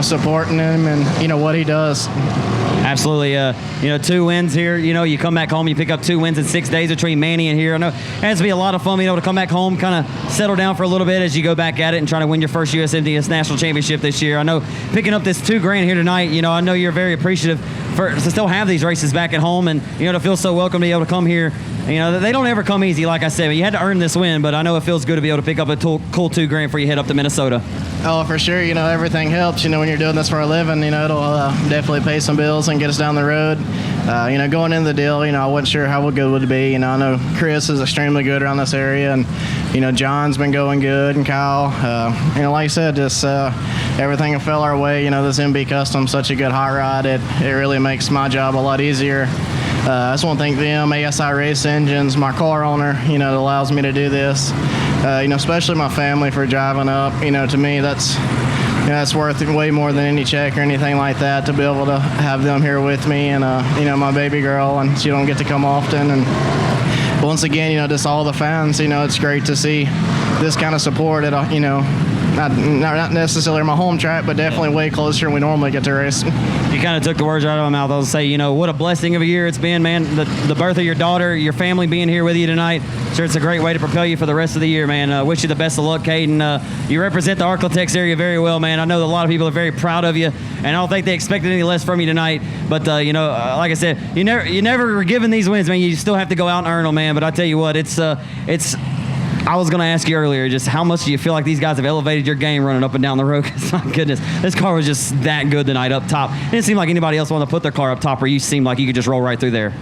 supporting him and, what he does. Absolutely. 2 wins here. You come back home, you pick up 2 wins in 6 days between Manny and here. I know it has to be a lot of fun being able to come back home, kind of settle down for a little bit as you go back at it and try to win your first USMTS National Championship this year. I know picking up this $2,000 here tonight, I know you're very appreciative to still have these races back at home and, to feel so welcome to be able to come here. They don't ever come easy, like I said. But you had to earn this win, but I know it feels good to be able to pick up a cool $2,000 before you head up to Minnesota. Oh, for sure. Everything helps. When you're doing this for a living, it'll definitely pay some bills and get us down the road. Going into the deal, I wasn't sure how good it would be. I know Chris is extremely good around this area, and, John's been going good, and Kyle. Like I said, just everything fell our way. This MB Custom's such a good hot rod. It really makes my job a lot easier. I just want to thank them, ASI Race Engines, my car owner, that allows me to do this. Especially my family for driving up. To me, that's worth way more than any check or anything like that, to be able to have them here with me and, my baby girl, and she don't get to come often. And once again, just all the fans, it's great to see this kind of support at, not necessarily my home track, but definitely way closer than we normally get to race. You kind of took the words out of my mouth. I was say, what a blessing of a year it's been, man. The birth of your daughter, your family being here with you tonight. Sure, it's a great way to propel you for the rest of the year, man. Wish you the best of luck, Cade. And you represent the Arklatex area very well, man. I know that a lot of people are very proud of you, and I don't think they expected any less from you tonight. But, like I said, you never were given these wins, man. You still have to go out and earn them, man. But I tell you what, I was going to ask you earlier, just how much do you feel like these guys have elevated your game running up and down the road? Because, my goodness, this car was just that good tonight up top. It didn't seem like anybody else wanted to put their car up top, where you seemed like you could just roll right through there.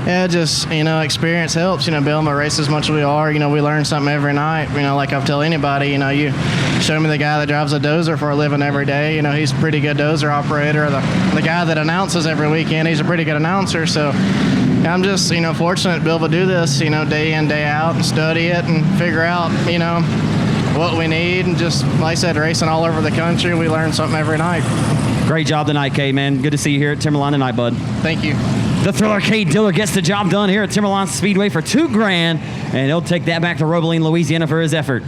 Yeah, just, experience helps, being able to race as much as we are. We learn something every night. Like I've tell anybody, you show me the guy that drives a dozer for a living every day. He's a pretty good dozer operator. The guy that announces every weekend, he's a pretty good announcer. So I'm just, fortunate to be able to do this, day in, day out, and study it and figure out, what we need. And just, like I said, racing all over the country, we learn something every night. Great job tonight, Cade, man. Good to see you here at Timberline tonight, bud. Thank you. The thriller Cade Diller gets the job done here at Timberline Speedway for $2,000, and he'll take that back to Robeline, Louisiana for his effort.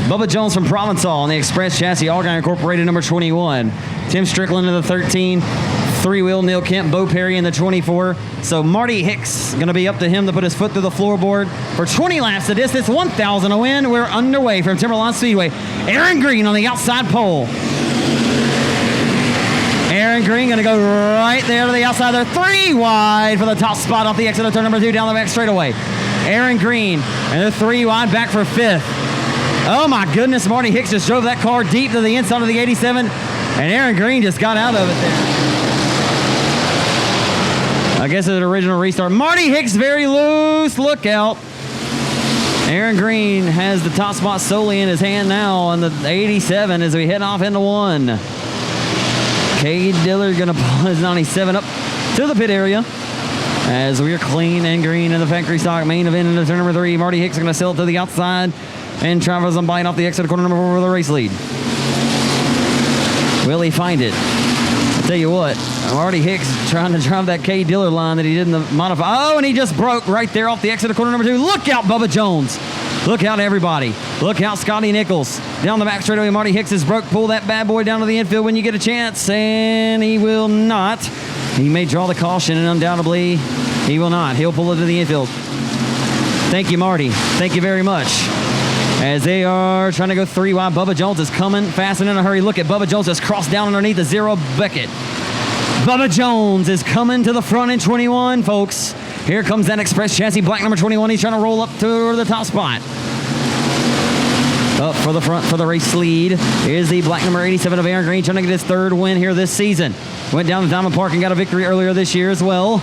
Bubba Jones from Provençal on the Express Chassis All Guy Incorporated number 21. Tim Strickland in the 13. Three-wheel Neil Kemp, Bo Perry in the 24. So Marty Hicks going to be up to him to put his foot through the floorboard for 20 laps. The distance 1,000 a win. We're underway from Timberline Speedway. Aaron Green on the outside pole. Aaron Green going to go right there to the outside there. 3 wide for the top spot off the exit of turn number 2 down the back straightaway. Aaron Green and they're 3 wide back for 5th. Oh my goodness, Marty Hicks just drove that car deep to the inside of the 87, and Aaron Green just got out of it there. I guess it's an original restart. Marty Hicks very loose, look out. Aaron Green has the top spot solely in his hand now on the 87 as we head off into 1. Cade Diller going to pull his 97 up to the pit area as we're clean and green in the factory stock main event into turn number 3. Marty Hicks going to sail it to the outside and Travis Unbind off the exit of corner number 4 for the race lead. Will he find it? I'll tell you what, Marty Hicks trying to drive that Cade Diller line that he did in the modify. Oh, and he just broke right there off the exit of corner number 2. Look out, Bubba Jones. Look out, everybody. Look out, Scotty Nichols. Down the back straightaway, Marty Hicks is broke. Pull that bad boy down to the infield when you get a chance, and he will not. He may draw the caution, and undoubtedly, he will not. He'll pull it to the infield. Thank you, Marty. Thank you very much. As they are trying to go 3 wide, Bubba Jones is coming fast and in a hurry. Look at Bubba Jones just crossed down underneath the 0 Beckett. Bubba Jones is coming to the front in 21, folks. Here comes that Express Chassis black number 21. He's trying to roll up to the top spot. Up for the front for the race lead is the black number 87 of Aaron Green, trying to get his 3rd win here this season. Went down to Diamond Park and got a victory earlier this year as well.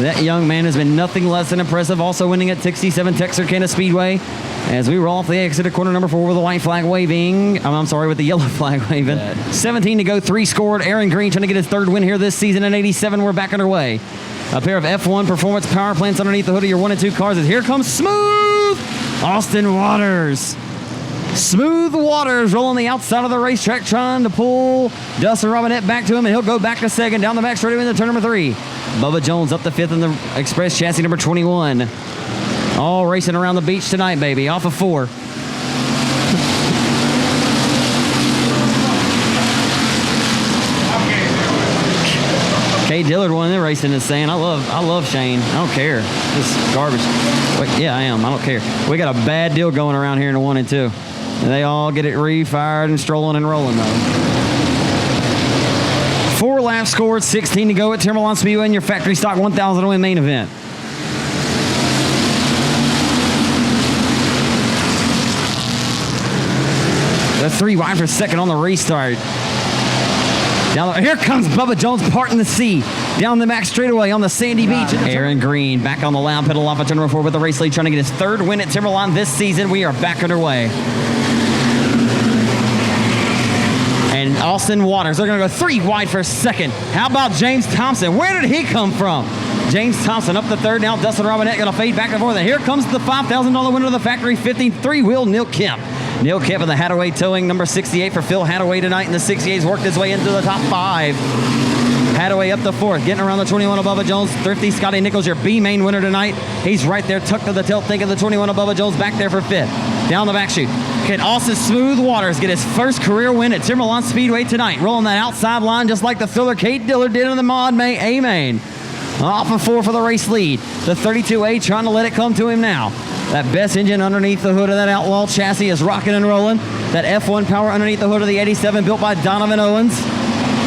That young man has been nothing less than impressive, also winning at 67 Texarkana Speedway. As we roll off the exit at corner number 4 with the white flag waving. I'm sorry, with the yellow flag waving. 17 to go, 3 scored. Aaron Green trying to get his 3rd win here this season in 87. We're back underway. A pair of F1 performance power plants underneath the hood of your 1 and 2 cars. As here comes Smooth Austin Waters. Smooth Waters rolling the outside of the racetrack, trying to pull Dustin Robinette back to him, and he'll go back to 2nd, down the back straightaway into turn number 3. Bubba Jones up to 5th in the Express Chassis number 21. All racing around the beach tonight, baby, off of 4. Cade Dillard won the racing is saying, I love Shane. I don't care. This garbage. Wait, yeah, I am. I don't care. We got a bad deal going around here in the 1 and 2. And they all get it refired and strolling and rolling, though. 4 laps scored, 16 to go at Timberline Speedway in your factory stock 1,000 to win main event. The 3 wide for 2nd on the restart. Here comes Bubba Jones parting the sea down the back straightaway on the sandy beach. Aaron Green back on the loud pedal off of turn number 4 with the race lead, trying to get his 3rd win at Timberline this season. We are back underway. And Austin Waters, they're going to go 3 wide for 2nd. How about James Thompson? Where did he come from? James Thompson up the 3rd. Now Dustin Robinette going to fade back and forth. And here comes the $5,000 winner of the factory 53-wheel Neil Kemp. Neil Kemp in the Hadaway towing number 68 for Phil Hadaway tonight. And the 68's worked his way into the top 5. Hadaway up to 4th, getting around the 21 above Jones. Thrifty Scotty Nichols, your B main winner tonight. He's right there, tucked to the tail, thinking the 21 above Jones back there for 5th. Down the back chute. Can Austin Smooth Waters get his 1st career win at Timberline Speedway tonight? Rolling that outside line just like the thriller Cade Diller did in the Mod A main. Off of 4 for the race lead. The 32A trying to let it come to him now. That best engine underneath the hood of that Outlaw chassis is rocking and rolling. That F1 power underneath the hood of the 87 built by Donovan Owens.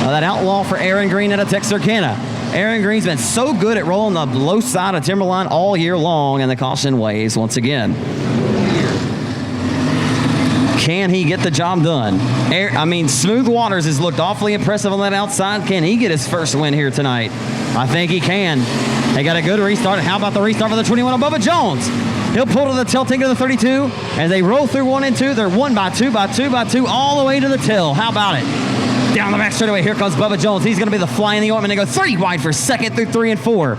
That Outlaw for Aaron Green out of Texarkana. Aaron Green's been so good at rolling the low side of Timberline all year long, and the caution waves once again. Can he get the job done? Smooth Waters has looked awfully impressive on that outside. Can he get his 1st win here tonight? I think he can. They got a good restart. How about the restart for the 21 of Bubba Jones? He'll pull to the tail, take to the 32. As they roll through 1 and 2, they're 1 by 2 by 2 by 2 all the way to the tail. How about it? Down the back straightaway, here comes Bubba Jones. He's going to be the fly in the ointment. They go 3 wide for second through 3 and 4.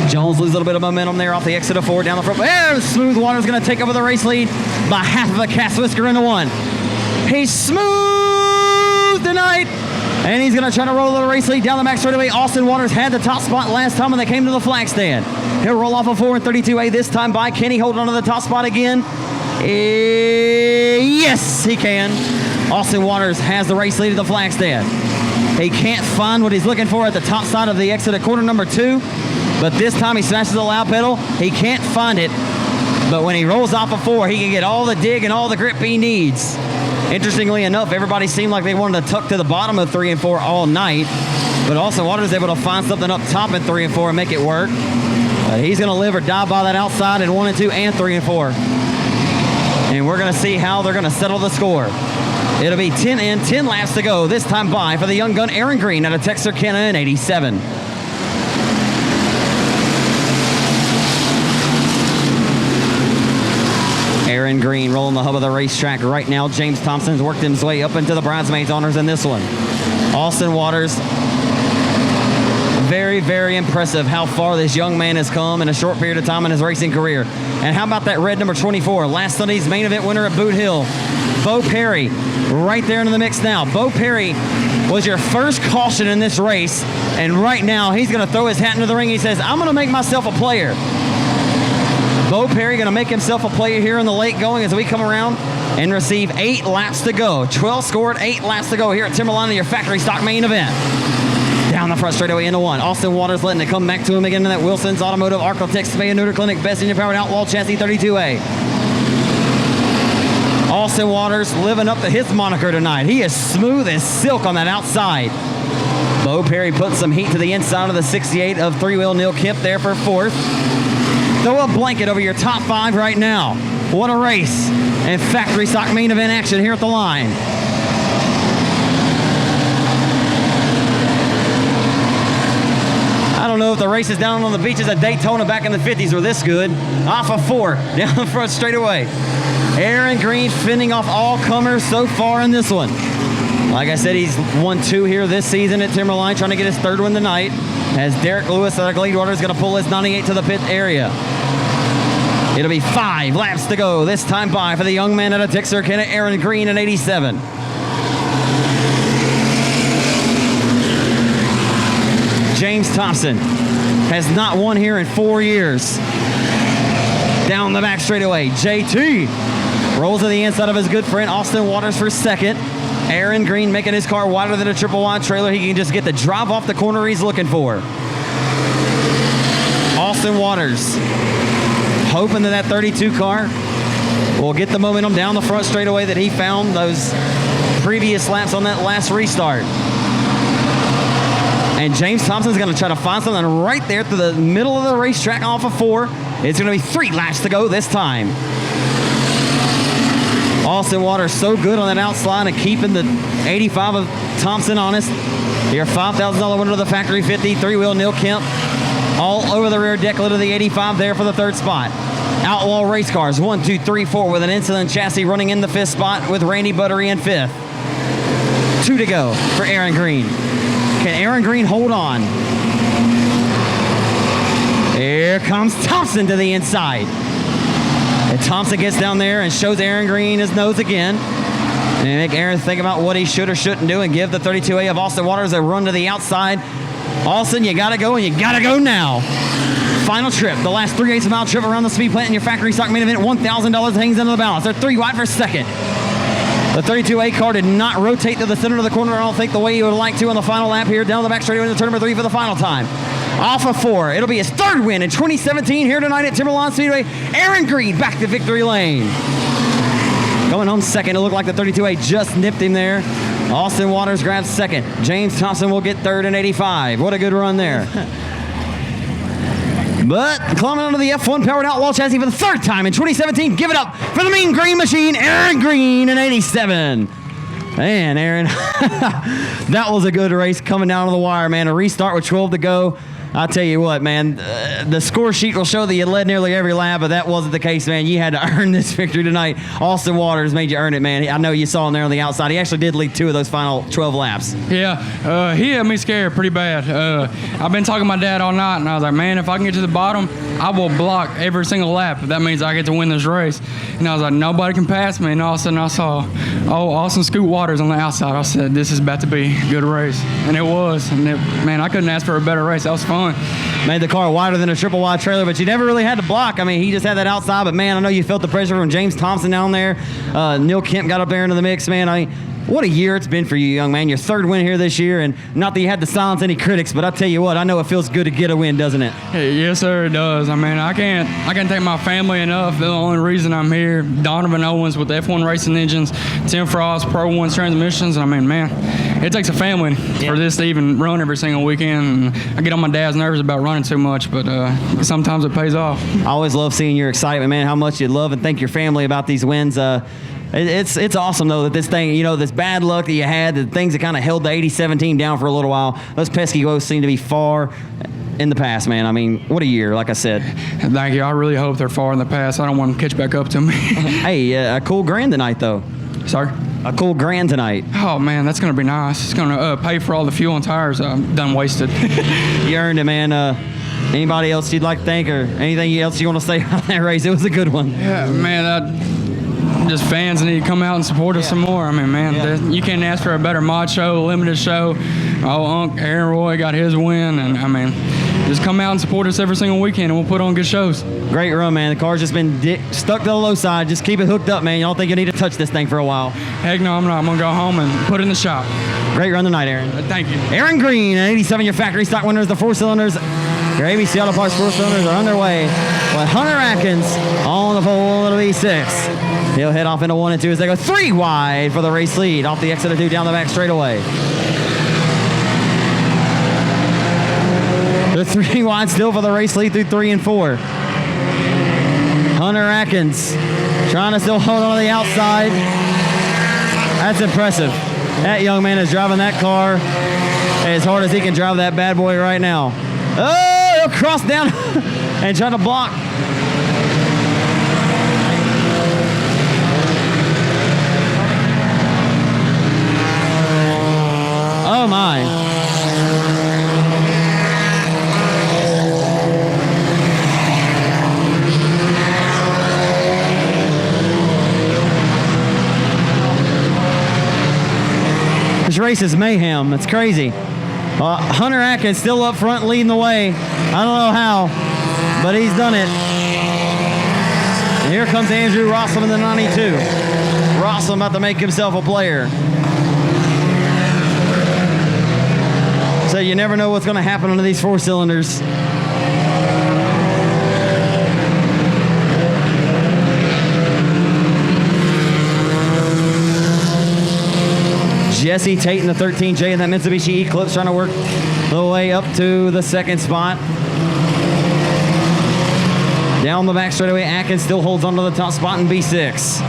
Jones loses a little bit of momentum there off the exit of 4 down the front. There, Smooth Water's going to take over the race lead by half of a cast whisker into 1. He's smooth tonight. And he's going to try to roll the race lead down the back straightaway. Austin Waters had the top spot last time when they came to the flag stand. He'll roll off a 4 and 32A this time by Kenny, holding on to the top spot again. Yes, he can. Austin Waters has the race lead at the flag stand. He can't find what he's looking for at the top side of the exit at corner number 2. But this time he smashes the loud pedal. He can't find it. But when he rolls off a 4, he can get all the dig and all the grip he needs. Interestingly enough, everybody seemed like they wanted to tuck to the bottom of 3 and 4 all night. But Austin Waters is able to find something up top in 3 and 4 and make it work. But he's going to live or die by that outside in 1 and 2 and 3 and 4. And we're going to see how they're going to settle the score. It'll be 10 in, 10 laps to go. This time by for the young gun Aaron Green out of Texarkana in 87. Aaron Green rolling the hub of the racetrack right now. James Thompson's worked his way up into the bridesmaids honors in this one. Austin Waters, very, very impressive how far this young man has come in a short period of time in his racing career. And how about that red number 24, last Sunday's main event winner at Boot Hill, Bo Perry, right there into the mix now. Bo Perry was your first caution in this race, and right now he's going to throw his hat into the ring. He says, I'm going to make myself a player. Bo Perry going to make himself a player here in the late going as we come around and receive 8 laps to go. 12 scored, 8 laps to go here at Timberline in your factory stock main event. Down the front straightaway into 1. Austin Waters letting it come back to him again in that Wilson's Automotive Architects Spay and Neuter Clinic Best Engine Powered Outlaw Chassis 32A. Austin Waters living up to his moniker tonight. He is smooth as silk on that outside. Bo Perry put some heat to the inside of the 68 of 3-wheel Neil Kemp there for 4th. Throw a blanket over your top 5 right now. What a race. And factory stock main event action here at the line. I don't know if the races down on the beaches at Daytona back in the 50s were this good. Off of 4, down the front straightaway. Aaron Green fending off all comers so far in this one. Like I said, he's won 2 here this season at Timberline, trying to get his 3rd one tonight. As Derek Lewis out of Gladewater is going to pull his 98 to the pit area. It'll be 5 laps to go. This time by for the young man out of Texarkana, Aaron Green in 87. James Thompson has not won here in 4 years. Down the back straightaway, JT rolls to the inside of his good friend Austin Waters for 2nd. Aaron Green making his car wider than a triple wide trailer. He can just get the drive off the corner he's looking for. Austin Waters hoping that 32 car will get the momentum down the front straightaway that he found those previous laps on that last restart. And James Thompson's going to try to find something right there through the middle of the racetrack off of 4. It's going to be 3 laps to go this time. Austin Waters so good on that outside and keeping the 85 of Thompson honest. Your $5,000 winner to the factory 50, 3-wheel Neil Kemp. All over the rear deck of the 85 there for the 3rd spot. Outlaw race cars, 1, 2, 3, 4 with an insulin chassis running in the 5th spot with Randy Buttery in 5th. 2 to go for Aaron Green. Can Aaron Green hold on? Here comes Thompson to the inside. And Thompson gets down there and shows Aaron Green his nose again. And make Aaron think about what he should or shouldn't do and give the 32A of Austin Waters a run to the outside. Austin, you got to go, and you got to go now. Final trip, the last 3/8 mile trip around the speed plant in your factory stock main event. $1,000 hangs into the balance. They're 3 wide for 2nd. The 32A car did not rotate to the center of the corner, I don't think, the way he would like to on the final lap here. Down the back straightaway into turn number 3 for the final time. Off of 4. It'll be his 3rd win in 2017 here tonight at Timberline Speedway. Aaron Green back to victory lane. Going home 2nd. It looked like the 32A just nipped him there. Austin Waters grabs 2nd. James Thompson will get 3rd in 85. What a good run there. But climbing onto the F1 powered outlaw chassis for the 3rd time in 2017. Give it up for the Mean Green Machine, Aaron Green in 87. Man, Aaron, that was a good race coming down to the wire, man. A restart with 12 to go. I'll tell you what, man, the score sheet will show that you led nearly every lap, but that wasn't the case, man. You had to earn this victory tonight. Austin Waters made you earn it, man. I know you saw him there on the outside. He actually did lead 2 of those final 12 laps. Yeah, he had me scared pretty bad. I've been talking to my dad all night, and I was like, man, if I can get to the bottom, I will block every single lap. That means I get to win this race. And I was like, nobody can pass me. And all of a sudden I saw, Austin Scoot Waters on the outside. I said, this is about to be a good race. And it was. And man, I couldn't ask for a better race. That was fun. Made the car wider than a triple wide trailer, but you never really had to block. I mean, he just had that outside, but man, I know you felt the pressure from James Thompson down there. Neil Kemp got up there into the mix, man. I mean, what a year it's been for you, young man. Your 3rd win here this year, and not that you had to silence any critics, but I'll tell you what, I know it feels good to get a win, doesn't it? Yes, sir, it does. I mean, I can't thank my family enough. The only reason I'm here, Donovan Owens with F1 Racing Engines, Tim Frost, Pro 1 Transmissions. I mean, man, it takes a family for this to even run every single weekend. And I get on my dad's nerves about running too much, but sometimes it pays off. I always love seeing your excitement, man, how much you love and thank your family about these wins. It's awesome, though, that this thing, this bad luck that you had, the things that kind of held the 87 team down for a little while, those pesky ghosts seem to be far in the past, man. I mean, what a year, like I said. Thank you. I really hope they're far in the past. I don't want them to catch back up to me. Hey, a cool grand tonight, though. Sorry? A cool grand tonight. Oh, man, that's going to be nice. It's going to pay for all the fuel and tires I've done wasted. You earned it, man. Anybody else you'd like to thank or anything else you want to say about that race? It was a good one. Yeah, man, just fans need to come out and support us some more. I mean, man, you can't ask for a better mod show, limited show. Unc Aaron Roy got his win, and I mean, just come out and support us every single weekend, and we'll put on good shows. Great run, man. The car's just been stuck to the low side. Just keep it hooked up, man. You don't think you need to touch this thing for a while? Heck no, I'm not. I'm going to go home and put it in the shop. Great run tonight, Aaron. Thank you. Aaron Green, an 87 year factory stock winners, the 4-cylinders. Your ABC Auto Parts 4-cylinders are underway with Hunter Atkins on the pole. It'll be 6. He'll head off into 1 and 2 as they go 3 wide for the race lead. Off the exit of 2 down the back straightaway. The 3 wide still for the race lead through 3 and 4. Hunter Atkins trying to still hold on to the outside. That's impressive. That young man is driving that car as hard as he can drive that bad boy right now. Oh, he'll cross down and try to block. Oh my. This race is mayhem. It's crazy. Hunter Atkins still up front leading the way. I don't know how, but he's done it. And here comes Andrew Rossum in the 92. Rossum about to make himself a player. So you never know what's going to happen under these 4-cylinders. Jesse Tate in the 13J in that Mitsubishi Eclipse trying to work the way up to the 2nd spot. Down the back straightaway, Atkins still holds on to the top spot in B6.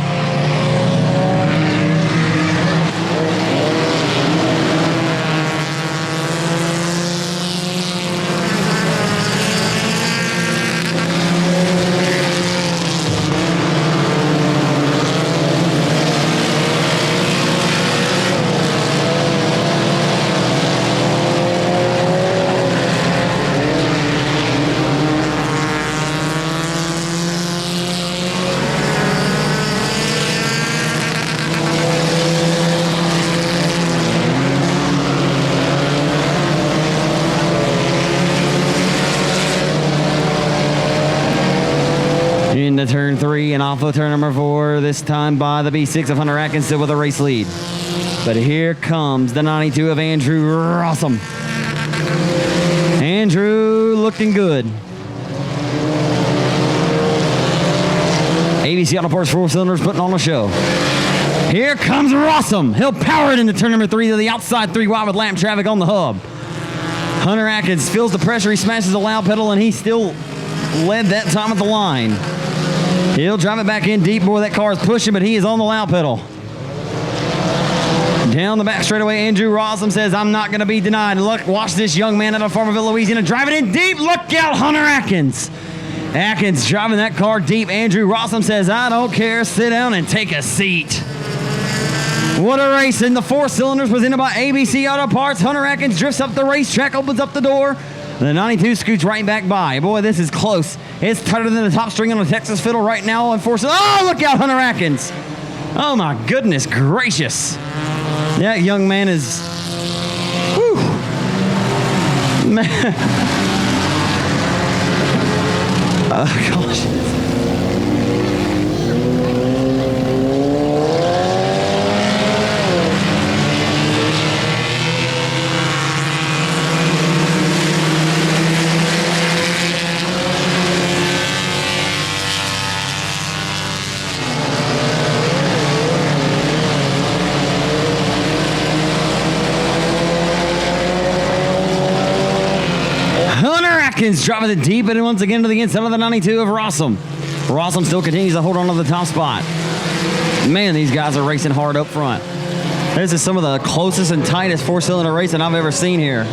Into turn 3 and off of turn number 4, this time by the B6 of Hunter Atkins, still with a race lead. But here comes the 92 of Andrew Rossum. Andrew looking good. ABC Auto Parts 4-cylinders putting on a show. Here comes Rossum. He'll power it into turn number 3 to the outside 3 wide with lamp traffic on the hub. Hunter Atkins feels the pressure. He smashes the loud pedal, and he still led that time at the line. He'll drive it back in deep. Boy, that car is pushing, but he is on the loud pedal. Down the back straightaway, Andrew Rossum says, I'm not going to be denied. Look, watch this young man out of Farmerville, Louisiana, driving in deep. Look out, Hunter Atkins. Atkins driving that car deep. Andrew Rossum says, I don't care. Sit down and take a seat. What a race. And the 4 cylinders presented by ABC Auto Parts. Hunter Atkins drifts up the racetrack, opens up the door. The 92 scoots right back by. Boy, this is close. It's tighter than the top string on a Texas fiddle right now. Unfortunately, oh, look out, Hunter Atkins. Oh, my goodness gracious. That young man is, whew. Man. Oh, gosh. Atkins driving it deep and once again to the inside of the 92 of Rossum. Rossum still continues to hold on to the top spot. Man, these guys are racing hard up front. This is some of the closest and tightest 4-cylinder racing I've ever seen here.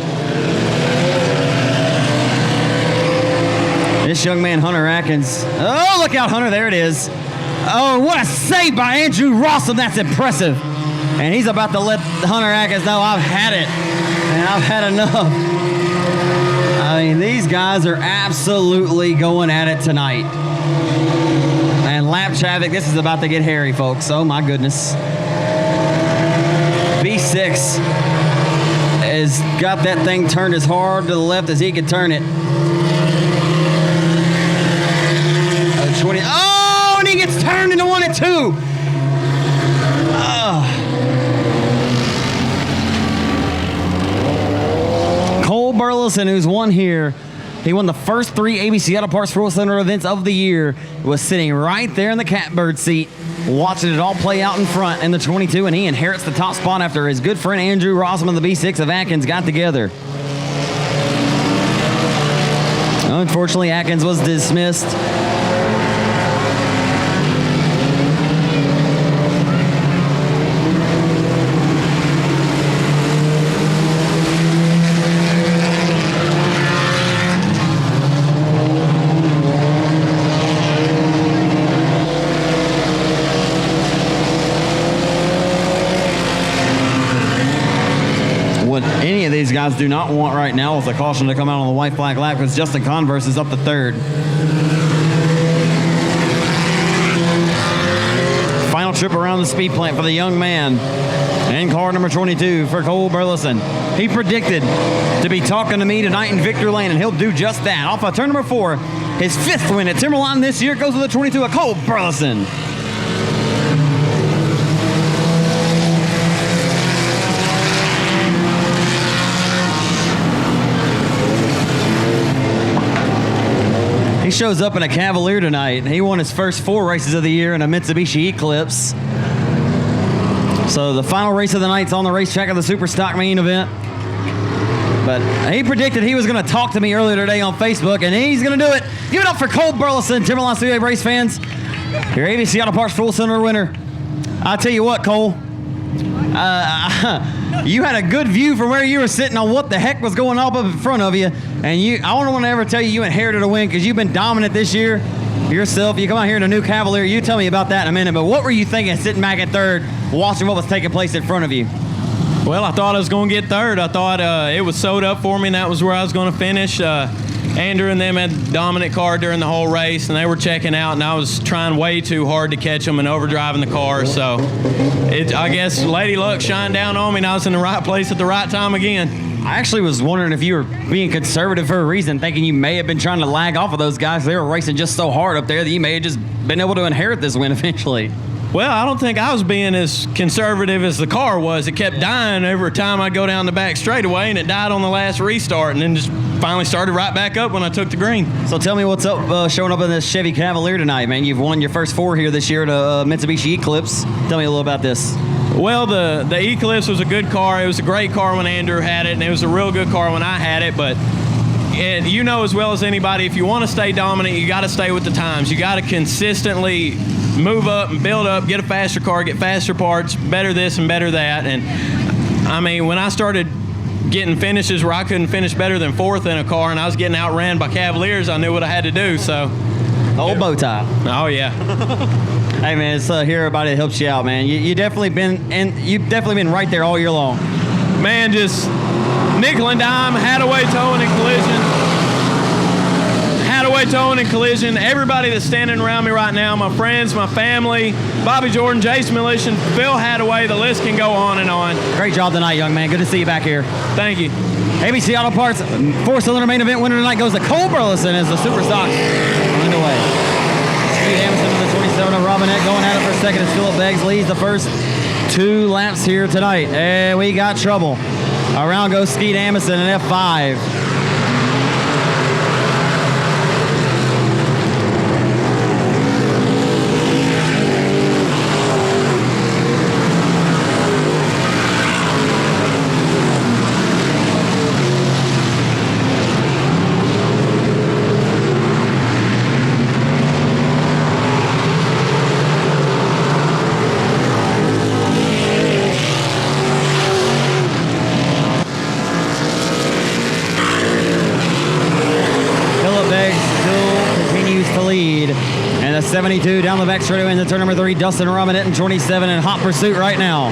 This young man, Hunter Atkins. Oh, look out, Hunter. There it is. Oh, what a save by Andrew Rossum. That's impressive. And he's about to let Hunter Atkins know, I've had it. And I've had enough. I mean, these guys are absolutely going at it tonight. And lap traffic, this is about to get hairy, folks. Oh, my goodness. B6 has got that thing turned as hard to the left as he could turn it. 20. Oh, and he gets turned into 1 and 2. Oh. Cole Burleson, who's won here, he won the first 3 ABC Auto Parts 4-cylinder events of the year, was sitting right there in the catbird seat, watching it all play out in front in the 22, and he inherits the top spot after his good friend Andrew Rossum and the B6 of Atkins got together. Unfortunately, Atkins was dismissed. What any of these guys do not want right now is a caution to come out on the white flag lap because Justin Converse is up to 3rd. Final trip around the speed plant for the young man in car number 22 for Cole Burleson. He predicted to be talking to me tonight in Victor Lane, and he'll do just that. Off of turn number 4, his 5th win at Timberline this year goes to the 22 of Cole Burleson. He shows up in a Cavalier tonight. He won his first 4 races of the year in a Mitsubishi Eclipse. So the final race of the night's on the racetrack of the Super Stock main event. But he predicted he was going to talk to me earlier today on Facebook, and he's going to do it. Give it up for Cole Burleson, Timberline Speedway race fans. Your ABC Auto Parts full-cylinder winner. I'll tell you what, Cole. You had a good view from where you were sitting on what the heck was going on up in front of you. And I don't want to ever tell you inherited a win because you've been dominant this year yourself. You come out here in a new Cavalier. You tell me about that in a minute. But what were you thinking sitting back at 3rd, watching what was taking place in front of you? Well, I thought I was going to get 3rd. I thought it was sewed up for me, and that was where I was going to finish. Andrew and them had dominant car during the whole race, and they were checking out, and I was trying way too hard to catch them and overdriving the car. So I guess Lady Luck shined down on me, and I was in the right place at the right time again. I actually was wondering if you were being conservative for a reason, thinking you may have been trying to lag off of those guys. They were racing just so hard up there that you may have just been able to inherit this win eventually. Well, I don't think I was being as conservative as the car was. It kept dying every time I go down the back straightaway, and it died on the last restart, and then just finally started right back up when I took the green. So tell me what's up showing up in this Chevy Cavalier tonight, man. You've won your first 4 here this year at a Mitsubishi Eclipse. Tell me a little about this. Well, the Eclipse was a good car. It was a great car when Andrew had it, and it was a real good car when I had it, but you know as well as anybody, if you want to stay dominant, you got to stay with the times. You got to consistently move up and build up, get a faster car, get faster parts, better this and better that. And I mean, when I started getting finishes where I couldn't finish better than 4th in a car and I was getting outran by Cavaliers, I knew what I had to do. So The old bow tie. Oh yeah. Hey man, it's here everybody that helps you out, man. You've definitely been right there all year long. Man, just nickel and dime, Hadaway towing and collision. Hadaway towing and collision. Everybody that's standing around me right now, my friends, my family, Bobby Jordan, Jason Milition, Phil Hadaway, the list can go on and on. Great job tonight, young man. Good to see you back here. Thank you. ABC Auto Parts 4-cylinder main event winner tonight goes to Cole Burleson as the Super Stock underway. Steve Hamilton with the 27 of Robinette going at it for second as Philip Beggs leads the first 2 laps here tonight. And we got trouble. Around goes Skeet Amundsen in F5. And the 72 down the back straightaway into turn number 3. Dustin Robinette in 27 in hot pursuit right now.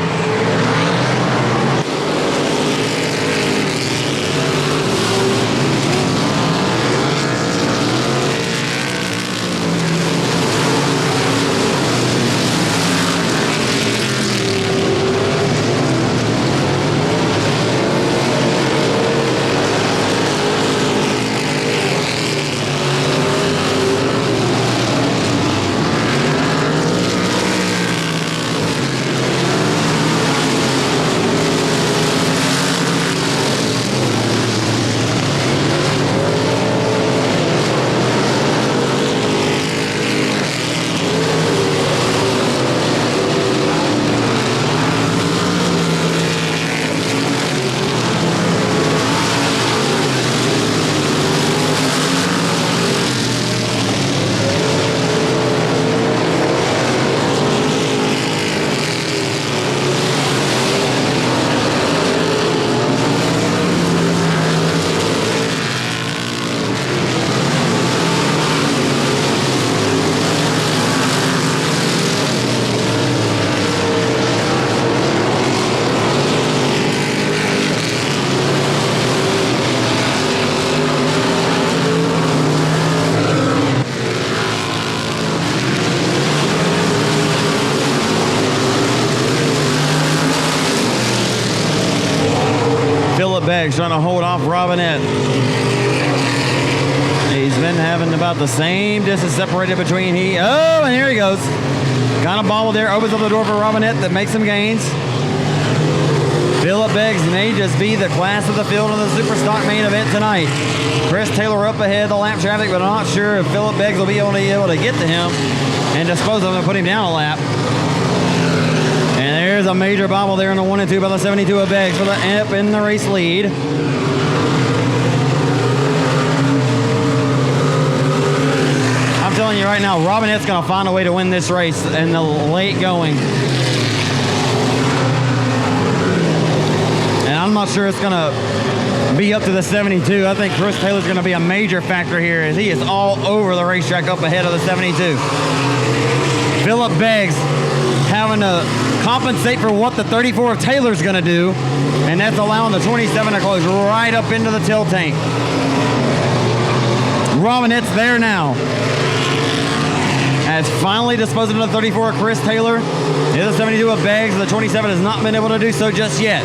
Beggs trying to hold off Robinette. He's been having about the same distance separated between and here he goes. Kind of bobbled there, opens up the door for Robinette that makes some gains. Philip Beggs may just be the class of the field in the Super Stock main event tonight. Chris Taylor up ahead of the lap traffic, but I'm not sure if Philip Beggs will be able to get to him and dispose of him and put him down a lap. And there's a major bobble there in the 1 and 2 by the 72 of Beggs for the up in the race lead. I'm telling you right now, Robinette's going to find a way to win this race in the late going. And I'm not sure it's going to be up to the 72. I think Chris Taylor's going to be a major factor here as he is all over the racetrack up ahead of the 72. Philip Beggs having to compensate for what the 34 of Taylor's going to do, and that's allowing the 27 to close right up into the tilt tank. Robinette's there now. Has finally disposed of the 34 of Chris Taylor. The 72 of Beggs. The 27 has not been able to do so just yet.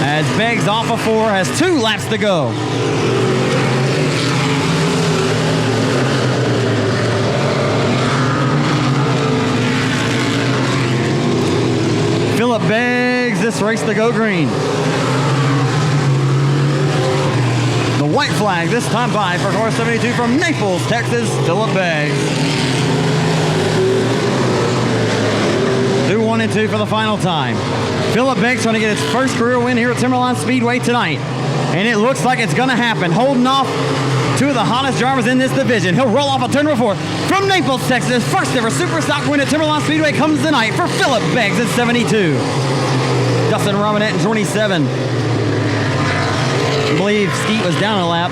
As Beggs off of 4 has 2 laps to go. Philip Beggs, this race to go green. The white flag this time by for car 72 from Naples, Texas, Philip Beggs. 1 and 2 for the final time. Philip Beggs trying to get his first career win here at Timberline Speedway tonight. And it looks like it's going to happen. Holding off 2 of the hottest drivers in this division. He'll roll off a turn number 4. From Naples, Texas, first ever super stock win at Timberline Speedway comes tonight for Philip Beggs at 72. Dustin Robinette in 27. I believe Skeet was down a lap.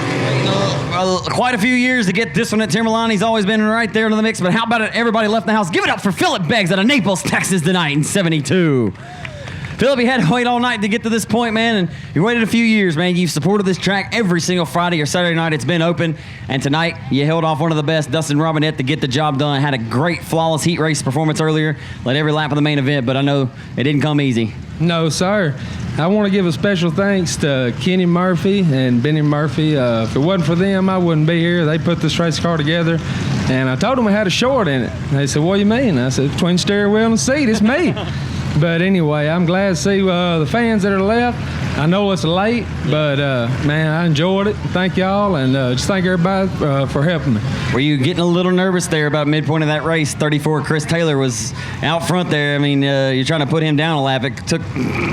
Quite a few years to get this one at Timberline. He's always been right there in the mix, but how about it? Everybody left the house. Give it up for Philip Beggs out of Naples, Texas tonight in 72. Philip, you had to wait all night to get to this point, man, and you waited a few years, man. You've supported this track every single Friday or Saturday night it's been open, and tonight you held off one of the best, Dustin Robinette, to get the job done. Had a great, flawless heat race performance earlier, led every lap of the main event, but I know it didn't come easy. No, sir. I want to give a special thanks to Kenny Murphy and Benny Murphy. If it wasn't for them, I wouldn't be here. They put this race car together, and I told them we had a short in it. They said, "What do you mean?" I said, "Between steering wheel and seat, it's me." But anyway, I'm glad to see the fans that are left. I know it's late, but man, I enjoyed it. Thank y'all, and just thank everybody for helping me. Were you getting a little nervous there about midpoint of that race? 34, Chris Taylor was out front there. I mean, you're trying to put him down a lap. It took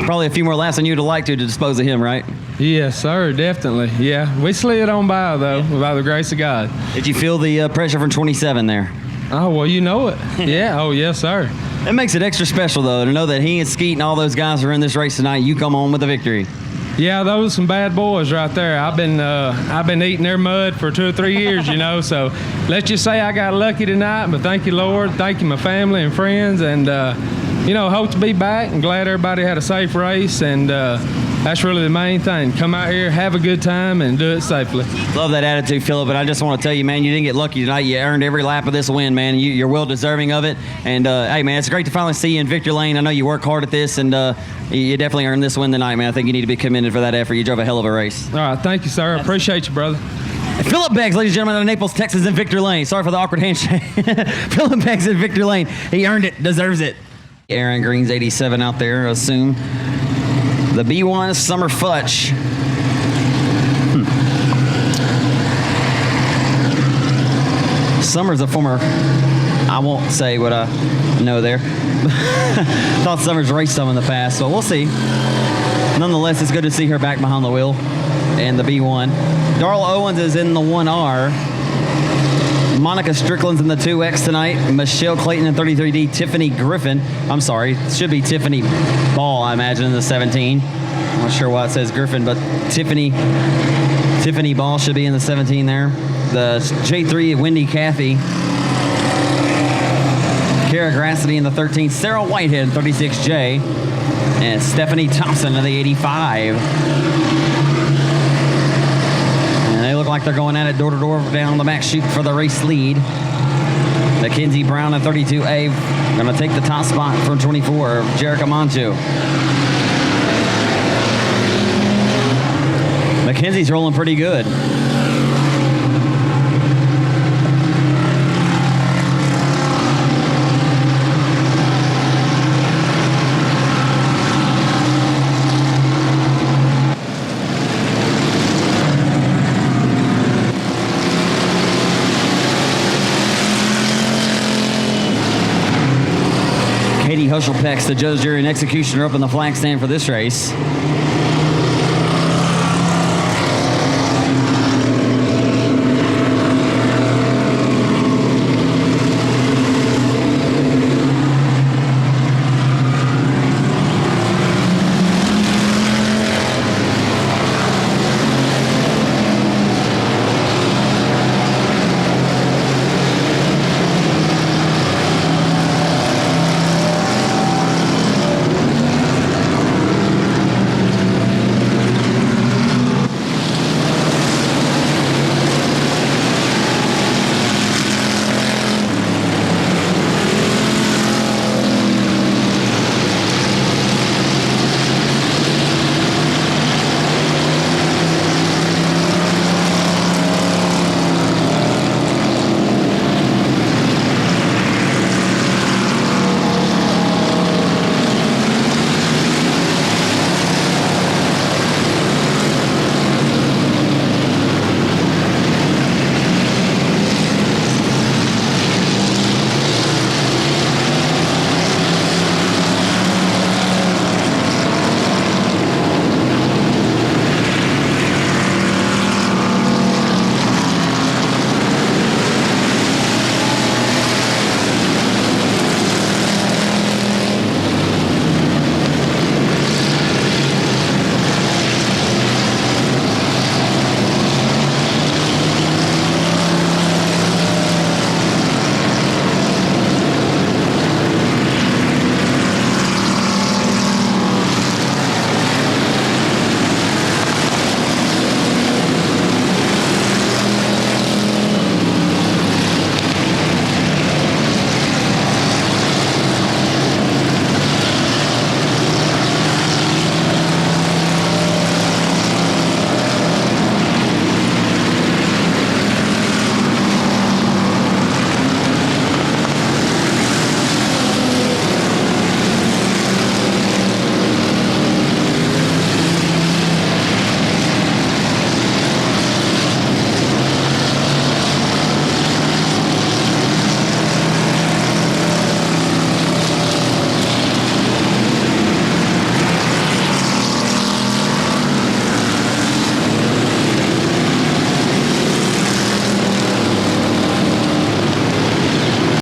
probably a few more laps than you'd have liked to dispose of him, right? Yes, sir, definitely. Yeah, we slid on by, though, by the grace of God. Did you feel the pressure from 27 there? Oh, well, you know it. Yeah, oh, yes, sir. It makes it extra special, though, to know that he and Skeet and all those guys are in this race tonight. You come on with the victory. Yeah, those are some bad boys right there. I've been eating their mud for 2 or 3 years, you know. So let's just say I got lucky tonight. But thank you, Lord. Thank you, my family and friends, and hope to be back. And glad everybody had a safe race, and that's really the main thing. Come out here, have a good time, and do it safely. Love that attitude, Philip. And I just want to tell you, man, you didn't get lucky tonight. You earned every lap of this win, man. You're well deserving of it. And, hey, man, it's great to finally see you in victory lane. I know you work hard at this, and you definitely earned this win tonight, man. I think you need to be commended for that effort. You drove a hell of a race. All right, thank you, sir. I appreciate you, brother. Philip Beggs, ladies and gentlemen, out of Naples, Texas, in victory lane. Sorry for the awkward handshake. Philip Beggs in victory lane. He earned it, deserves it. Aaron Green's 87 out there, I assume. The B1 Summer Futch. Summer's a former, I won't say what I know there. Thought Summer's raced some in the past, so we'll see. Nonetheless, it's good to see her back behind the wheel and the B1. Darla Owens is in the 1R. Monica Strickland's in the 2X tonight. Michelle Clayton in 33D. Tiffany Griffin. I'm sorry. It should be Tiffany Ball, I imagine, in the 17. I'm not sure why it says Griffin, but Tiffany Ball should be in the 17 there. The J3, Wendy Cathy. Kara Grassity in the 13. Sarah Whitehead in 36J. And Stephanie Thompson in the 85. They look like they're going at it door to door down the back chute for the race lead. Mackenzie Brown at 32A going to take the top spot from 24, Jerica Moncho. Mackenzie's rolling pretty good. Hushelpex, the judge, jury, and executioner up in the flag stand for this race.